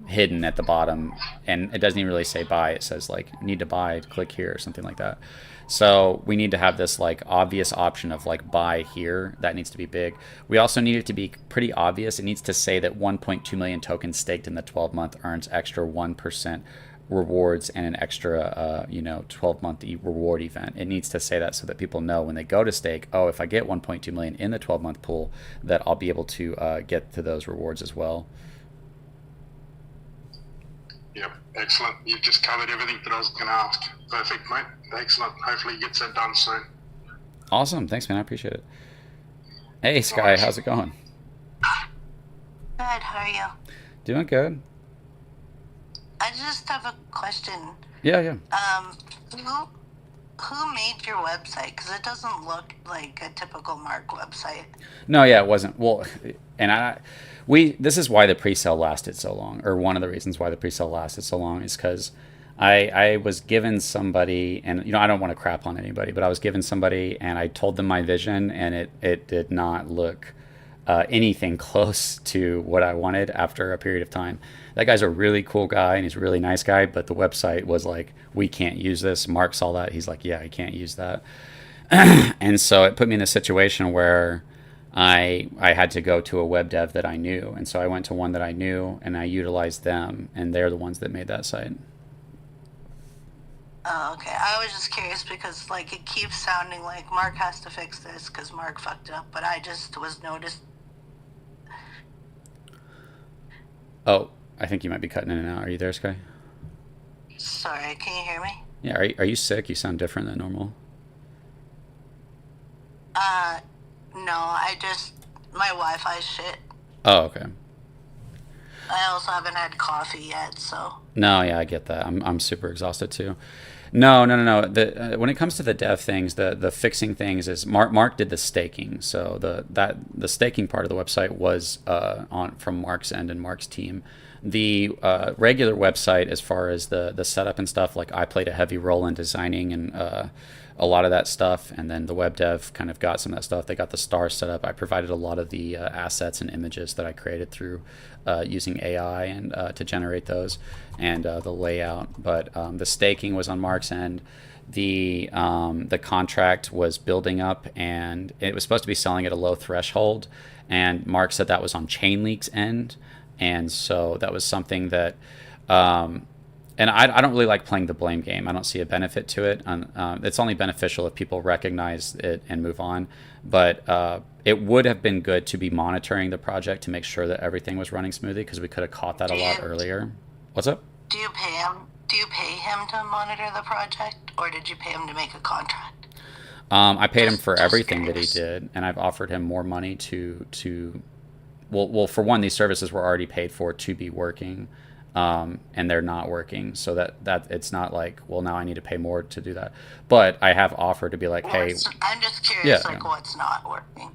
hidden at the bottom, and it doesn't even really say buy. It says like need to buy, click here or something like that. So we need to have this like obvious option of like buy here. That needs to be big. We also need it to be pretty obvious. It needs to say that 1.2 million tokens staked in the 12-month earns extra 1% rewards and an extra 12-month reward event. It needs to say that so that people know when they go to stake, oh, if I get 1.2 million in the 12-month pool, that I'll be able to get to those rewards as well. Yep, excellent. You've just covered everything that I was going to ask. Perfect, mate. Excellent. Hopefully he gets that done soon. Awesome. Thanks, man. I appreciate it. Hey, Sky. How's it going? Good, how are you? Doing good. I just have a question. Yeah. Who made your website? Because it doesn't look like a typical Mark website. No, yeah, it wasn't. Well, and this is why the pre-sale lasted so long, or one of the reasons why the pre-sale lasted so long is because I was given somebody, and I don't want to crap on anybody, but I was given somebody, and I told them my vision, and it did not look anything close to what I wanted after a period of time. That guy's a really cool guy, and he's a really nice guy, but the website was like, we can't use this. Mark saw that. He's like, yeah, I can't use that. And so it put me in a situation where I had to go to a web dev that I knew. And so I went to one that I knew, and I utilized them, and they're the ones that made that site. Oh, okay. I was just curious because, like, it keeps sounding like Mark has to fix this because Mark fucked it up, but I just was noticed. Oh, I think you might be cutting in and out. Are you there, Sky? Sorry, can you hear me? Yeah, are you sick? You sound different than normal. No, my Wi-Fi shit. Oh, okay. I also haven't had coffee yet, so. No, yeah, I get that. I'm super exhausted too. No. When it comes to the dev things, the fixing things is Mark did the staking. So the staking part of the website was from Mark's end and Mark's team. The regular website, as far as the setup and stuff, like I played a heavy role in designing and a lot of that stuff, and then the web dev kind of got some of that stuff. They got the stars set up. I provided a lot of the assets and images that I created through using AI and to generate those, and the layout. But the staking was on Mark's end. The contract was building up, and it was supposed to be selling at a low threshold. And Mark said that was on Chainleak's end, and so that was something that. And I don't really like playing the blame game. I don't see a benefit to it. It's only beneficial if people recognize it and move on. But it would have been good to be monitoring the project to make sure that everything was running smoothly, because we could have caught that a lot earlier. What's up? Do you pay him? Do you pay him to monitor the project, or did you pay him to make a contract? I paid him for everything that he did, and I've offered him more money to. Well, for one, these services were already paid for to be working. And they're not working, so that it's not like, well, now I need to pay more to do that. But I have offered to be like, hey, I'm just curious, yeah. what's not working.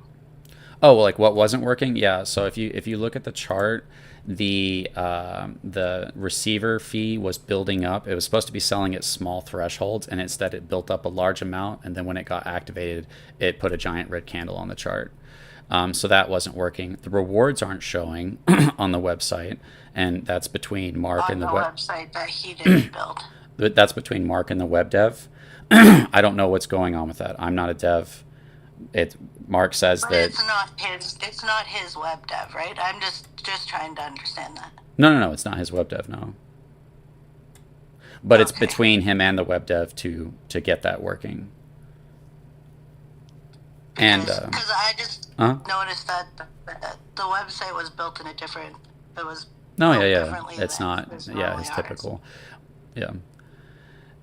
Oh, well, like what wasn't working? Yeah. So if you look at the chart, the receiver fee was building up. It was supposed to be selling at small thresholds, and instead it built up a large amount, and then when it got activated, it put a giant red candle on the chart. So that wasn't working. The rewards aren't showing on the website, and that's between Mark and the website that he didn't build. That's between Mark and the web dev. I don't know what's going on with that. I'm not a dev. Mark says but that it's not his web dev, right? I'm just trying to understand that. No, it's not his web dev, no. But it's between him and the web dev to get that working. Because I just noticed that the website was built in a different. It was. No, yeah. It's not. Yeah, it's typical. Yeah.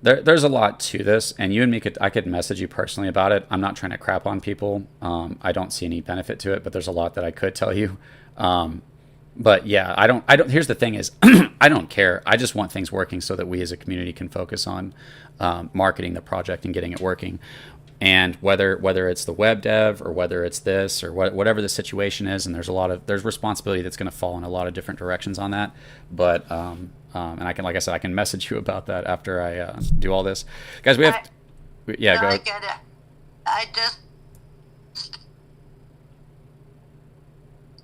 There's a lot to this, and you and me I could message you personally about it. I'm not trying to crap on people. I don't see any benefit to it, but there's a lot that I could tell you. But yeah, I don't. Here's the thing: is I don't care. I just want things working so that we as a community can focus on marketing the project and getting it working. And whether it's the web dev or whether it's this or whatever the situation is, and there's responsibility that's going to fall in a lot of different directions on that. But and I can, like I said, I can message you about that after I do all this, guys. We have yeah, go I ahead. get it. I just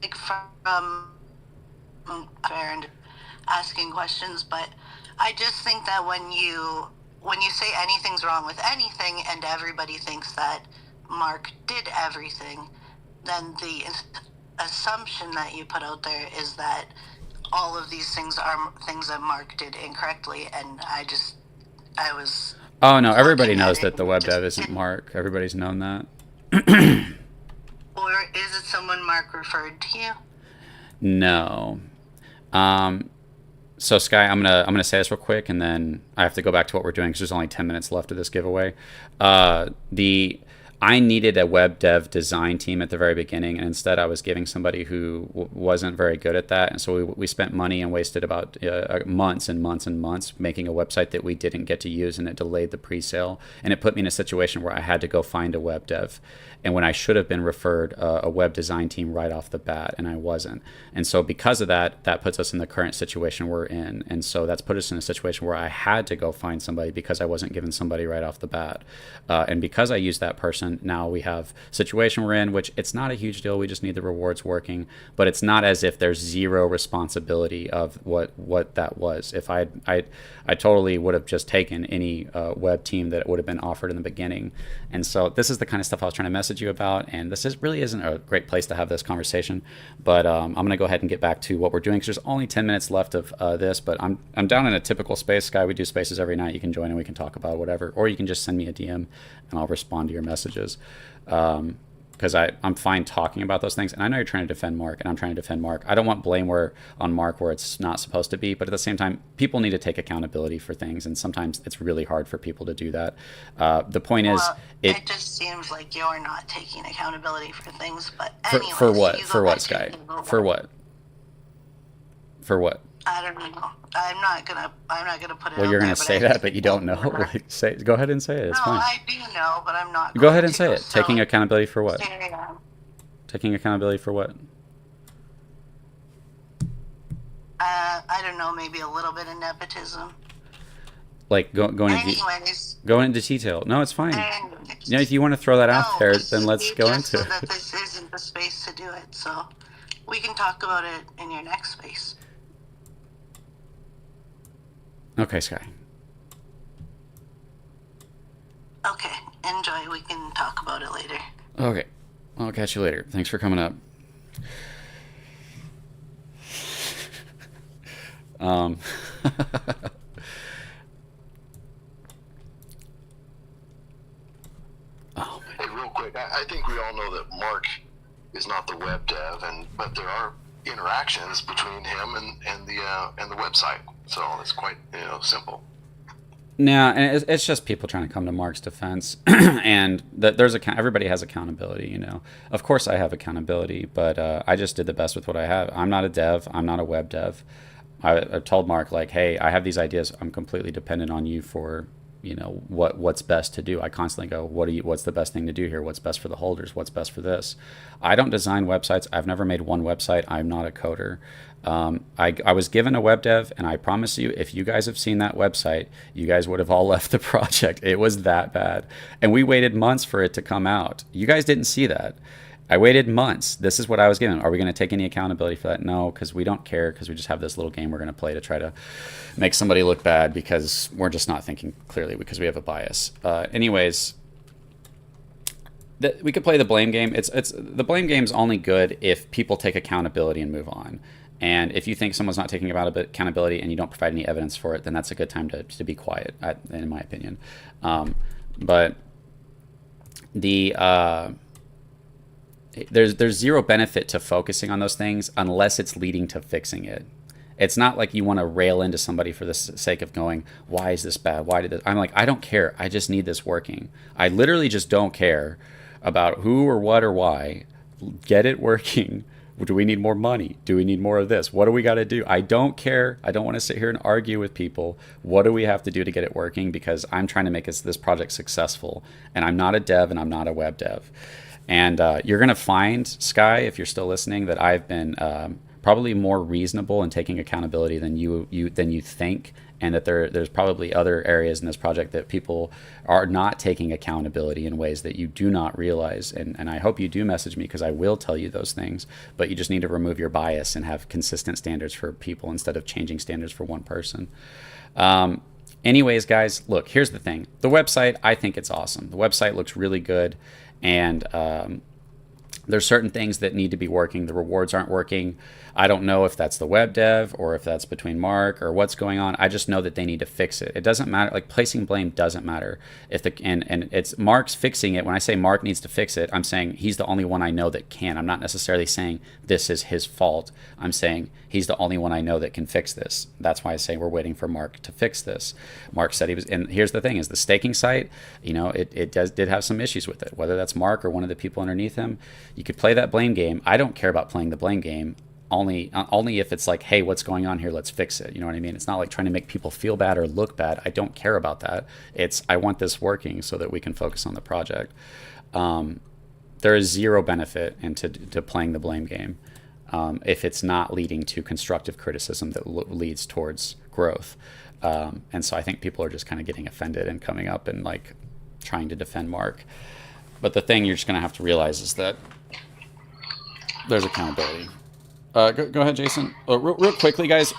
like from fair and asking questions, but I just think that when you say anything's wrong with anything and everybody thinks that Mark did everything, then the assumption that you put out there is that all of these things are things that Mark did incorrectly, and I was. Oh no, everybody looking at knows it that the and web just dev isn't didn't- Mark. Everybody's known that. Or is it someone Mark referred to you? No. So Sky, I'm gonna say this real quick, and then I have to go back to what we're doing because there's only 10 minutes left of this giveaway. I needed a web dev design team at the very beginning, and instead I was giving somebody who wasn't very good at that, and so we spent money and wasted about months and months and months making a website that we didn't get to use, and it delayed the pre-sale, and it put me in a situation where I had to go find a web dev, and when I should have been referred a web design team right off the bat, and I wasn't. And so because of that, that puts us in the current situation we're in, and so that's put us in a situation where I had to go find somebody because I wasn't given somebody right off the bat, and because I used that person, now we have a situation we're in, which it's not a huge deal. We just need the rewards working, but it's not as if there's zero responsibility of what that was. If I totally would have just taken any web team that would have been offered in the beginning. And so this is the kind of stuff I was trying to message you about, and really isn't a great place to have this conversation, but I'm going to go ahead and get back to what we're doing because there's only 10 minutes left of this, but I'm down in a typical space, Sky. We do spaces every night. You can join and we can talk about whatever, or you can just send me a DM and I'll respond to your messages. Because I'm fine talking about those things, and I know you're trying to defend Mark, and I'm trying to defend Mark. I don't want blame on Mark where it's not supposed to be, but at the same time, people need to take accountability for things, and sometimes it's really hard for people to do that. The point is, Well, it just seems like you're not taking accountability for things. But anyways, for what? you go For what, back Sky? to your For what? For what? I don't know. I'm not gonna put it. Well, out you're there, going to but say I that, just but you don't know. think Go ahead and say it. It's no, fine. I do know, but I'm not. Go going ahead and to, say it. so Taking accountability for what? here I am. Taking accountability for what? I don't know. Maybe a little bit of nepotism. Like going Anyways, into detail. No, it's fine. anyways. Yeah, if you want to throw that out No, there, this then is- let's you go just into said that it. this isn't the space to do it, so we can talk about it in your next space. Okay, Sky. Okay, enjoy. We can talk about it later. Okay. I'll catch you later. Thanks for coming up. Um, oh, Hey, real quick, I think we all know that Mark is not the web dev, but there are interactions between him and the website, so it's quite simple. nah, and it's just people trying to come to Mark's defense, and that everybody has accountability. Of course I have accountability, but I just did the best with what I have. I'm not a dev. I'm not a web dev. I told Mark, like, hey, I have these ideas. I'm completely dependent on you for what's best to do. I constantly go, what's the best thing to do here? What's best for the holders? What's best for this? I don't design websites. I've never made one website. I'm not a coder. I was given a web dev, and I promise you, if you guys have seen that website, you guys would have all left the project. It was that bad, and we waited months for it to come out. You guys didn't see that. I waited months. This is what I was given. Are we going to take any accountability for that? No, because we don't care, because we just have this little game we're going to play to try to make somebody look bad because we're just not thinking clearly because we have a bias. Anyways, we could play the blame game. It's the blame game's only good if people take accountability and move on. And if you think someone's not taking accountability and you don't provide any evidence for it, then that's a good time to be quiet, in my opinion. But there's zero benefit to focusing on those things unless it's leading to fixing it. It's not like you want to rail into somebody for the sake of going, why is this bad? Why did this? I'm like, I don't care. I just need this working. I literally just don't care about who or what or why. Get it working. Do we need more money? Do we need more of this? What do we got to do? I don't care. I don't want to sit here and argue with people. What do we have to do to get it working? Because I'm trying to make this project successful. And I'm not a dev and I'm not a web dev. And you're going to find, Sky, if you're still listening, that I've been probably more reasonable in taking accountability than you think, and that there's probably other areas in this project that people are not taking accountability in ways that you do not realize. And I hope you do message me, because I will tell you those things, but you just need to remove your bias and have consistent standards for people instead of changing standards for one person. Anyways, guys, look, here's the thing. The website, I think it's awesome. The website looks really good, and there's certain things that need to be working. The rewards aren't working. I don't know if that's the web dev or if that's between Mark or what's going on. I just know that they need to fix it. It doesn't matter. Like, placing blame doesn't matter. If the and it's Mark's fixing it. When I say Mark needs to fix it, I'm saying he's the only one I know that can. I'm not necessarily saying this is his fault. I'm saying he's the only one I know that can fix this. That's why I say we're waiting for Mark to fix this. Mark said he was, and here's the thing: is the staking site, it did have some issues with it. Whether that's Mark or one of the people underneath him, you could play that blame game. I don't care about playing the blame game. Only if it's like, hey, what's going on here? Let's fix it. You know what I mean? It's not like trying to make people feel bad or look bad. I don't care about that. It's, I want this working so that we can focus on the project. There is zero benefit into playing the blame game if it's not leading to constructive criticism that leads towards growth. And so I think people are just kind of getting offended and coming up and like trying to defend Mark. But the thing you're just going to have to realize is that there's accountability. Go ahead, Jason. Real quickly, guys.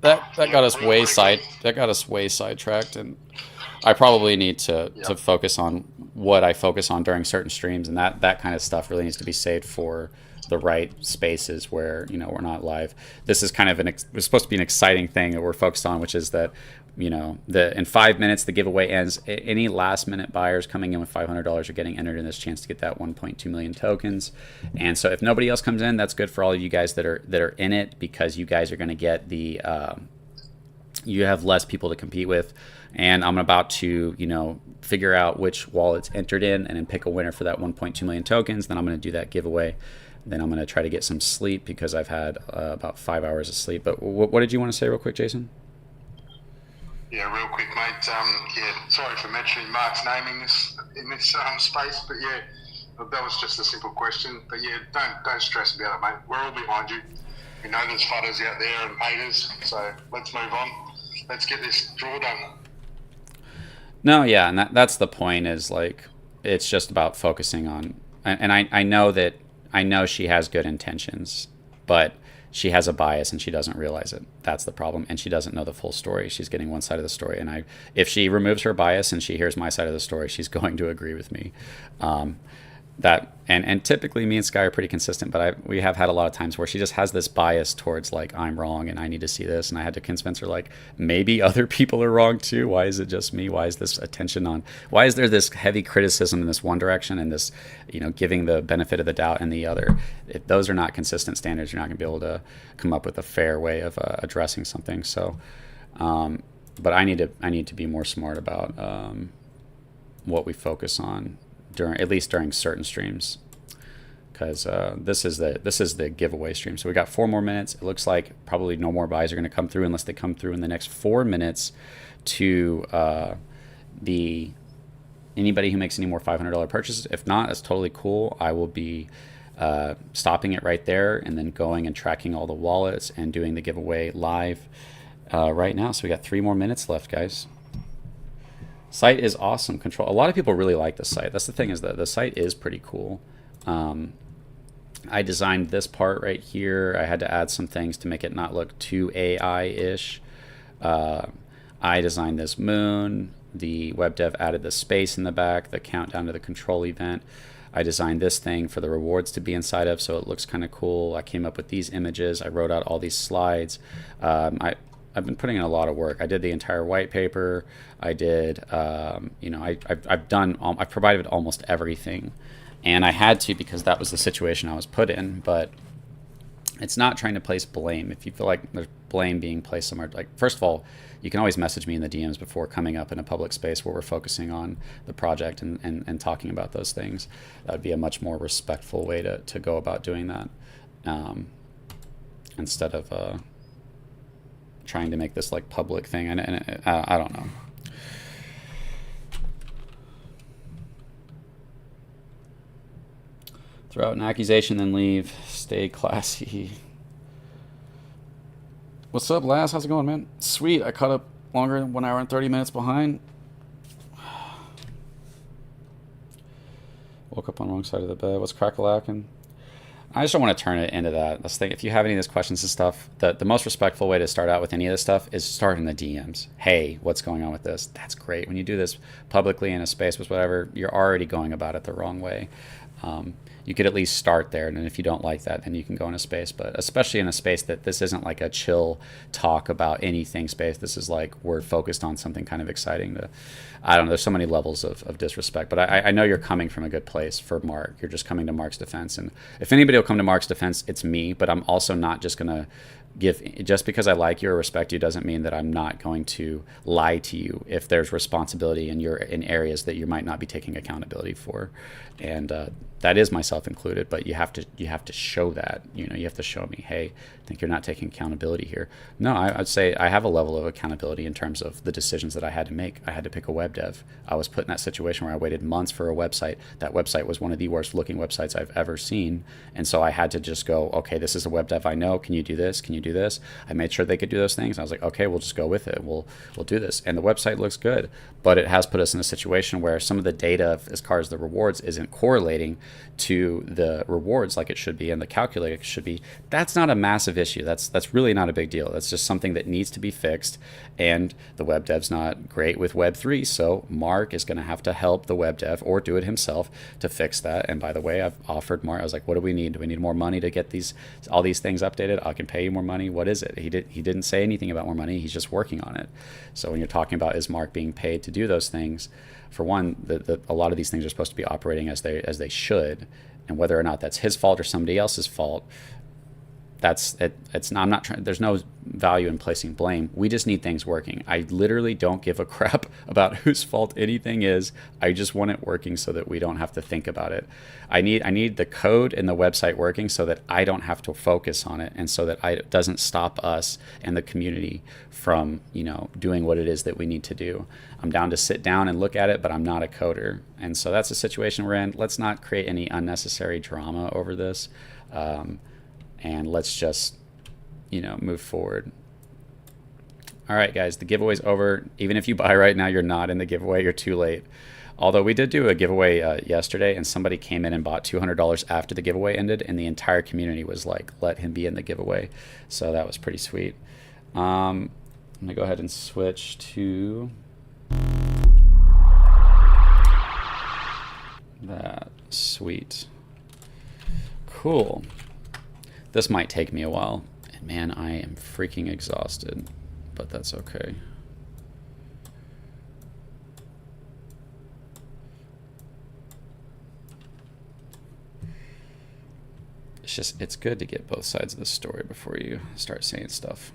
That got us way sidetracked, and I probably need to focus on what I focus on during certain streams, and that kind of stuff really needs to be saved for the right spaces where we're not live. This is kind of it's supposed to be an exciting thing that we're focused on, which is that in 5 minutes the giveaway ends. Any last minute buyers coming in with $500 are getting entered in this chance to get that 1.2 million tokens. And so if nobody else comes in, that's good for all of you guys that are in it, because you guys are going to get you have less people to compete with. And I'm about to figure out which wallet's entered in and then pick a winner for that 1.2 million tokens. Then I'm going to do that giveaway. Then I'm going to try to get some sleep, because I've had about 5 hours of sleep. But what did you want to say real quick, Jason? Yeah, real quick, mate. Sorry for mentioning Mark's name in this space, but yeah, that was just a simple question. But yeah, don't stress about it, mate. We're all behind you. We know there's fudders out there and haters, so let's move on. Let's get this draw done. No, yeah, and that's the point. Is like, it's just about focusing on, and I know she has good intentions, but she has a bias and she doesn't realize it. That's the problem. And she doesn't know the full story. She's getting one side of the story. And if she removes her bias and she hears my side of the story, she's going to agree with me. And typically me and Sky are pretty consistent, but we have had a lot of times where she just has this bias towards like, I'm wrong and I need to see this. And I had to convince her, like, maybe other people are wrong too. Why is it just me? Why is this attention on, why is there this heavy criticism in this one direction and this, giving the benefit of the doubt in the other? If those are not consistent standards, you're not gonna be able to come up with a fair way of addressing something. So, but I need to be more smart about what we focus on at least during certain streams, because this is the giveaway stream. So we got 4 more minutes. It looks like probably no more buys are going to come through unless they come through in the next 4 minutes to anybody who makes any more $500 purchases. If not, that's totally cool. I will be stopping it right there and then going and tracking all the wallets and doing the giveaway live right now. So we got 3 more minutes left, guys. Site is awesome. A lot of people really like the site. That's the thing, is that the site is pretty cool. I designed this part right here. I had to add some things to make it not look too AI-ish. I designed this moon. The web dev added the space in the back, the countdown to the control event. I designed this thing for the rewards to be inside of, so it looks kind of cool. I came up with these images. I wrote out all these slides. I've been putting in a lot of work. I did the entire white paper. I did, I've provided almost everything, and I had to, because that was the situation I was put in. But It's not trying to place blame. If you feel like there's blame being placed somewhere, like, first of all, you can always message me in the DMs before coming up in a public space where we're focusing on the project and talking about those things. That would be a much more respectful way to go about doing that, instead of trying to make this like public thing. And I don't know. Throw out an accusation, then leave. Stay classy. What's up, Laz? How's it going, man? Sweet. I caught up longer than 1 hour and 30 minutes behind. Woke up on the wrong side of the bed. What's crack-a-lackin'? I just don't want to turn it into that. Let's think. If you have any of these questions and stuff, the most respectful way to start out with any of this stuff is start in the DMs. Hey, what's going on with this? That's great. When you do this publicly in a space with whatever, you're already going about it the wrong way. You could at least start there, and if you don't like that, then you can go in a space. But especially in a space that this isn't like a chill talk about anything space. This is like we're focused on something kind of exciting. I don't know. There's so many levels of disrespect, but I know you're coming from a good place for Mark. You're just coming to Mark's defense, and if anybody will come to Mark's defense, it's me. But I'm also not just gonna just because I like you or respect you doesn't mean that I'm not going to lie to you if there's responsibility and you're in areas that you might not be taking accountability for, and that is myself included. But you have to show that. You have to show me, hey, I think you're not taking accountability here. No, I'd say I have a level of accountability in terms of the decisions that I had to make. I had to pick a web dev. I was put in that situation where I waited months for a website. That website was one of the worst looking websites I've ever seen, and so I had to just go, okay, this is a web dev I know. Can you do this? Can you do this? I made sure they could do those things. I was like, okay, we'll just go with it. We'll do this. And the website looks good, but it has put us in a situation where some of the data as far as the rewards isn't correlating to the rewards like it should be and the calculator should be. That's not a massive issue. That's really not a big deal. That's just something that needs to be fixed. And the web dev's not great with Web3, so Mark is going to have to help the web dev or do it himself to fix that. And by the way, I've offered Mark. I was like, what do we need? Do we need more money to get all these things updated? I can pay you more money. What is it? He didn't say anything about more money. He's just working on it. So when you're talking about is Mark being paid to do those things, for one, a lot of these things are supposed to be operating as they should, and whether or not that's his fault or somebody else's fault, that's it. I'm not trying. There's no value in placing blame. We just need things working. I literally don't give a crap about whose fault anything is. I just want it working so that we don't have to think about it. I need the code and the website working so that I don't have to focus on it, and so that it doesn't stop us and the community from doing what it is that we need to do. I'm down to sit down and look at it, but I'm not a coder, and so that's the situation we're in. Let's not create any unnecessary drama over this. And let's just, move forward. All right, guys, the giveaway's over. Even if you buy right now, you're not in the giveaway. You're too late. Although we did do a giveaway yesterday, and somebody came in and bought $200 after the giveaway ended, and the entire community was like, let him be in the giveaway. So that was pretty sweet. I'm going to go ahead and switch to that. Sweet. Cool. This might take me a while, and man, I am freaking exhausted, but that's okay. It's good to get both sides of the story before you start saying stuff.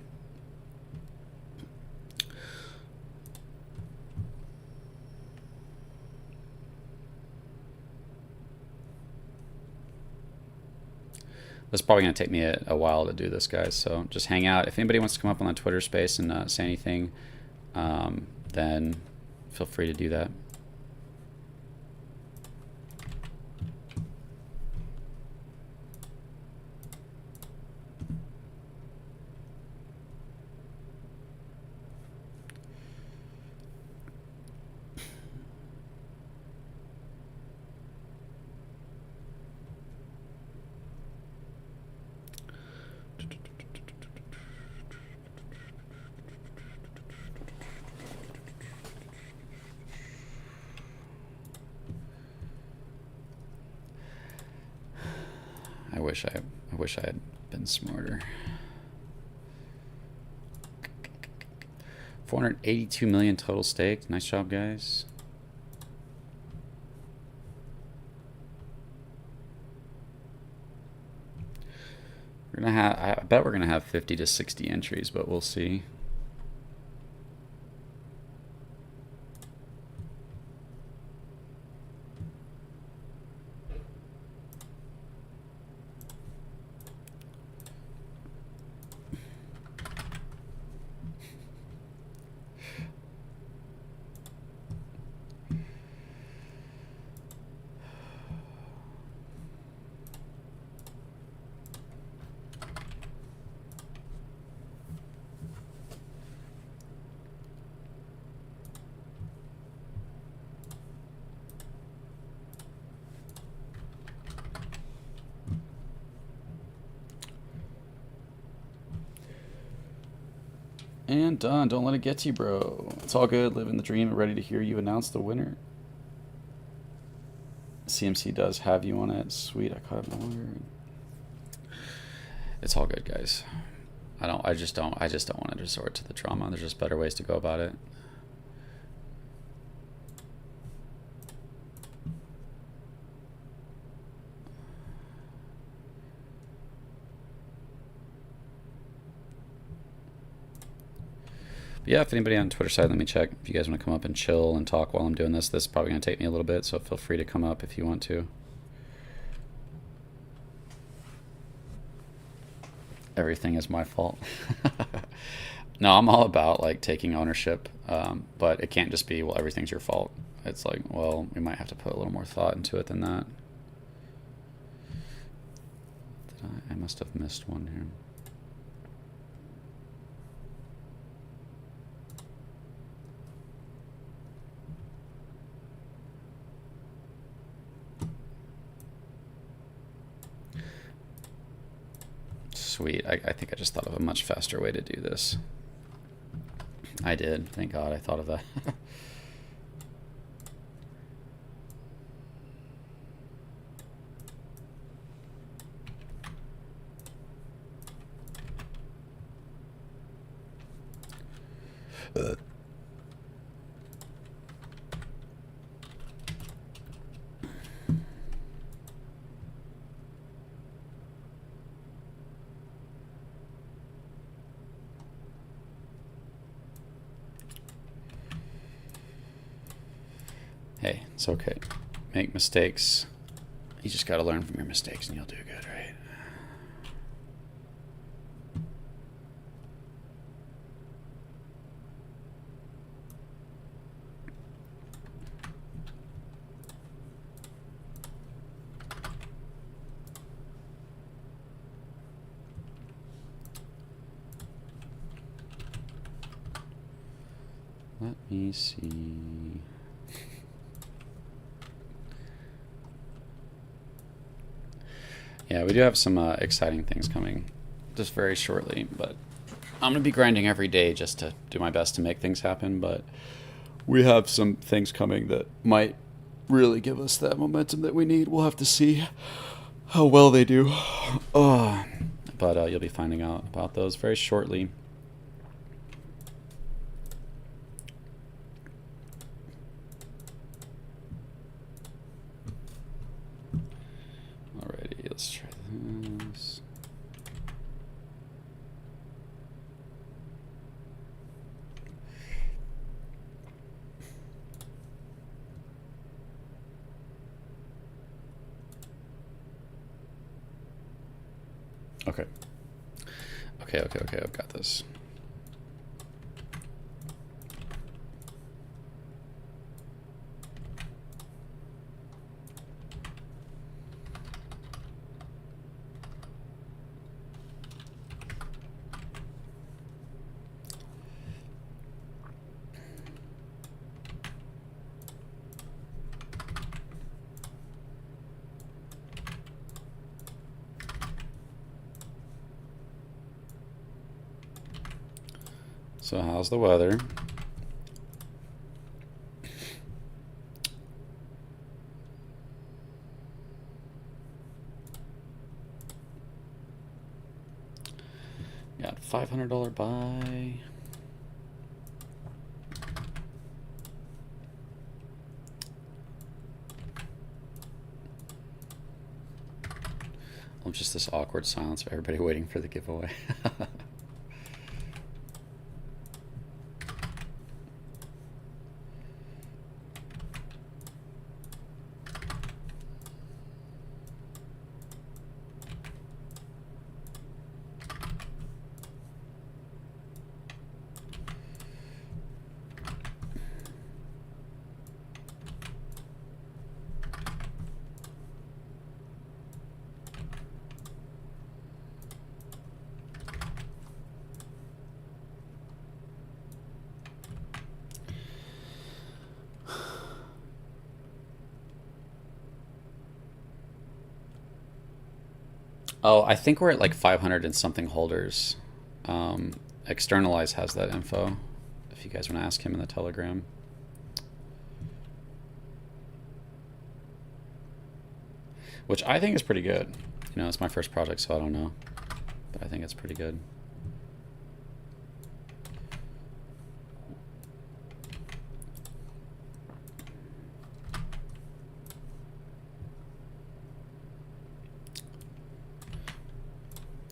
It's probably going to take me a while to do this, guys, so just hang out. If anybody wants to come up on the Twitter space and say anything, then feel free to do that. I wish I had been smarter. 482 million total staked. Nice job, guys. I bet we're gonna have 50 to 60 entries, but we'll see. And done. Don't let it get to you, bro. It's all good. Living the dream and ready to hear you announce the winner. CMC does have you on it. Sweet. I caught it no longer. It's all good, guys. I just don't want to resort to the trauma. There's just better ways to go about it. Yeah, if anybody on Twitter side, let me check. If you guys want to come up and chill and talk while I'm doing this, this is probably going to take me a little bit, so feel free to come up if you want to. Everything is my fault. No, I'm all about like taking ownership, but it can't just be, well, everything's your fault. It's like, well, we might have to put a little more thought into it than that. I must have missed one here. Sweet. I think I just thought of a much faster way to do this. I did. Thank God I thought of that. Hey, it's okay. Make mistakes. You just gotta learn from your mistakes and you'll do good, right? Let me see. Yeah, we do have some exciting things coming just very shortly, but I'm going to be grinding every day just to do my best to make things happen, but we have some things coming that might really give us that momentum that we need. We'll have to see how well they do. But you'll be finding out about those very shortly. Alrighty, let's try this. Okay. Okay, I've got this. So how's the weather? Got $500 buy. Just this awkward silence of everybody waiting for the giveaway. Oh, I think we're at like 500 and something holders. Externalize has that info, if you guys want to ask him in the Telegram. Which I think is pretty good. You know, it's my first project, so I don't know. But I think it's pretty good.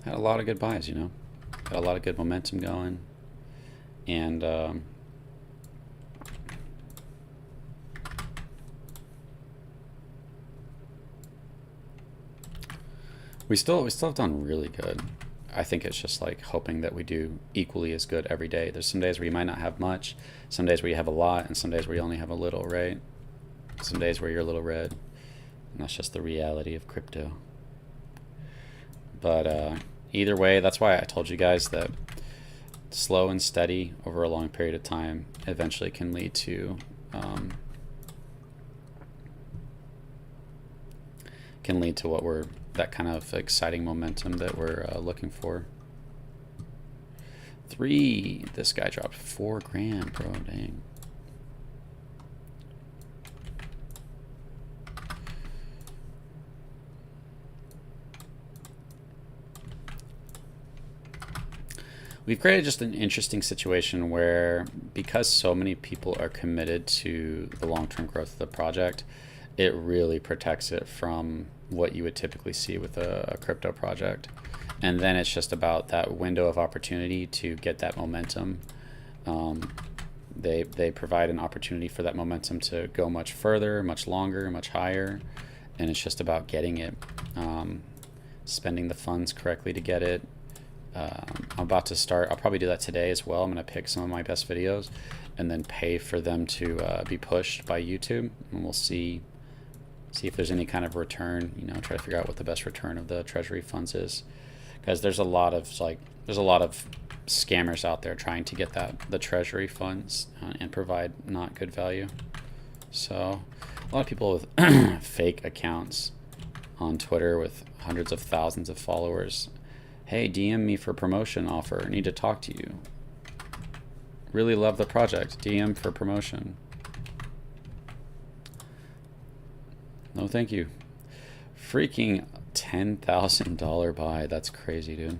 Had a lot of good buys, you know. Got a lot of good momentum going. And we still have done really good. I think it's just like hoping that we do equally as good every day. There's some days where you might not have much, some days where you have a lot, and some days where you only have a little, right? Some days where you're a little red. And that's just the reality of crypto. But either way, that's why I told you guys that slow and steady over a long period of time eventually can lead to what we're, that kind of exciting momentum that we're looking for. This guy dropped 4 grand, bro. Dang. We've created just an interesting situation where, because so many people are committed to the long-term growth of the project, it really protects it from what you would typically see with a crypto project. And then it's just about that window of opportunity to get that momentum. They provide an opportunity for that momentum to go much further, much longer, much higher. And it's just about getting it, spending the funds correctly to get it. I'm about to start, I'll probably do that today as well. I'm going to pick some of my best videos and then pay for them to be pushed by YouTube, and we'll see if there's any kind of return, you know, try to figure out what the best return of the treasury funds is, because there's a lot of scammers out there trying to get the treasury funds and provide not good value. So a lot of people with fake accounts on Twitter with hundreds of thousands of followers. Hey, DM me for promotion offer. Need to talk to you. Really love the project. DM for promotion. No, thank you. Freaking $10,000 buy. That's crazy, dude.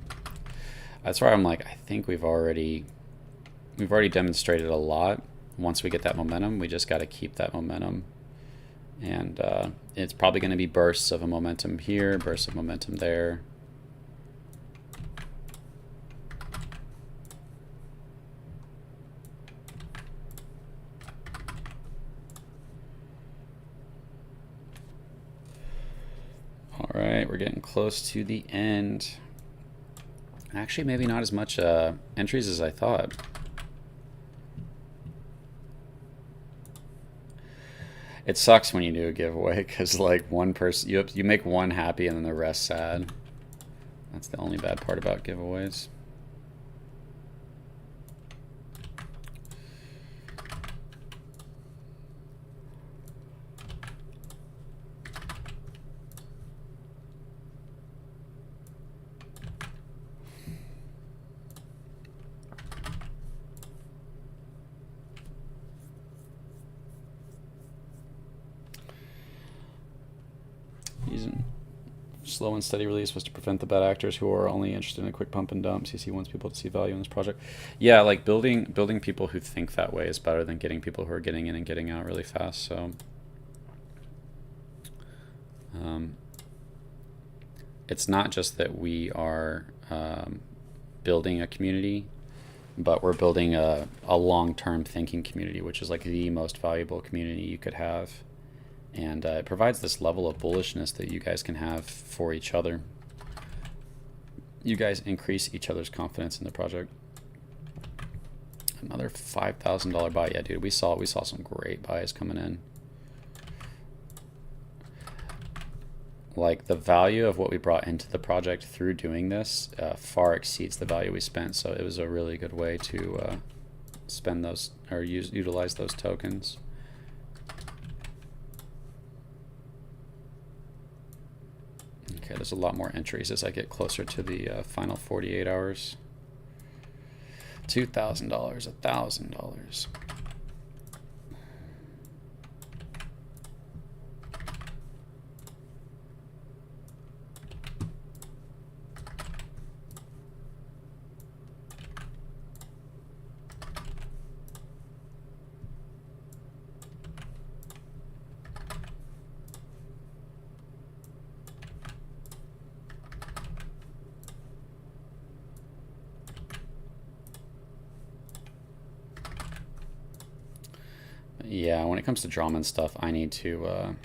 That's why I'm like, I think we've already demonstrated a lot. Once we get that momentum, we just got to keep that momentum. And it's probably going to be bursts of a momentum here, bursts of momentum there. All right, we're getting close to the end. Actually, maybe not as much entries as I thought. It sucks when you do a giveaway because like one person, you make one happy and then the rest sad. That's the only bad part about giveaways. Slow and steady release was to prevent the bad actors who are only interested in a quick pump and dump. CC wants people to see value in this project. Yeah, like building people who think that way is better than getting people who are getting in and getting out really fast. So it's not just that we are building a community, but we're building a long-term thinking community, which is like the most valuable community you could have. And it provides this level of bullishness that you guys can have for each other. You guys increase each other's confidence in the project. Another $5,000 buy. Yeah, dude, we saw some great buys coming in. Like, the value of what we brought into the project through doing this far exceeds the value we spent. So it was a really good way to spend those, or utilize those tokens. Okay, there's a lot more entries as I get closer to the final 48 hours. $2,000, $1,000. Yeah, when it comes to drama and stuff, I need to,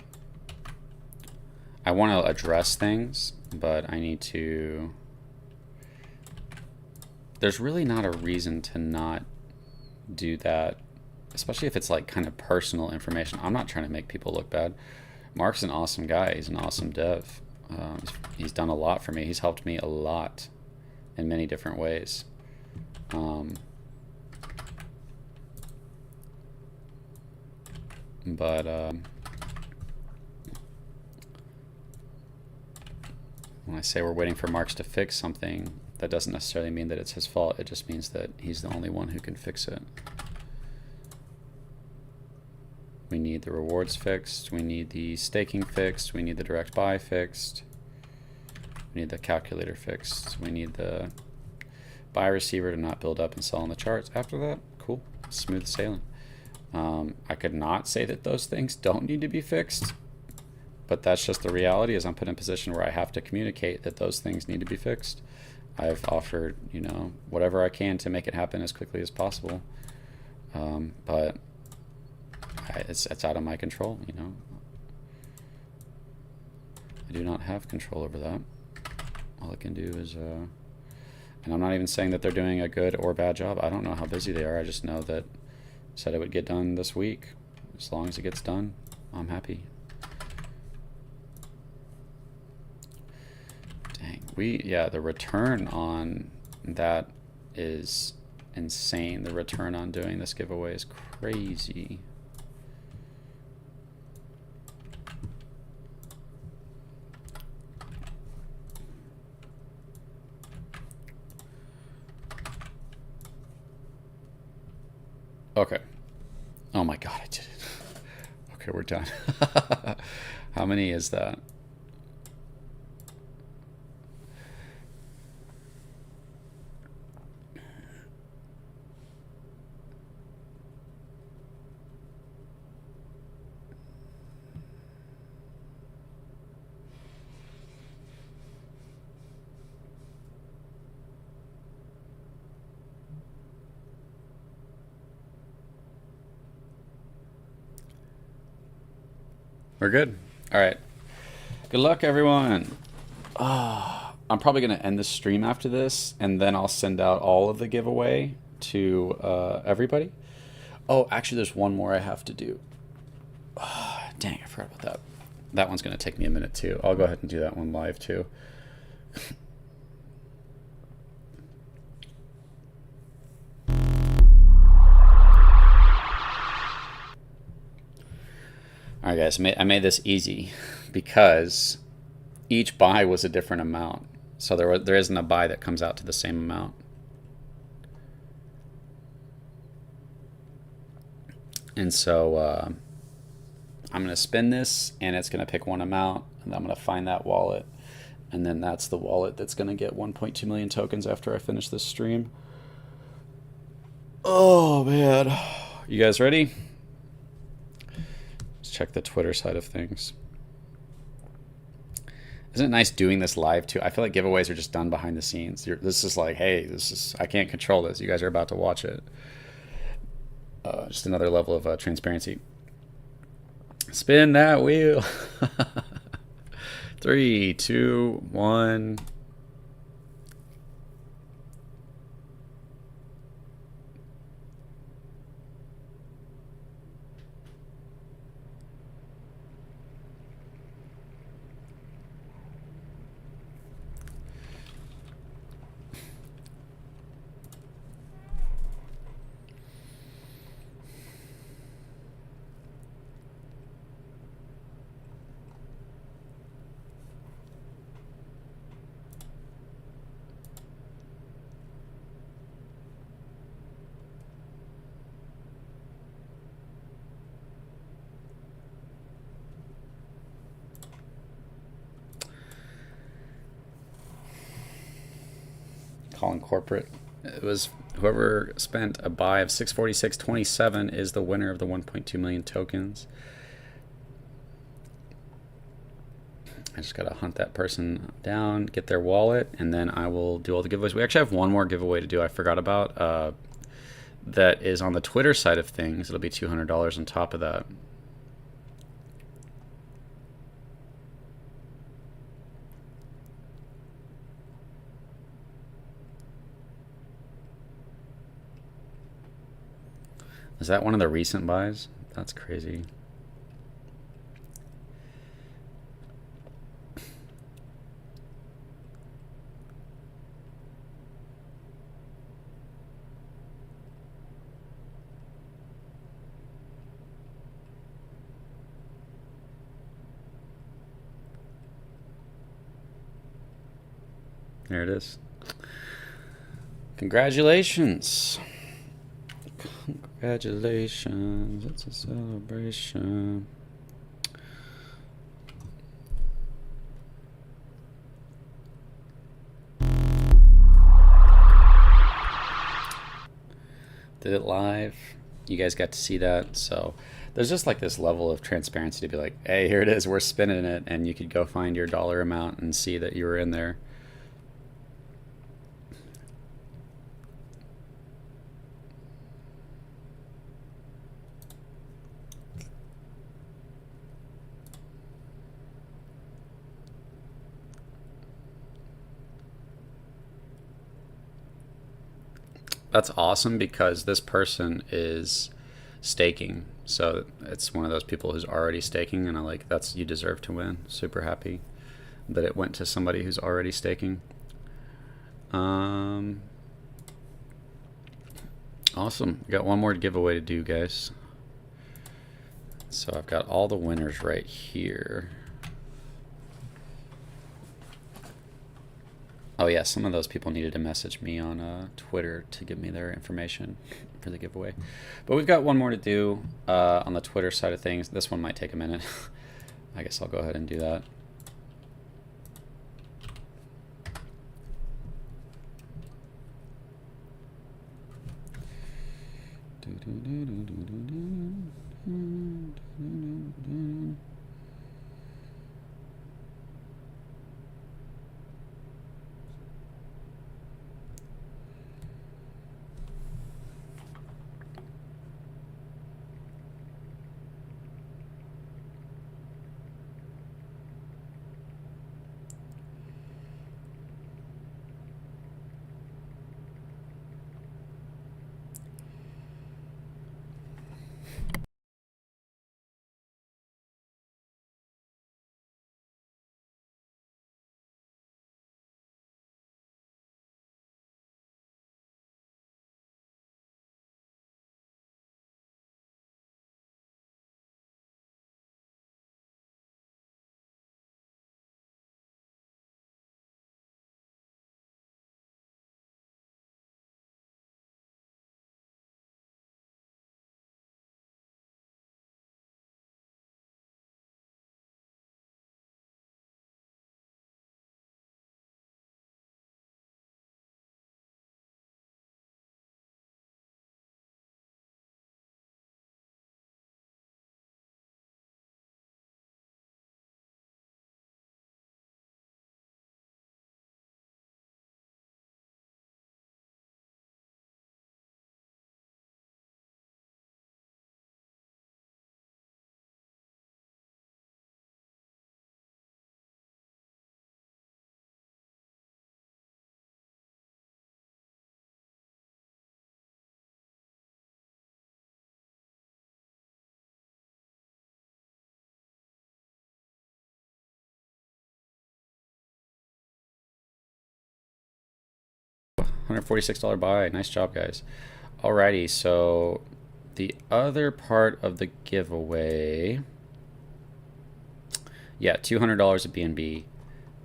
I want to address things, but I need to, there's really not a reason to not do that, especially if it's like kind of personal information. I'm not trying to make people look bad. Mark's an awesome guy. He's an awesome dev. He's done a lot for me. He's helped me a lot in many different ways. But when I say we're waiting for Marks to fix something, that doesn't necessarily mean that it's his fault. It just means that he's the only one who can fix it. We need the rewards fixed. We need the staking fixed. We need the direct buy fixed. We need the calculator fixed. We need the buy receiver to not build up and sell on the charts. After that, cool, smooth sailing. I could not say that those things don't need to be fixed, but that's just the reality. Is I'm put in a position where I have to communicate that those things need to be fixed. I've offered, you know, whatever I can to make it happen as quickly as possible, but it's out of my control. You know, I do not have control over that. All I can do is, and I'm not even saying that they're doing a good or bad job. I don't know how busy they are. I just know that said it would get done this week. As long as it gets done, I'm happy. Dang, yeah, the return on that is insane. The return on doing this giveaway is crazy. Okay. Oh my god, I did it. Okay, we're done. How many is that? We're good. All right. Good luck, everyone. I'm probably going to end the stream after this, and then I'll send out all of the giveaway to everybody. Oh, actually, there's one more I have to do. Dang, I forgot about that. That one's going to take me a minute, too. I'll go ahead and do that one live, too. Alright guys, I made this easy because each buy was a different amount. So there isn't a buy that comes out to the same amount. And so I'm going to spin this and it's going to pick one amount, and I'm going to find that wallet. And then that's the wallet that's going to get 1.2 million tokens after I finish this stream. Oh man. You guys ready? Check the Twitter side of things. Isn't it nice doing this live too? I feel like giveaways are just done behind the scenes. This is like, hey, this is I can't control this. You guys are about to watch it. Just another level of transparency. Spin that wheel. Three, two, one. Calling corporate. It was whoever spent a buy of 646.27 is the winner of the 1.2 million tokens. I just gotta hunt that person down, get their wallet, and then I will do all the giveaways. We actually have one more giveaway to do. I forgot about. That is on the Twitter side of things. It'll be $200 on top of that. Is that one of the recent buys? That's crazy. There it is. Congratulations. Congratulations. It's a celebration. Did it live. You guys got to see that. So there's just like this level of transparency to be like, hey, here it is. We're spinning it. And you could go find your dollar amount and see that you were in there. That's awesome because this person is staking. So it's one of those people who's already staking, and I like that's you deserve to win. Super happy that it went to somebody who's already staking. Awesome. We got one more giveaway to do, guys. So I've got all the winners right here. Oh yeah, some of those people needed to message me on Twitter to give me their information for the giveaway. But we've got one more to do on the Twitter side of things. This one might take a minute. I guess I'll go ahead and do that. $146 buy. Nice job, guys. Alrighty, so the other part of the giveaway, yeah, $200 of BNB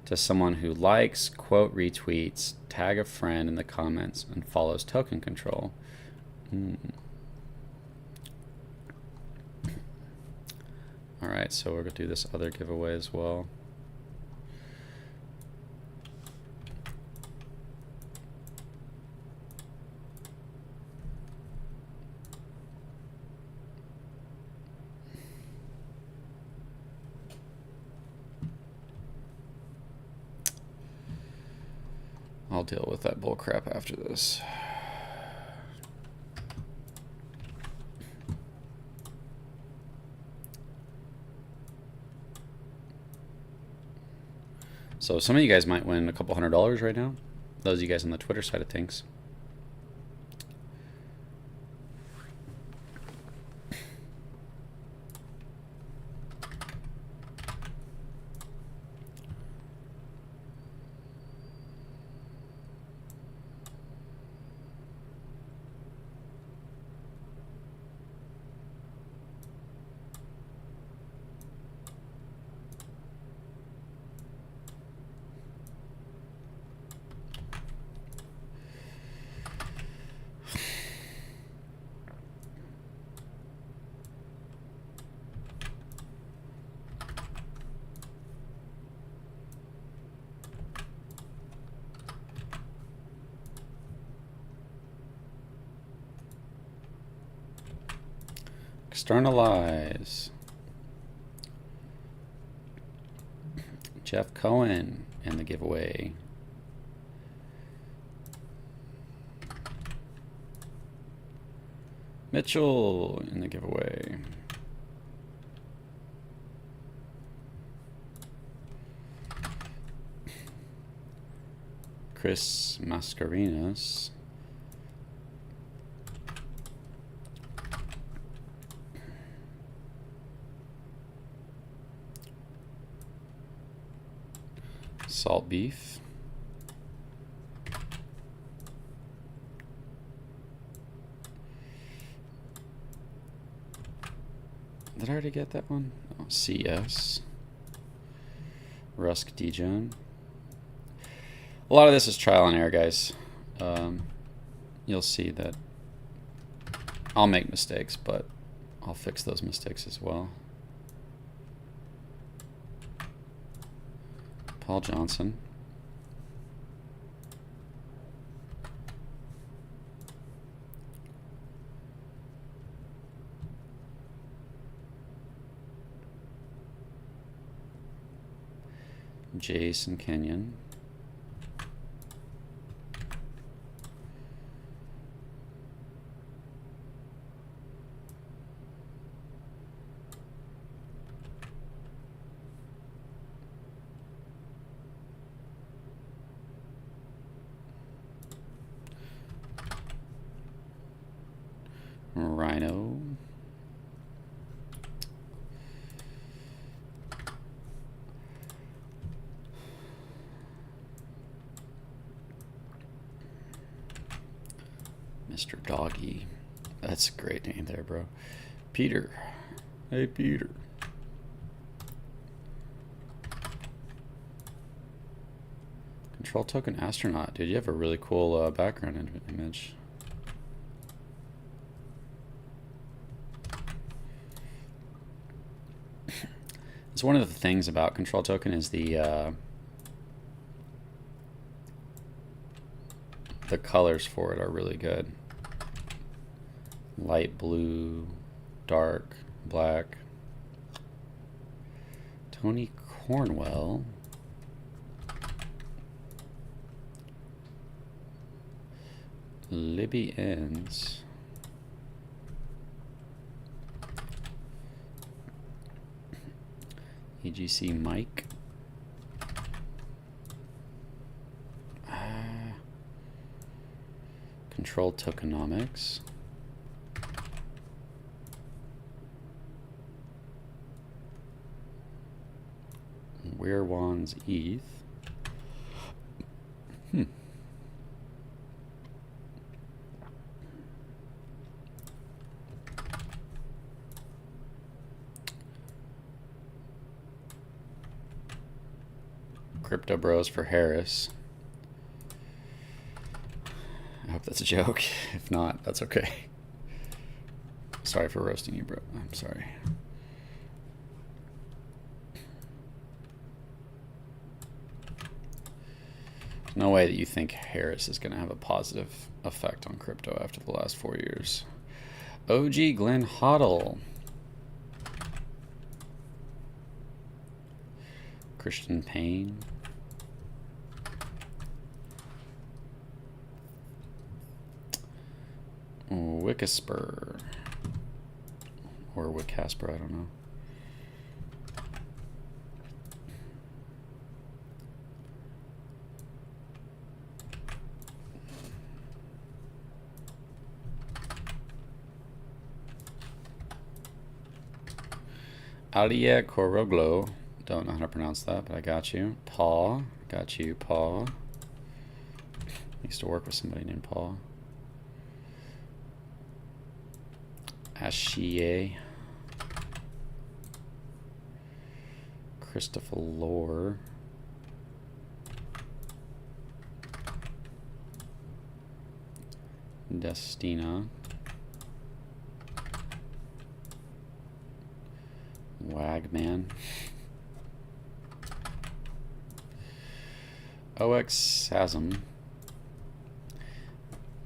to someone who likes, quote, retweets, tag a friend in the comments, and follows token control. Alright, so we're going to do this other giveaway as well. I'll deal with that bull crap after this. So some of you guys might win a couple $100 right now. Those of you guys on the Twitter side of things. Externalize. Jeff Cohen in the giveaway. Mitchell in the giveaway. Chris Mascarenas. Salt beef. Did I already get that one? Oh, CS. Rusk Dijon. A lot of this is trial and error, guys. You'll see that I'll make mistakes, but I'll fix those mistakes as well. Paul Johnson. Jason Kenyon. Rhino. Mr. Doggy. That's a great name there, bro. Peter. Hey, Peter. Control token astronaut. Dude, you have a really cool background image. It's one of the things about control token is the colors for it are really good. Light blue, dark, black. Tony Cornwell. Libby Ends. EGC Mike. Control Tokenomics. Werewand's ETH. Crypto Bros for Harris. I hope that's a joke. If not, that's okay. Sorry for roasting you, bro. I'm sorry. There's no way that you think Harris is going to have a positive effect on crypto after the last 4 years. OG Glenn Hoddle. Christian Payne. Wickasper. Or Wickasper, I don't know. Alia Koroglo. Don't know how to pronounce that, but I got you. Paul. Got you, Paul. Used to work with somebody named Paul. Ashie. Christopher Lore. Destina. Wagman. OX Sasm.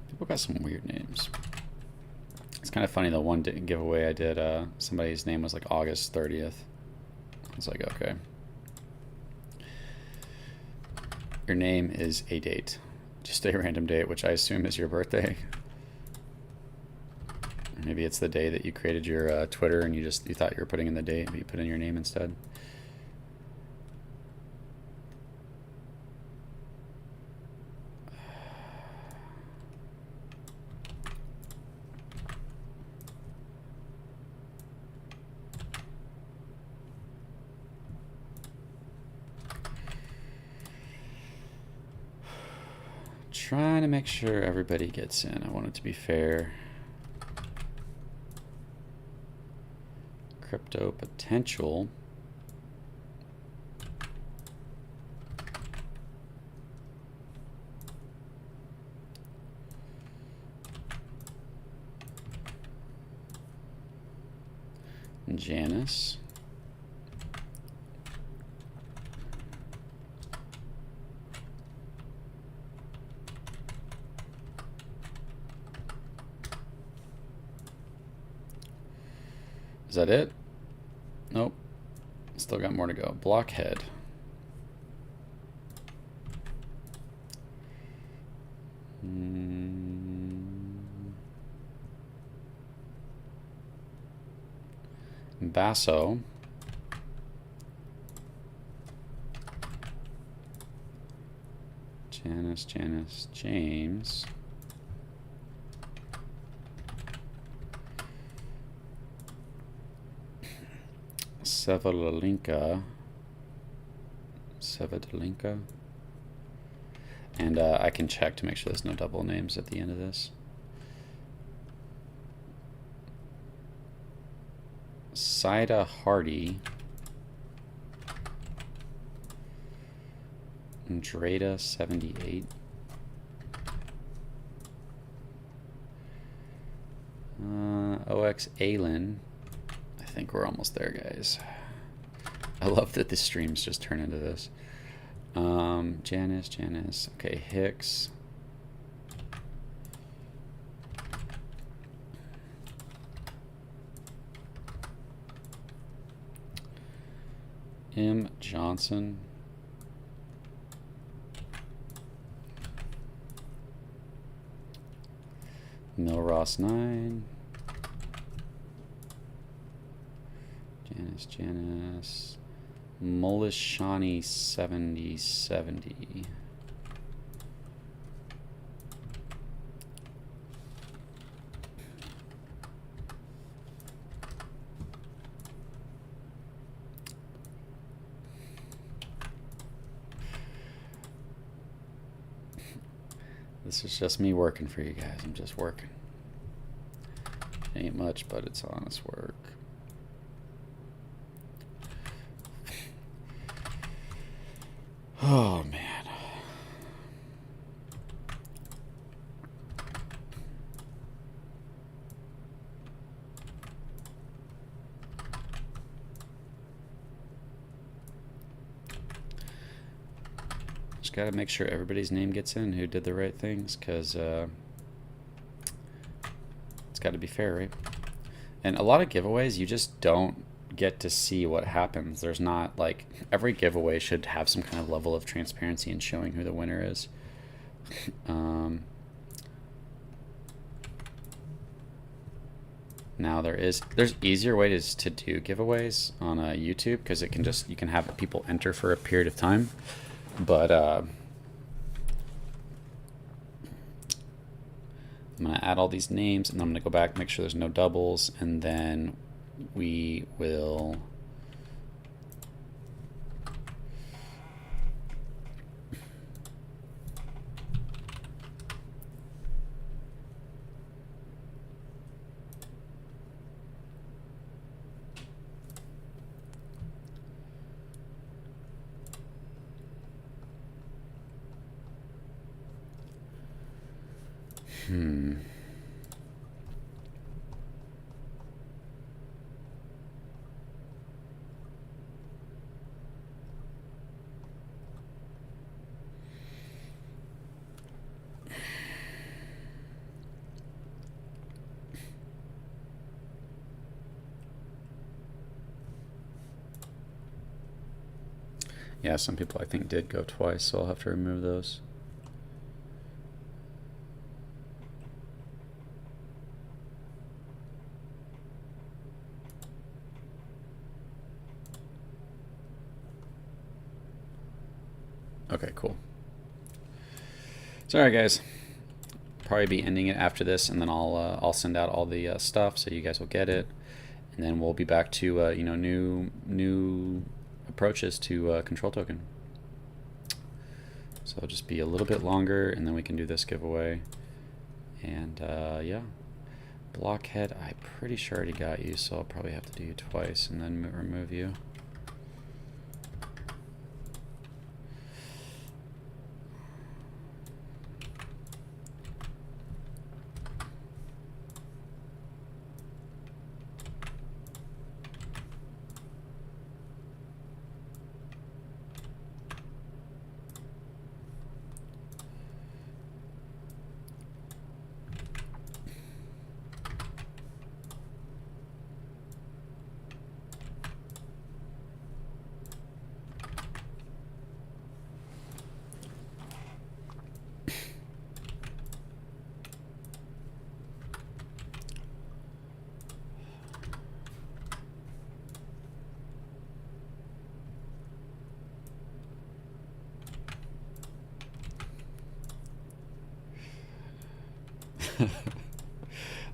People got some weird names. It's kind of funny, the one giveaway I did, somebody's name was like August 30th. I was like, okay. Your name is a date. Just a random date, which I assume is your birthday. Maybe it's the day that you created your Twitter and you thought you were putting in the date, but you put in your name instead. Trying to make sure everybody gets in. I want it to be fair. Crypto potential. Janice. Is that it? Nope. Still got more to go. Blockhead. Basso. Janice, James. Sevadalinka. And I can check to make sure there's no double names at the end of this. Sida Hardy. Dreda 78. OX Aylin. I think we're almost there, guys. I love that the streams just turn into this. Janice. Okay, Hicks. M. Johnson. Milross 9. Janice. Mulishani 7070. This is just me working for you guys. I'm just working. Ain't much, but it's honest work. Oh, man. Just gotta make sure everybody's name gets in who did the right things, because it's got to be fair, right? And a lot of giveaways, you just don't get to see what happens. There's not, like, every giveaway should have some kind of level of transparency in showing who the winner is. Now there's easier ways to do giveaways on YouTube, because you can have people enter for a period of time, but I'm gonna add all these names, and then I'm gonna go back, make sure there's no doubles, and then we will yeah, some people I think did go twice, so I'll have to remove those. Okay, cool. So, alright, guys. Probably be ending it after this, and then I'll send out all the stuff so you guys will get it, and then we'll be back to you know, new approaches to control token. So it'll just be a little bit longer, and then we can do this giveaway. And yeah, blockhead, I'm pretty sure I already got you, so I'll probably have to do you twice and then remove you.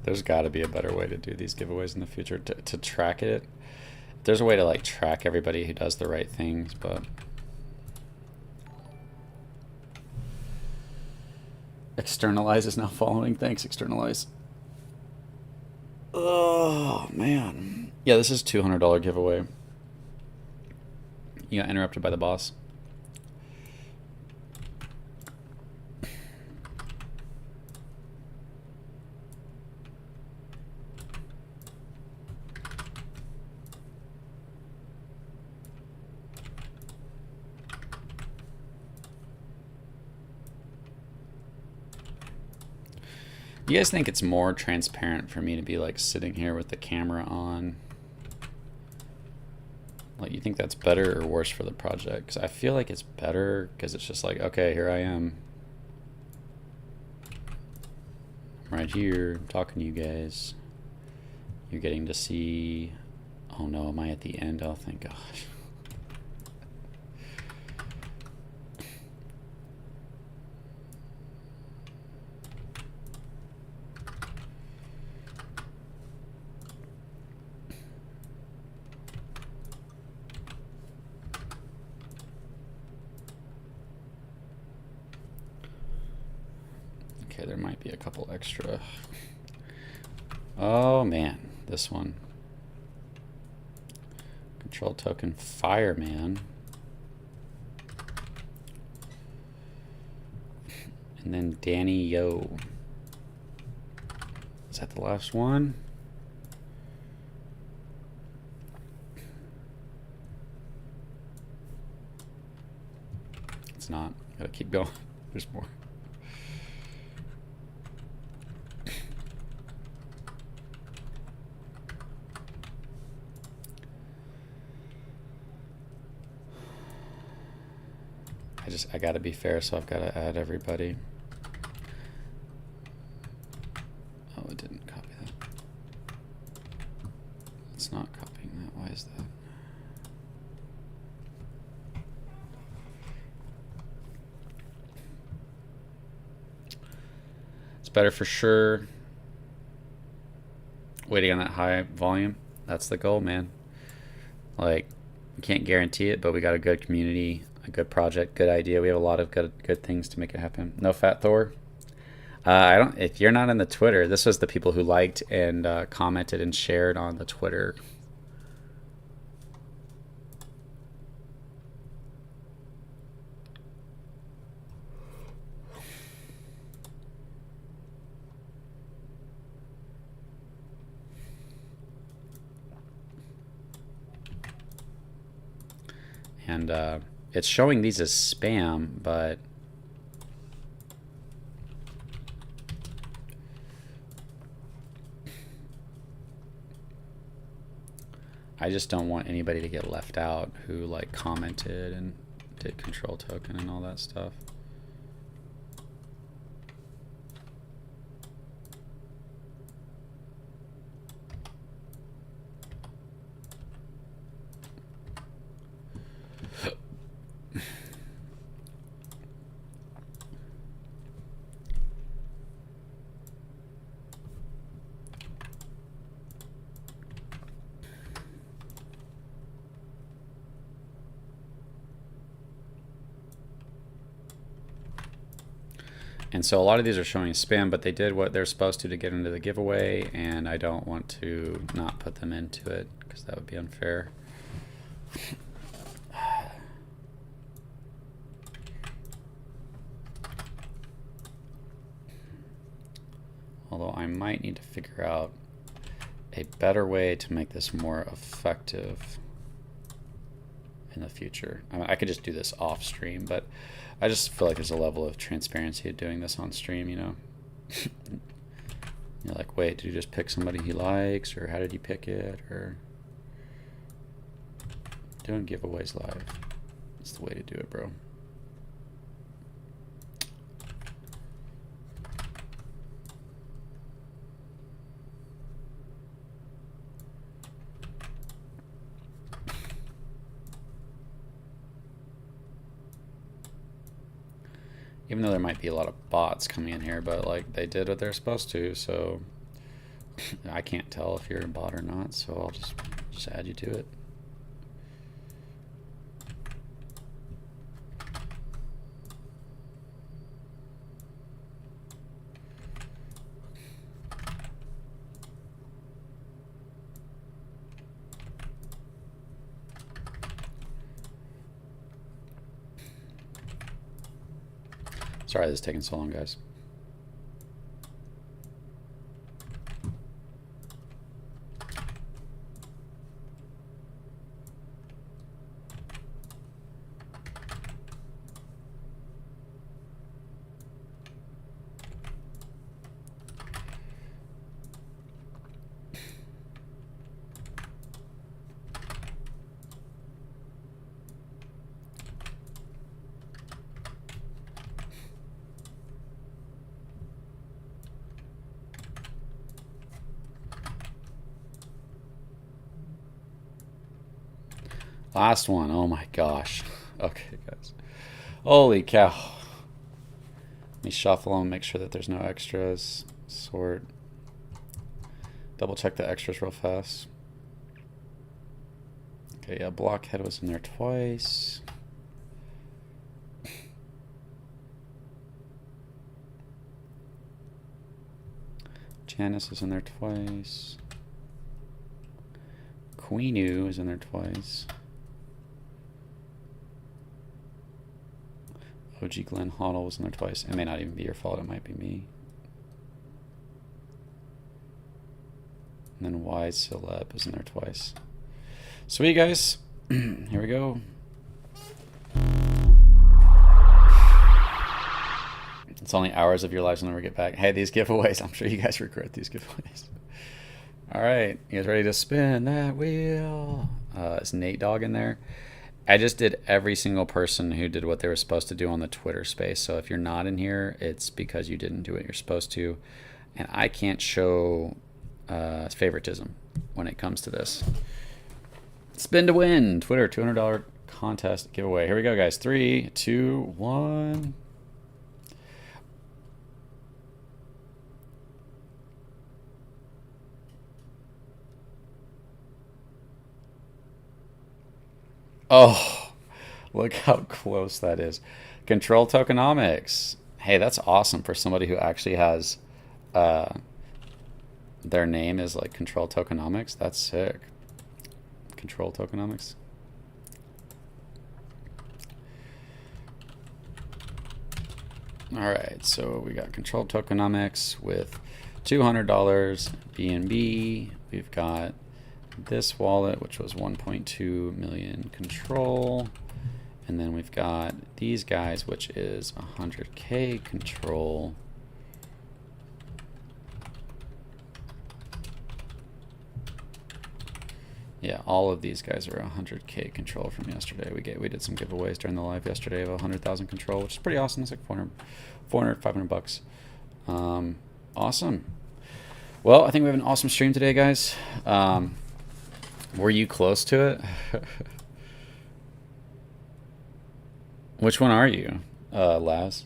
There's got to be a better way to do these giveaways in the future to track it. There's a way to like track everybody who does the right things, but Externalize is now following. Thanks, Externalize. Oh man, yeah, this is $200 giveaway. You got interrupted by the boss. You guys think it's more transparent for me to be like sitting here with the camera on? Like, you think that's better or worse for the project? Because I feel like it's better, because it's just like, okay, here I am. I'm right here, I'm talking to you guys. You're getting to see... Oh no, am I at the end? Oh, thank gosh. Okay, there might be a couple extra. Oh man, this one. Control token Fireman. And then Danny Yo. Is that the last one? It's not. Gotta keep going. There's more. I gotta be fair, so I've gotta add everybody. Oh, it didn't copy that. It's not copying that. Why is that? It's better for sure. Waiting on that high volume. That's the goal, man. Like, we can't guarantee it, but we got a good community, a good project, good idea. We have a lot of good things to make it happen. No Fat Thor. I don't. If you're not in the Twitter, this was the people who liked and commented and shared on the Twitter. And it's showing these as spam, but I just don't want anybody to get left out who like commented and did control token and all that stuff. And so a lot of these are showing spam, but they did what they're supposed to get into the giveaway, and I don't want to not put them into it because that would be unfair. Although I might need to figure out a better way to make this more effective in the future. I mean, I could just do this off stream, but I just feel like there's a level of transparency of doing this on stream, you know. You're like, wait, did you just pick somebody he likes, or how did he pick it, or doing giveaways live. It's the way to do it, bro. Even though there might be a lot of bots coming in here, but like they did what they're supposed to, so I can't tell if you're a bot or not, so I'll just add you to it. Sorry this is taking so long, guys. Last one. Oh my gosh. Okay, guys. Holy cow. Let me shuffle them, make sure that there's no extras. Sort. Double check the extras real fast. Okay, yeah, Blockhead was in there twice. Janice was in there twice. Queenu is in there twice. OG Glenn Hoddle was in there twice. It may not even be your fault. It might be me. And then Wise Celeb is in there twice. Sweet, guys. Here we go. It's only hours of your lives will never get back. Hey, these giveaways. I'm sure you guys regret these giveaways. All right. You guys ready to spin that wheel? Is Nate Dogg in there? I just did every single person who did what they were supposed to do on the Twitter space. So if you're not in here, it's because you didn't do what you're supposed to. And I can't show favoritism when it comes to this. Spin to win. Twitter $200 contest giveaway. Here we go, guys. 3, 2, 1. Oh, look how close that is. Control tokenomics. Hey, that's awesome for somebody who actually has their name is like Control Tokenomics. That's sick. Control Tokenomics. All right, so we got Control Tokenomics with $200 BNB. We've got this wallet, which was 1.2 million control. And then we've got these guys, which is 100K control. Yeah, all of these guys are 100K control from yesterday. We did some giveaways during the live yesterday of 100,000 control, which is pretty awesome. It's like 400, 500 bucks. Awesome. Well, I think we have an awesome stream today, guys. Were you close to it? Which one are you, Laz?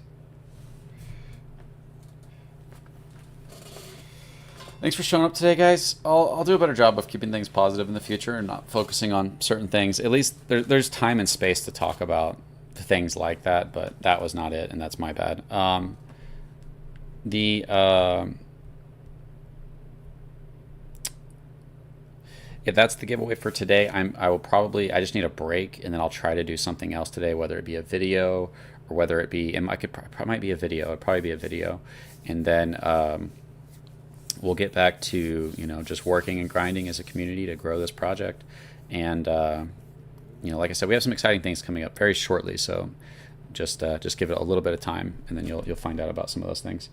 Thanks for showing up today, guys. I'll do a better job of keeping things positive in the future and not focusing on certain things. At least there's time and space to talk about things like that, but that was not it, and that's my bad. If that's the giveaway for today, I just need a break, and then I'll try to do something else today, whether it be a video or whether it be, might be a video. It'd probably be a video, and then we'll get back to just working and grinding as a community to grow this project. And like I said, we have some exciting things coming up very shortly. So just give it a little bit of time, and then you'll find out about some of those things.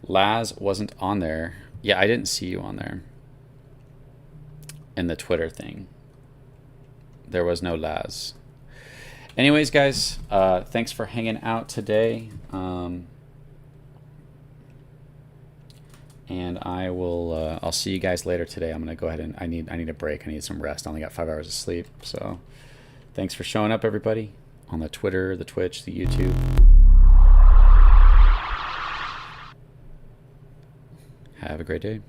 Laz wasn't on there. Yeah, I didn't see you on there. In the Twitter thing, there was no Laz. Anyways, guys, thanks for hanging out today. And I'll see you guys later today. I'm gonna go ahead and I need a break. I need some rest. I only got 5 hours of sleep. So thanks for showing up, everybody, on the Twitter, the Twitch, the YouTube. Have a great day.